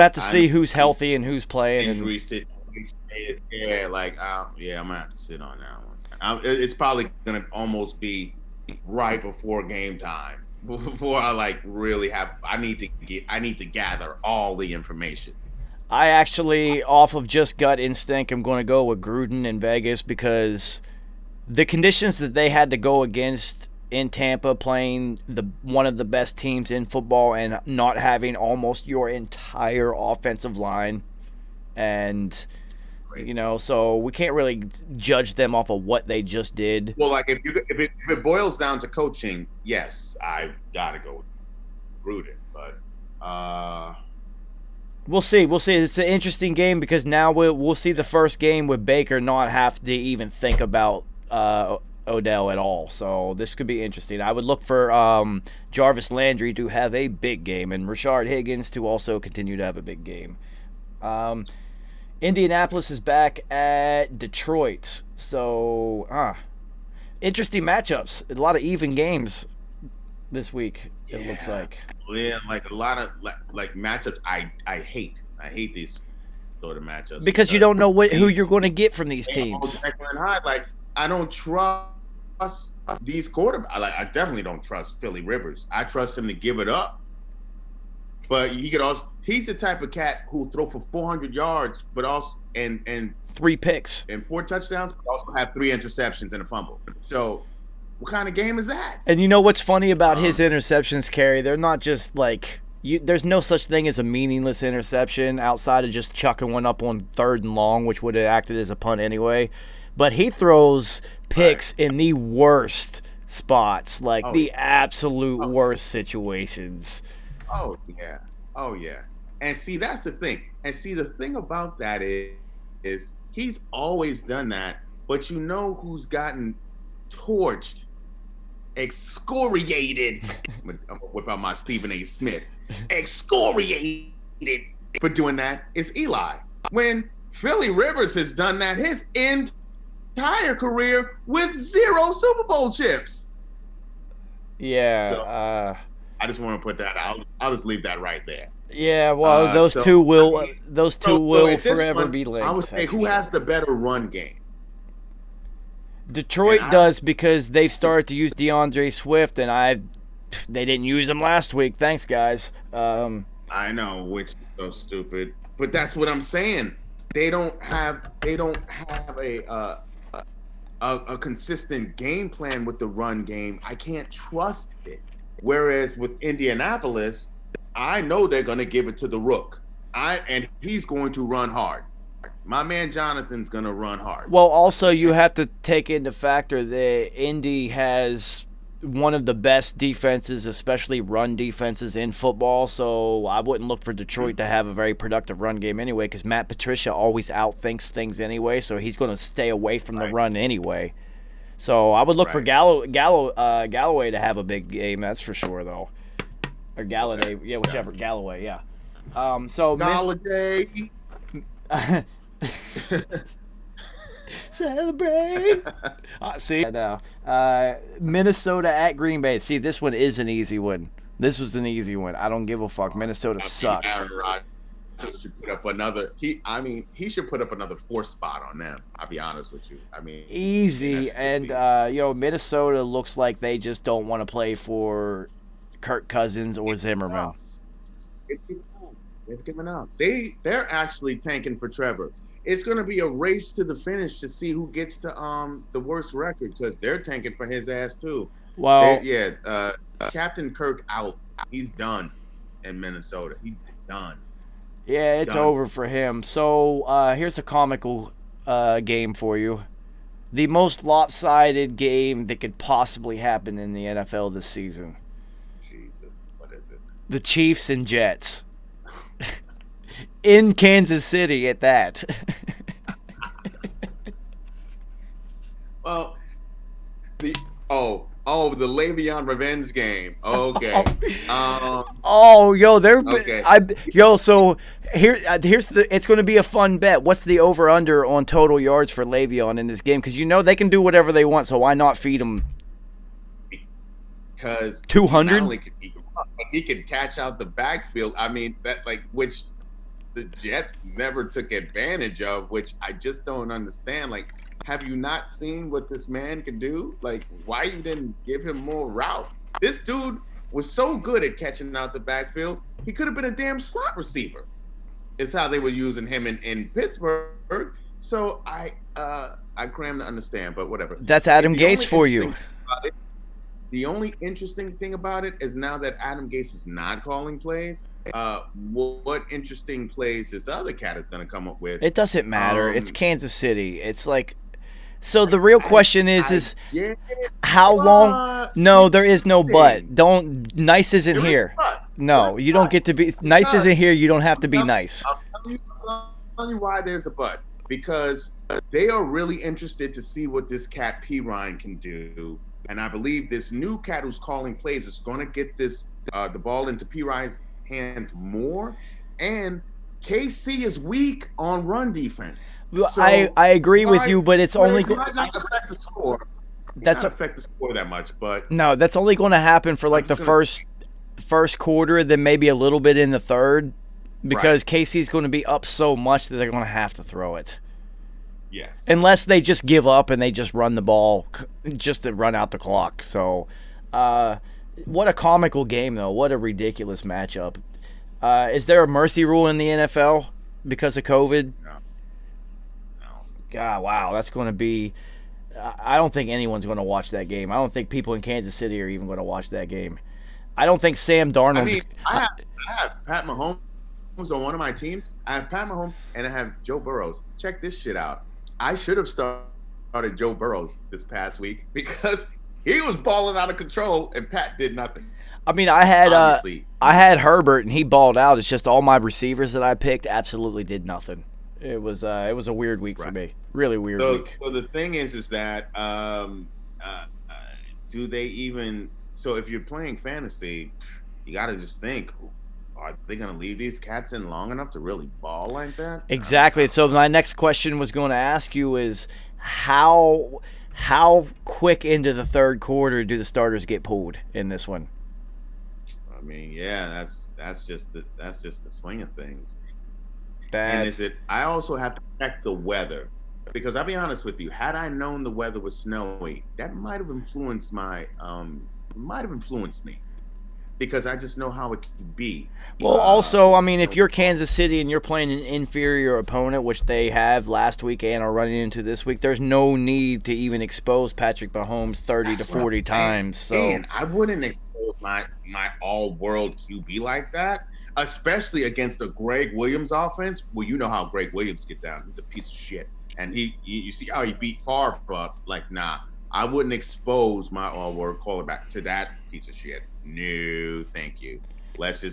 have to see who's healthy and who's playing. Injury situation. Yeah, I'm gonna have to sit on that one. It's probably gonna almost be right before game time. Before I really have, I need to gather all the information. I actually, off of just gut instinct, I'm going to go with Gruden in Vegas because the conditions that they had to go against in Tampa, playing one of the best teams in football and not having almost your entire offensive line, and so we can't really judge them off of what they just did. Well, if it boils down to coaching, yes, I've got to go with Gruden, but we'll see. It's an interesting game because now we'll see the first game with Baker not have to even think about Odell at all. So this could be interesting. I would look for Jarvis Landry to have a big game and Rashard Higgins to also continue to have a big game. Indianapolis is back at Detroit. So, interesting matchups. A lot of even games this week, it looks like. Yeah, a lot of matchups I hate. I hate these sort of matchups. Because you don't know who you're going to get from these teams. I don't trust these quarterbacks. I definitely don't trust Philly Rivers. I trust him to give it up. But he's the type of cat who'll throw for 400 yards, but also and 3 picks and 4 touchdowns, but also have 3 interceptions and a fumble. So, what kind of game is that? And you know what's funny about his interceptions, Kerry? They're not just there's no such thing as a meaningless interception outside of just chucking one up on 3rd and long, which would have acted as a punt anyway. But he throws picks in the worst spots, the absolute worst situations. Oh yeah. And see, that's the thing. And see, the thing about that is he's always done that. But you know who's gotten torched, excoriated? I'm gonna whip out my Stephen A. Smith. Excoriated for doing that is Eli. When Philly Rivers has done that his entire career with 0 Super Bowl chips. Yeah. So, I just want to put that out. I'll just leave that right there. Yeah, well, those two will forever be linked. I would say who has the better run game? Detroit does because they've started to use DeAndre Swift, and they didn't use him last week. Thanks, guys. I know, which is so stupid, but that's what I'm saying. They don't have a consistent game plan with the run game. I can't trust it. Whereas with Indianapolis, I know they're going to give it to the Rook. And he's going to run hard. My man Jonathan's going to run hard. Well, also you have to take into factor that Indy has one of the best defenses, especially run defenses in football. So I wouldn't look for Detroit to have a very productive run game anyway, because Matt Patricia always outthinks things anyway. So he's going to stay away from the run anyway. So I would look for Galloway to have a big game. That's for sure, though. Or Galladay, yeah, whichever. Galloway, yeah. Galladay. Celebrate. See, Minnesota at Green Bay. See, this one is an easy one. This was an easy one. I don't give a fuck. Minnesota sucks. Aaron Rodgers should put up another. He should put up another 4th spot on them. I'll be honest with you. Easy. And Minnesota looks like they just don't want to play for Kirk Cousins or Zimmerman. They've given up. They're actually tanking for Trevor. It's going to be a race to the finish to see who gets to the worst record, because they're tanking for his ass too. Well, Captain Kirk out. He's done in Minnesota. He's done. Yeah, it's over for him. So here's a comical game for you. The most lopsided game that could possibly happen in the NFL this season. Jesus, what is it? The Chiefs and Jets. In Kansas City at that. Well, Oh, the Le'Veon revenge game. Okay. Oh, yo, they're Okay. So here's it's going to be a fun bet. What's the over under on total yards for Le'Veon in this game? Because they can do whatever they want. So why not feed him? Because 200. Not only can he run, but he can catch out the backfield. I mean, which the Jets never took advantage of, which I just don't understand. Like, have you not seen what this man can do? Like, why you didn't give him more routes? This dude was so good at catching out the backfield, he could have been a damn slot receiver. Is how they were using him in Pittsburgh. So I cram to understand, but whatever. That's Adam Gase for you. The only interesting thing about it is now that Adam Gase is not calling plays, what interesting plays this other cat is going to come up with? It doesn't matter. It's Kansas City. It's like, so the real question is how long? No, there is no but. Nice isn't here. No, you don't get to be nice. Isn't here. You don't have to be nice. I'll tell you why there's a but. Because they are really interested to see what this cat P. Ryan can do. And I believe this new cat who's calling plays is going to get this the ball into P. Ryan's hands more. And KC is weak on run defense. So I agree with you, but it's only going to affect the score. That's not affect the score that much, but no, that's only going to happen for like the first quarter, then maybe a little bit in the third, because KC's going to be up so much that they're going to have to throw it. Yes. Unless they just give up and they just run the ball just to run out the clock. So, what a comical game, though. What a ridiculous matchup. Is there a mercy rule in the NFL because of COVID? No. God, wow. That's going to be – I don't think anyone's going to watch that game. I don't think people in Kansas City are even going to watch that game. I don't think Sam Darnold – I have Pat Mahomes on one of my teams. I have Pat Mahomes and I have Joe Burrows. Check this shit out. I should have started Joe Burrows this past week because he was balling out of control and Pat did nothing. I mean, I had Herbert and he balled out. It's just all my receivers that I picked absolutely did nothing. It was a weird week for me. Really weird week. So the thing is that do they even? So if you're playing fantasy, you got to just think. Are they going to leave these cats in long enough to really ball like that? Exactly. So my next question was going to ask you is how quick into the third quarter do the starters get pulled in this one? I mean, yeah, that's just the swing of things. And I also have to check the weather because I'll be honest with you. Had I known the weather was snowy, that might have influenced me. Because I just know how it can be. Well, also, I mean, if you're Kansas City and you're playing an inferior opponent, which they have last week and are running into this week, there's no need to even expose Patrick Mahomes 30 to 40 times. So man, I wouldn't expose my all-world QB like that, especially against a Greg Williams offense. Well, you know how Greg Williams get down. He's a piece of shit. And you see how he beat Favre up. Like, nah, I wouldn't expose my all-world quarterback to that piece of shit. No, thank you. Let's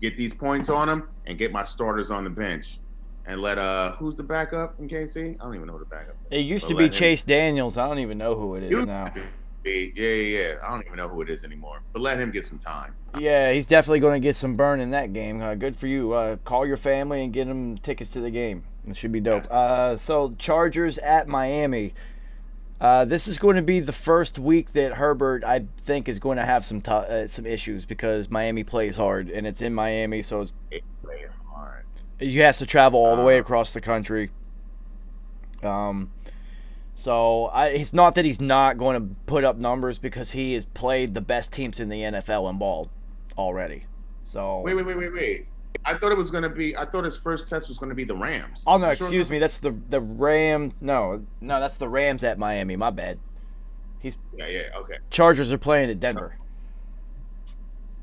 get these points on them and get my starters on the bench. And let who's the backup in KC? I don't even know who the backup is. It used to be Chase Daniels. I don't even know who it is now. Yeah. I don't even know who it is anymore. But let him get some time. Yeah, he's definitely going to get some burn in that game. Good for you. Call your family and get them tickets to the game. It should be dope. So Chargers at Miami. This is going to be the first week that Herbert, I think, is going to have some issues because Miami plays hard, and it's in Miami, so he has to travel all the way across the country. So it's not that he's not going to put up numbers because he has played the best teams in the NFL and balled already. So wait. I thought his first test was going to be the Rams. Oh no, excuse me. That's the Ram. No, that's the Rams at Miami. My bad. Okay. Chargers are playing at Denver.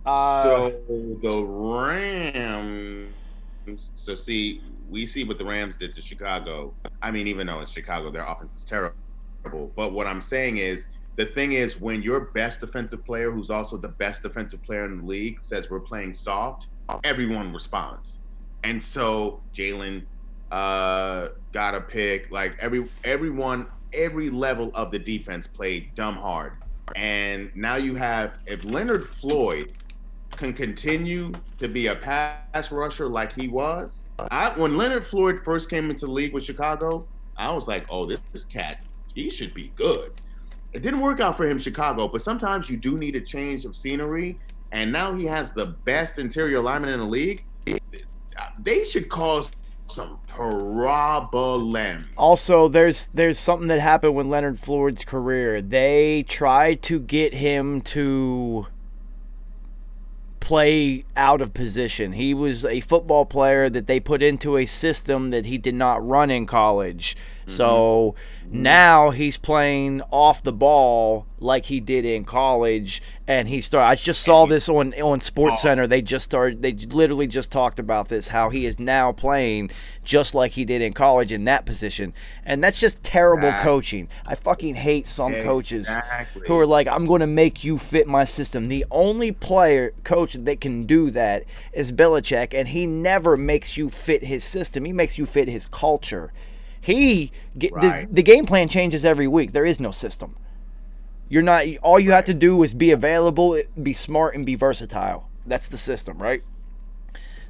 So the Rams. So we see what the Rams did to Chicago. I mean, even though it's Chicago, their offense is terrible. But what I'm saying is, the thing is, when your best defensive player, who's also the best defensive player in the league, says we're playing soft, everyone responds. And so Jalen got a pick. Like everyone, every level of the defense played dumb hard. And now you have, if Leonard Floyd can continue to be a pass rusher like he was, when Leonard Floyd first came into the league with Chicago, I was like, oh, this cat, he should be good. It didn't work out for him, Chicago, but sometimes you do need a change of scenery. And now he has the best interior lineman in the league. They should cause some problem. Also, there's something that happened with Leonard Floyd's career. They tried to get him to play out of position. He was a football player that they put into a system that he did not run in college. So now he's playing off the ball like he did in college, and I just saw this on Sports Center. They literally just talked about this, how he is now playing just like he did in college in that position. And that's just terrible coaching. I fucking hate some coaches who are like, I'm going to make you fit my system. The only coach that can do that is Belichick, and he never makes you fit his system. He makes you fit his culture. The game plan changes every week. There is no system. All you have to do is be available, be smart, and be versatile. That's the system, right?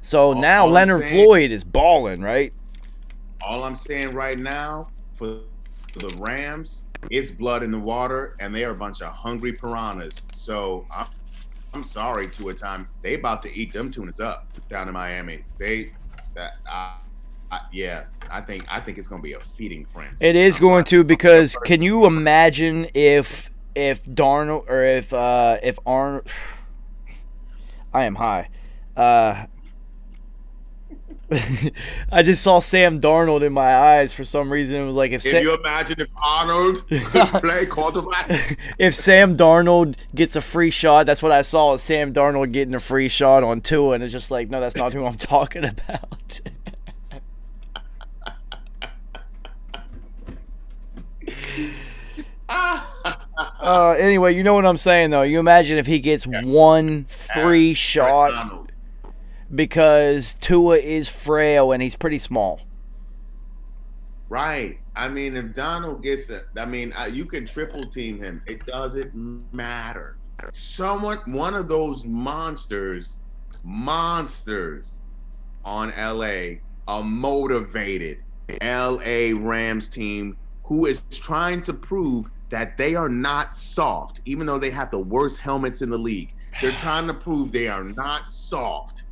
So now Leonard Floyd is balling, right? All I'm saying right now for the Rams, it's blood in the water, and they are a bunch of hungry piranhas. So I'm sorry, to a time they about to eat them tunas up down in Miami. I think it's going to be a feeding frenzy. It is going to, because can you imagine if Darnold or if Arnold? I am high. I just saw Sam Darnold in my eyes for some reason. It was like if you imagine if Arnold could play quarterback. If Sam Darnold gets a free shot, that's what I saw. Sam Darnold getting a free shot on Tua, and it's just like, no, that's not who I'm talking about. Anyway, you know what I'm saying, though. You imagine if he gets one free shot, because Tua is frail and he's pretty small. Right. I mean, if Donald gets it, you can triple team him. It doesn't matter. One of those monsters on LA, a motivated LA Rams team who is trying to prove that they are not soft, even though they have the worst helmets in the league. They're trying to prove they are not soft.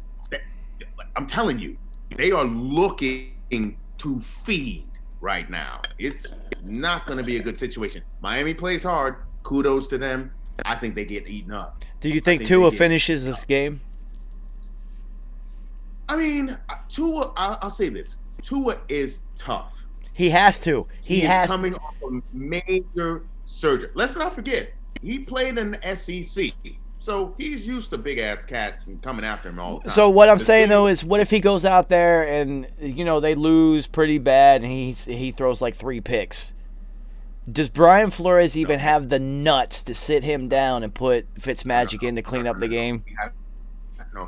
I'm telling you, they are looking to feed right now. It's not going to be a good situation. Miami plays hard. Kudos to them. I think they get eaten up. Do you think Tua finishes this game? I mean, Tua, I'll say this. Tua is tough. He has to. He is coming off a major surgery. Let's not forget, he played in the SEC. So he's used to big-ass cats and coming after him all the time. So what I'm saying, though, is what if he goes out there and, they lose pretty bad and he throws like 3 picks? Does Brian Flores even have the nuts to sit him down and put Fitzmagic in to clean up the game?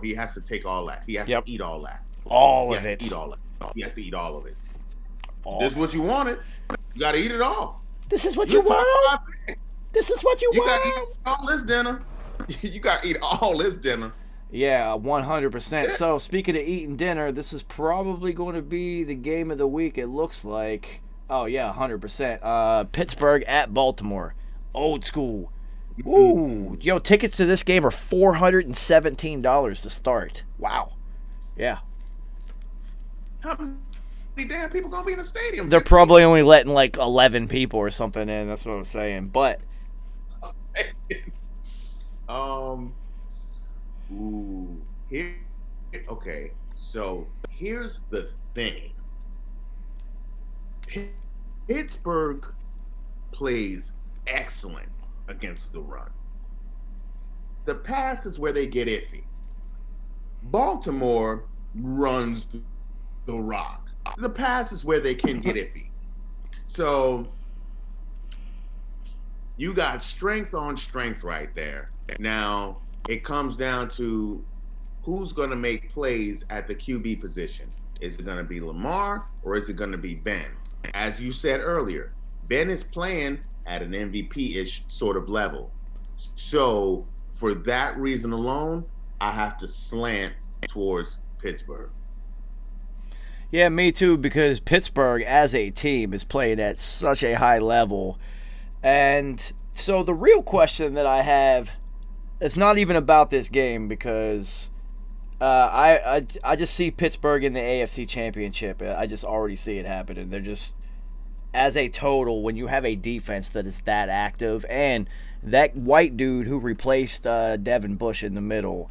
He has to take all that. He has to eat all that. All of it. He has to eat all of it. This is what you wanted. You got to eat it all. This is what you want? This is what you want? You got to eat all this dinner. You got to eat all this dinner. Yeah, 100%. So, speaking of eating dinner, this is probably going to be the game of the week, it looks like. Oh, yeah, 100%. Pittsburgh at Baltimore. Old school. Ooh. Yo, tickets to this game are $417 to start. Wow. Yeah. How many damn people going to be in the stadium? They're probably only letting like 11 people or something in. That's what I'm saying. But. Okay, so here's the thing. Pittsburgh plays excellent against the run. The pass is where they get iffy. Baltimore runs the rock. The pass is where they can get iffy. So you got strength on strength right there. Now, it comes down to who's going to make plays at the QB position. Is it going to be Lamar or is it going to be Ben? As you said earlier, Ben is playing at an MVP-ish sort of level. So for that reason alone, I have to slant towards Pittsburgh. Yeah, me too, because Pittsburgh as a team is playing at such a high level. And so the real question that I have, it's not even about this game because I just see Pittsburgh in the AFC Championship. I just already see it happening. They're just, as a total, when you have a defense that is that active, and that white dude who replaced Devin Bush in the middle,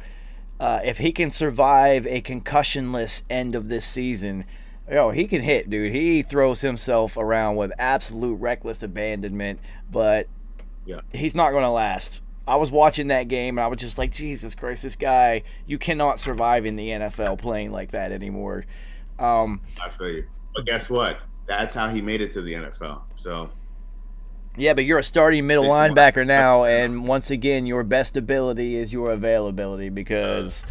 if he can survive a concussionless end of this season, he can hit, dude. He throws himself around with absolute reckless abandonment, but he's not going to last. I was watching that game, and I was just like, Jesus Christ, this guy, you cannot survive in the NFL playing like that anymore. I feel you. But guess what? That's how he made it to the NFL. So yeah, but you're a starting middle linebacker now, and once again, your best ability is your availability because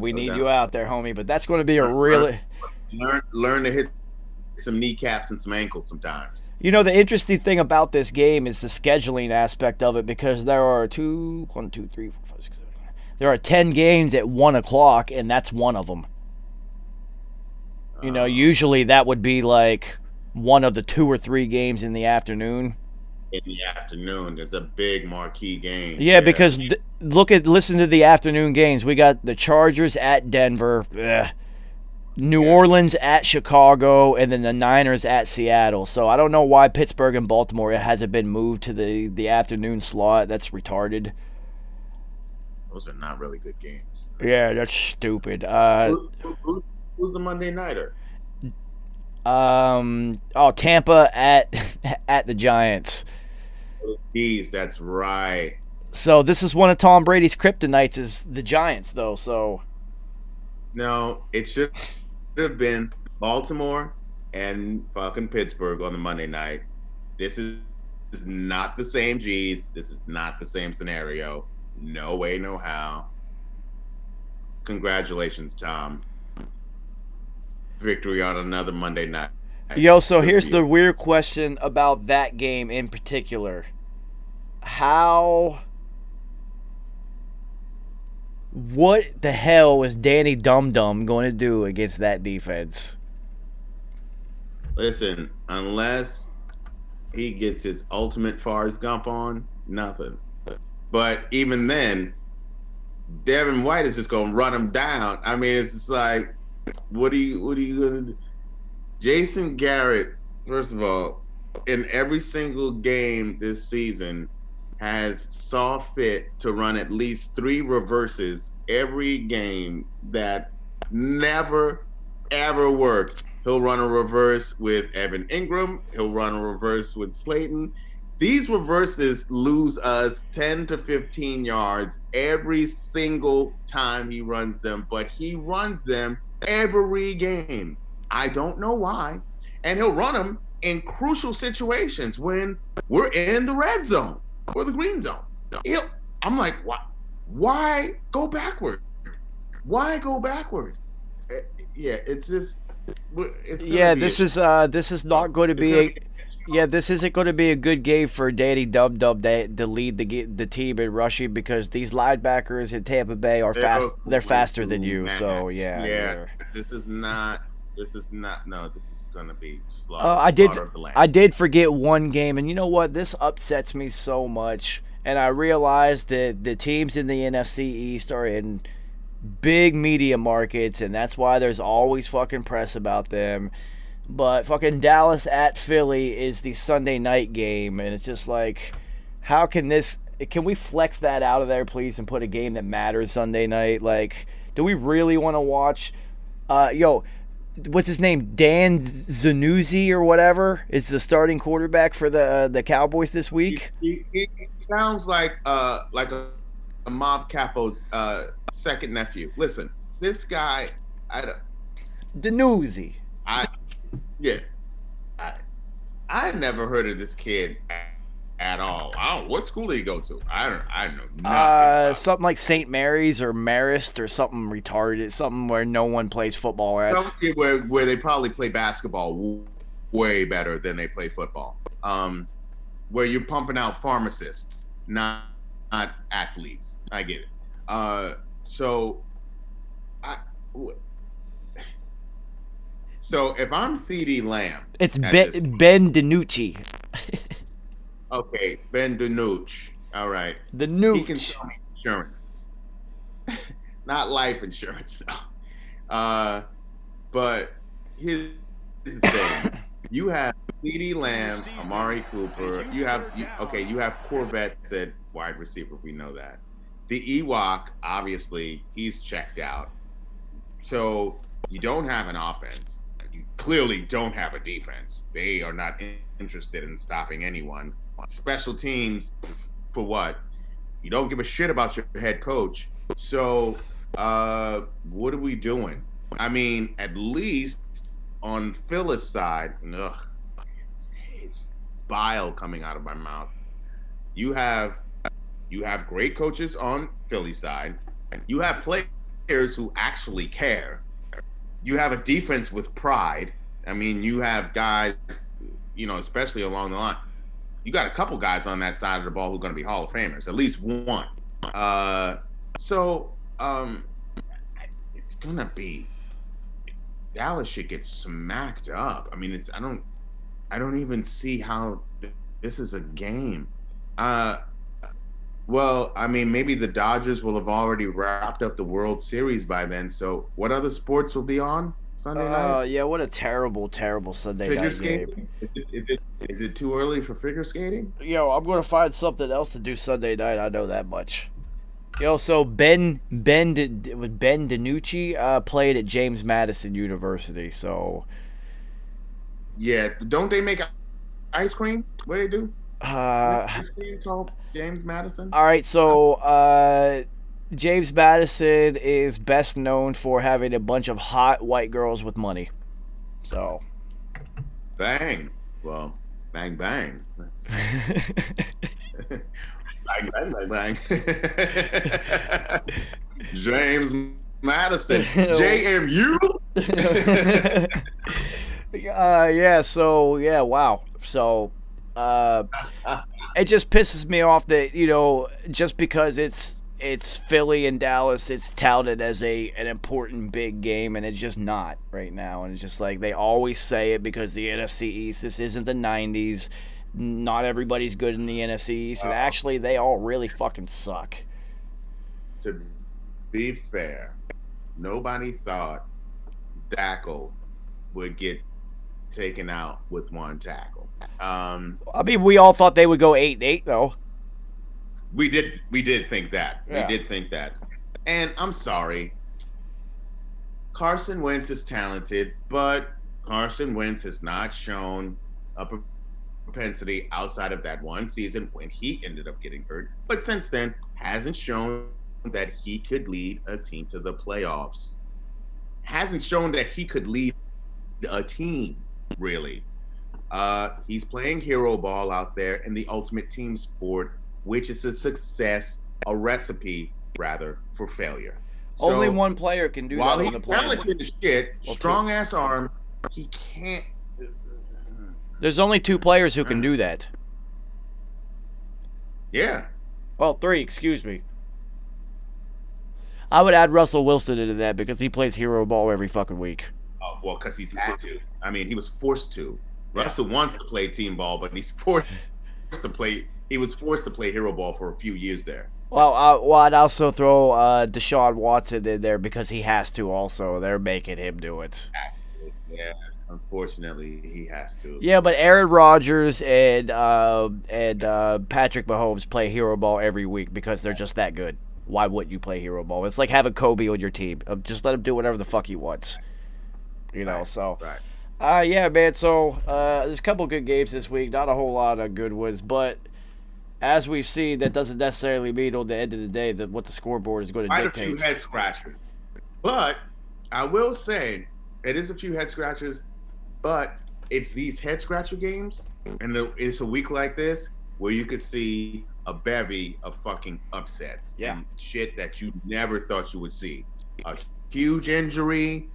we need you out there, homie. But that's going to be a really learn to hit some kneecaps and some ankles sometimes. The interesting thing about this game is the scheduling aspect of it, because there are 10 games at 1 o'clock, and that's one of them. Usually that would be like one of the 2 or 3 games in the afternoon. In the afternoon, there's a big marquee game. Yeah, because listen to the afternoon games. We got the Chargers at Denver, New Orleans at Chicago, and then the Niners at Seattle. So I don't know why Pittsburgh and Baltimore hasn't been moved to the afternoon slot. That's retarded. Those are not really good games. Yeah, that's stupid. Who's the Monday nighter? Tampa at the Giants. Jeez, that's right. So this is one of Tom Brady's kryptonites, is the Giants, though. So no, it should have been Baltimore and fucking Pittsburgh on the Monday night. This is not the same G's. This is not the same scenario. No way, no how. Congratulations, Tom. Victory on another Monday night. Yo, so here's the weird question about that game in particular. What the hell was Danny Dum Dum going to do against that defense? Listen, unless he gets his ultimate Forrest Gump on, nothing. But even then, Devin White is just going to run him down. I mean, it's just like, what are you going to do? Jason Garrett, first of all, in every single game this season, has saw fit to run at least 3 reverses every game that never, ever worked. He'll run a reverse with Evan Ingram. He'll run a reverse with Slayton. These reverses lose us 10 to 15 yards every single time he runs them, but he runs them every game. I don't know why. And he'll run them in crucial situations when we're in the red zone or the green zone. I'm like, why go backward? Why go backward? Yeah, it's just. This is not going to be this isn't going to be a good game for Danny Dum Dum to lead the team in rushing, because these linebackers in Tampa Bay are fast. They're faster than you. So yeah. This is not. No, this is going to be slaughter. I did forget one game, and you know what? This upsets me so much. And I realize that the teams in the NFC East are in big media markets, and that's why there's always fucking press about them. But fucking Dallas at Philly is the Sunday night game, and it's just like, can we flex that out of there, please, and put a game that matters Sunday night? Like, do we really want to watch? What's his name? Dan Zanuzzi or whatever is the starting quarterback for the Cowboys this week. He sounds like a mob capo's second nephew. Listen, this guy, Zanuzzi. I never heard of this kid at all. What school did he go to? I don't know nothing. Something like St. Mary's or Marist or something retarded. Something where no one plays football at. Where they probably play basketball way better than they play football. Where you're pumping out pharmacists not athletes. I get it. So if I'm CeeDee Lamb, It's Ben DiNucci. Okay, Ben DiNucci. All right. The He Nooch. can sell me insurance. Not life insurance, though. But here's the thing. You have CeeDee Lamb, Amari Cooper. You have Corvettes at wide receiver. We know that. The Ewok, obviously, he's checked out. So you don't have an offense. You clearly don't have a defense. They are not interested in stopping anyone. Special teams, for what? You don't give a shit about your head coach. So what are we doing? I mean, at least on Phyllis' side, it's bile coming out of my mouth. You have great coaches on Philly's side. You have players who actually care. You have a defense with pride. I mean, you have guys, especially along the line. You got a couple guys on that side of the ball who are going to be Hall of Famers, at least one. It's going to be Dallas should get smacked up. I mean, I don't even see how this is a game. Well, I mean, maybe the Dodgers will have already wrapped up the World Series by then. So what other sports will be on Sunday night? Yeah, what a terrible, terrible Sunday Figure night skating? game. Is it too early for figure skating? Yo, I'm going to find something else to do Sunday night. I know that much. Yo, so Ben DiNucci played at James Madison University. So yeah, don't they make ice cream? What do they do? Ice cream called James Madison. All right, so James Madison is best known for having a bunch of hot white girls with money. So bang, well, bang bang. Bang, bang, bang, bang. James Madison. JMU? Wow. So, it just pisses me off that, just because it's Philly and Dallas, it's touted as an important big game, and it's just not right now. And it's just like they always say it because the NFC East, this isn't the 90s. Not everybody's good in the NFC East, and actually, they all really fucking suck. To be fair, nobody thought Dackel would get taken out with one tackle. I mean, we all thought they would go 8-8, though. We did think that. Yeah. We did think that. And I'm sorry. Carson Wentz is talented, but Carson Wentz has not shown a propensity outside of that one season when he ended up getting hurt. But since then, hasn't shown that he could lead a team to the playoffs. Hasn't shown that he could lead a team, really. He's playing hero ball out there in the ultimate team sport, which is a recipe, rather, for failure. Only So, one player can do that while on he's the planet. talented as shit, Well, strong-ass arm, he can't. There's only 2 players who can do that. Yeah. Well, 3, excuse me. I would add Russell Wilson into that because he plays hero ball every fucking week. Oh, well, because he's had to. I mean, he was forced to. Russell wants to play team ball, but he's forced to play. He was forced to play hero ball for a few years there. Well, I'd also throw Deshaun Watson in there because he has to also. They're making him do it. Yeah, unfortunately, he has to. Yeah, but Aaron Rodgers and Patrick Mahomes play hero ball every week because they're just that good. Why wouldn't you play hero ball? It's like having Kobe on your team. Just let him do whatever the fuck he wants. So. Right. Yeah, man. So there's a couple good games this week. Not a whole lot of good ones, but as we've seen, that doesn't necessarily mean on the end of the day that what the scoreboard is going to Quite dictate. a few head scratchers. But I will say, it is a few head scratchers, but it's these head scratcher games, and it's a week like this where you could see a bevy of fucking upsets. Yeah. And shit that you never thought you would see. A huge injury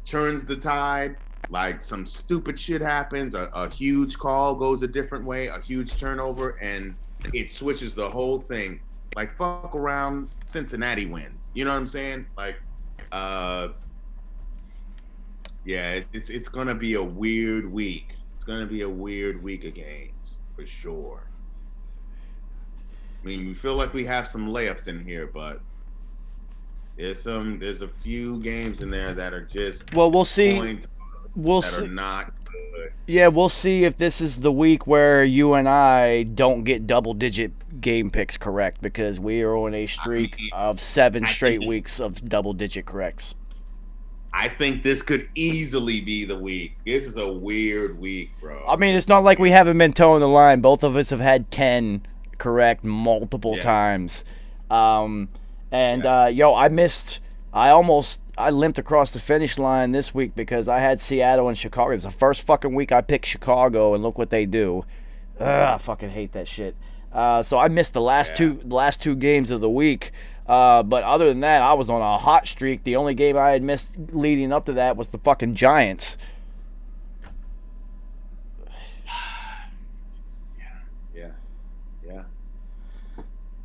turns the tide. Like some stupid shit happens, a huge call goes a different way, a huge turnover, and it switches the whole thing. Like, fuck around, Cincinnati wins. You know what I'm saying? Like, yeah, it's gonna be a weird week. It's gonna be a weird week of games for sure. I mean, we feel like we have some layups in here, but there's a few games in there that are just we'll see. We'll that see. are not good. Yeah, we'll see if this is the week where you and I don't get double-digit game picks correct, because we are on a streak of 7 straight weeks of double-digit corrects. I think this could easily be the week. This is a weird week, bro. I mean, it's not like we haven't been towing the line. Both of us have had 10 correct multiple times. Yo, I limped across the finish line this week because I had Seattle and Chicago. It's the first fucking week I picked Chicago, and look what they do. I fucking hate that shit. So I missed the last two games of the week. But other than that, I was on a hot streak. The only game I had missed leading up to that was the fucking Giants.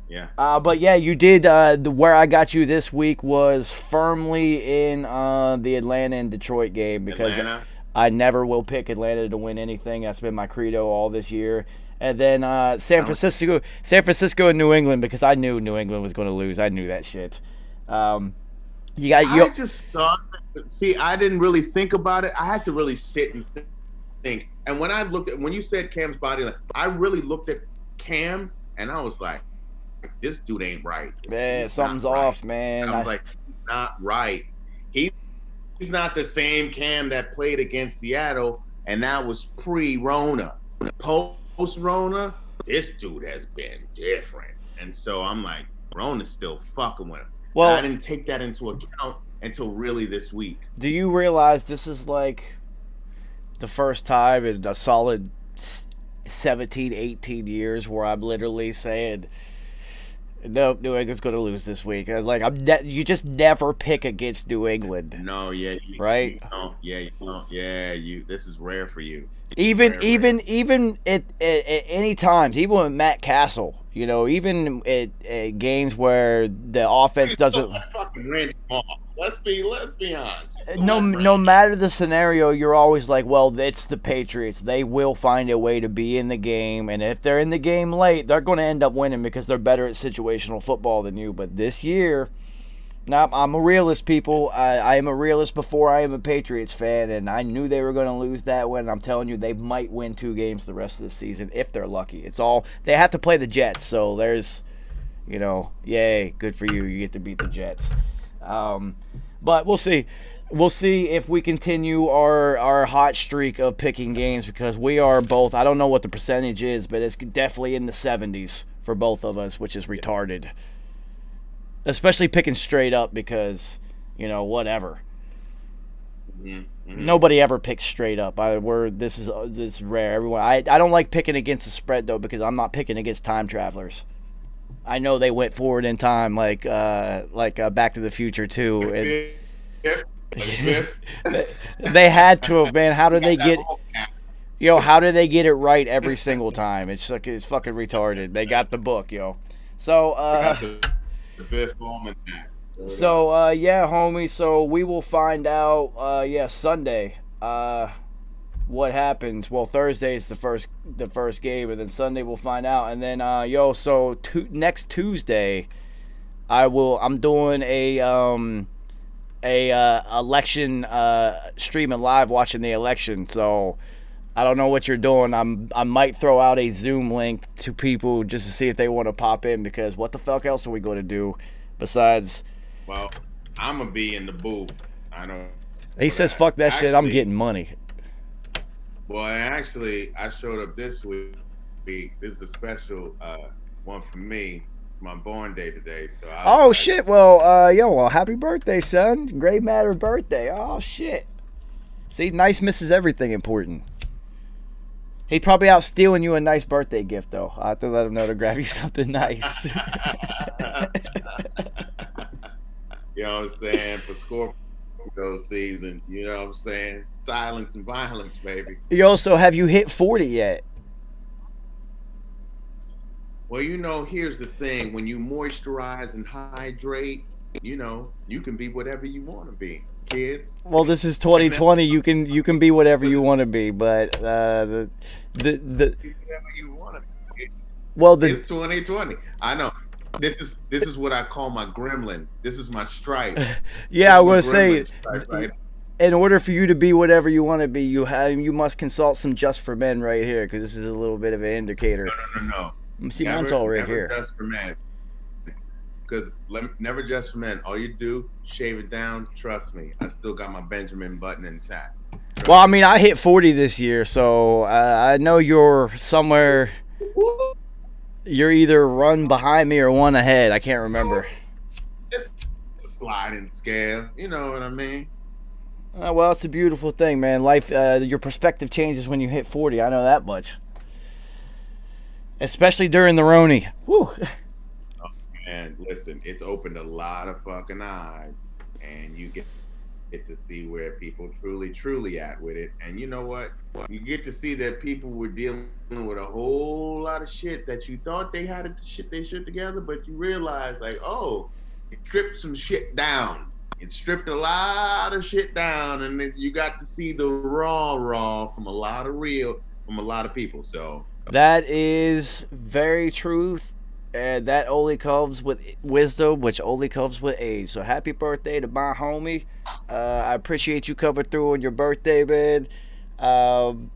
Yeah. But yeah, you did. Where I got you this week was firmly in the Atlanta and Detroit game, because I never will pick Atlanta to win anything. That's been my credo all this year. And then San Francisco and New England, because I knew New England was going to lose. I knew that shit. I just thought. See, I didn't really think about it. I had to really sit and think. And when you said Cam's body, I really looked at Cam, and I was like, this dude ain't right. Man, something's off, man. I was like, he's not right. He's not the same Cam that played against Seattle, and that was pre-Rona. Post-Rona, this dude has been different. And so I'm like, Rona's still fucking with him. Well, and I didn't take that into account until really this week. Do you realize this is like the first time in a solid 17, 18 years where I'm literally saying, nope, New England's going to lose this week. I was like, you just never pick against New England. No, yeah, right? This is rare for you. Even at any times, even with Matt Castle, even at games where the offense doesn't. Fucking Randy Moss. Let's be honest. No matter the scenario, you're always like, well, it's the Patriots. They will find a way to be in the game, and if they're in the game late, they're going to end up winning because they're better at situational football than you. But this year, I'm a realist, people. I am a realist before I am a Patriots fan, and I knew they were going to lose that one. I'm telling you, they might win 2 games the rest of the season if they're lucky. They have to play the Jets, so there's, yay, good for you. You get to beat the Jets. But we'll see. We'll see if we continue our hot streak of picking games, because we are both, I don't know what the percentage is, but it's definitely in the 70s for both of us, which is retarded. Especially picking straight up, because, whatever. Mm-hmm. Nobody ever picks straight up. This is rare. Everyone. I don't like picking against the spread, though, because I'm not picking against time travelers. I know they went forward in time, like Back to the Future 2. They had to have, man. How do they get? How do they get it right every single time? It's fucking retarded. They got the book, So the fifth moment. So yeah, homie. So we will find out. Sunday. What happens? Well, Thursday is the first game, and then Sunday we'll find out. And then so next Tuesday, I'm doing a election streaming live, watching the election. So I don't know what you're doing. I might throw out a Zoom link to people just to see if they want to pop in, because what the fuck else are we going to do besides? Well, I'm gonna be in the booth. He says, "Fuck that shit. I'm getting money." Well, actually, I showed up this week. This is a special one for me. My born day today. So shit. Well, happy birthday, son. Gray Matter birthday. Oh shit. See, Nice misses everything important. He's probably out stealing you a nice birthday gift, though. I have to let him know to grab you something nice. You know what I'm saying? For Scorpio season, you know what I'm saying? Silence and violence, baby. So have you hit 40 yet? Well, here's the thing: when you moisturize and hydrate, you can be whatever you want to be, kids. Well, this is 2020. You can be whatever you want to be, but the Whatever you want to be. well It's 2020. I know. This is what I call my gremlin. This is my stripe. yeah, I This was is my say. gremlin stripe, right? In order for you to be whatever you want to be, you must consult some Just for Men right here, because this is a little bit of an indicator. No. See, mine's all right Never here. Just for men. Because never just for men. All you do, shave it down. Trust me, I still got my Benjamin Button intact. Well, I mean, I hit 40 this year, so I know you're somewhere. You're either run behind me or one ahead. I can't remember. It's a sliding scale. You know what I mean? Well, it's a beautiful thing, man. Life, your perspective changes when you hit 40. I know that much. Especially during the Roni. Woo. And listen, it's opened a lot of fucking eyes, and you get to see where people truly at with it. And you know what? You get to see that people were dealing with a whole lot of shit that you thought they had their shit together, but you realize, like, oh, it stripped some shit down. It stripped a lot of shit down, and then you got to see the raw from a lot of people. So That is very true. And that only comes with wisdom, which only comes with age. So happy birthday to my homie. I appreciate you coming through on your birthday, man.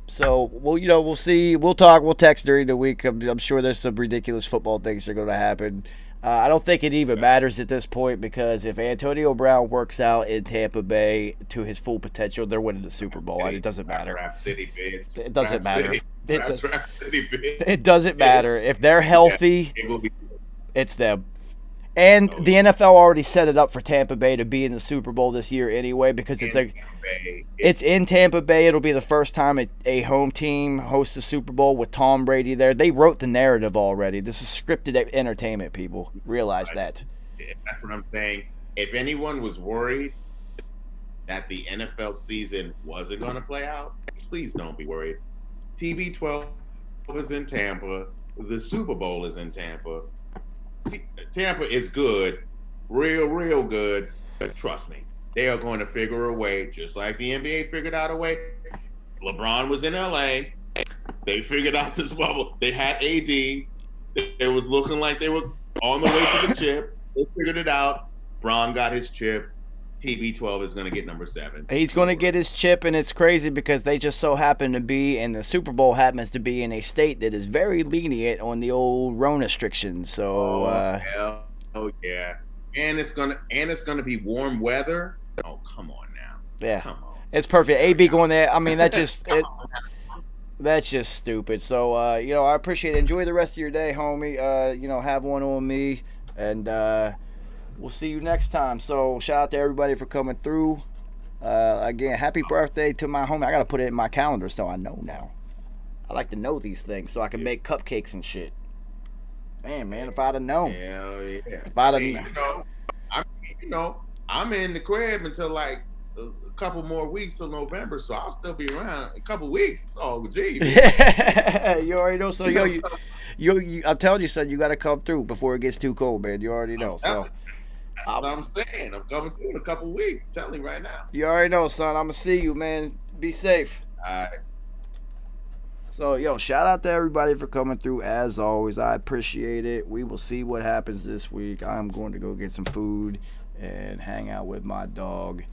So we'll see. We'll talk. We'll text during the week. I'm sure there's some ridiculous football things that are going to happen. I don't think it even matters at this point, because if Antonio Brown works out in Tampa Bay to his full potential, they're winning the Super Bowl. And it doesn't matter. Rap City, bitch. It doesn't matter. Rap City, bitch. It doesn't matter. If they're healthy, It will be. it's them. And the NFL already set it up for Tampa Bay to be in the Super Bowl this year anyway, because it's in Tampa Bay. It'll be the first time a home team hosts a Super Bowl with Tom Brady there. They wrote the narrative already. This is scripted entertainment, people. Realize that. That's what I'm saying. If anyone was worried that the NFL season wasn't going to play out, please don't be worried. TB12 is in Tampa. The Super Bowl is in Tampa. Tampa is good, real good. But trust me, they are going to figure a way, just like the NBA figured out a way. LeBron was in LA. They figured out this bubble. They had AD. It was looking like they were on the way to the chip. They figured it out. Bron got his chip. TB12 is going to get number 7. He's going to get his chip, and it's crazy because they just so happen to be, and the Super Bowl happens to be in a state that is very lenient on the old Rona restrictions. So, hell yeah, and it's gonna be warm weather. Oh, come on now. Yeah, come on. It's perfect. AB going there. I mean, that just that's just stupid. So, I appreciate it. Enjoy the rest of your day, homie. Have one on me, and we'll see you next time. So shout out to everybody for coming through. Again, happy birthday to my homie. I got to put it in my calendar so I know now. I like to know these things so I can make cupcakes and shit. Man, if I'd have known. Hell yeah. If I'd have known. I'm in the crib until like a couple more weeks till November, so I'll still be around a couple weeks. It's all gee. You already know. So I'm telling you, son, you got to come through before it gets too cold, man. You already know. So that's what I'm saying. I'm coming through in a couple weeks. I'm telling you right now. You already know, son. I'm gonna see you, man. Be safe. All right. So, shout out to everybody for coming through. As always, I appreciate it. We will see what happens this week. I'm going to go get some food and hang out with my dog.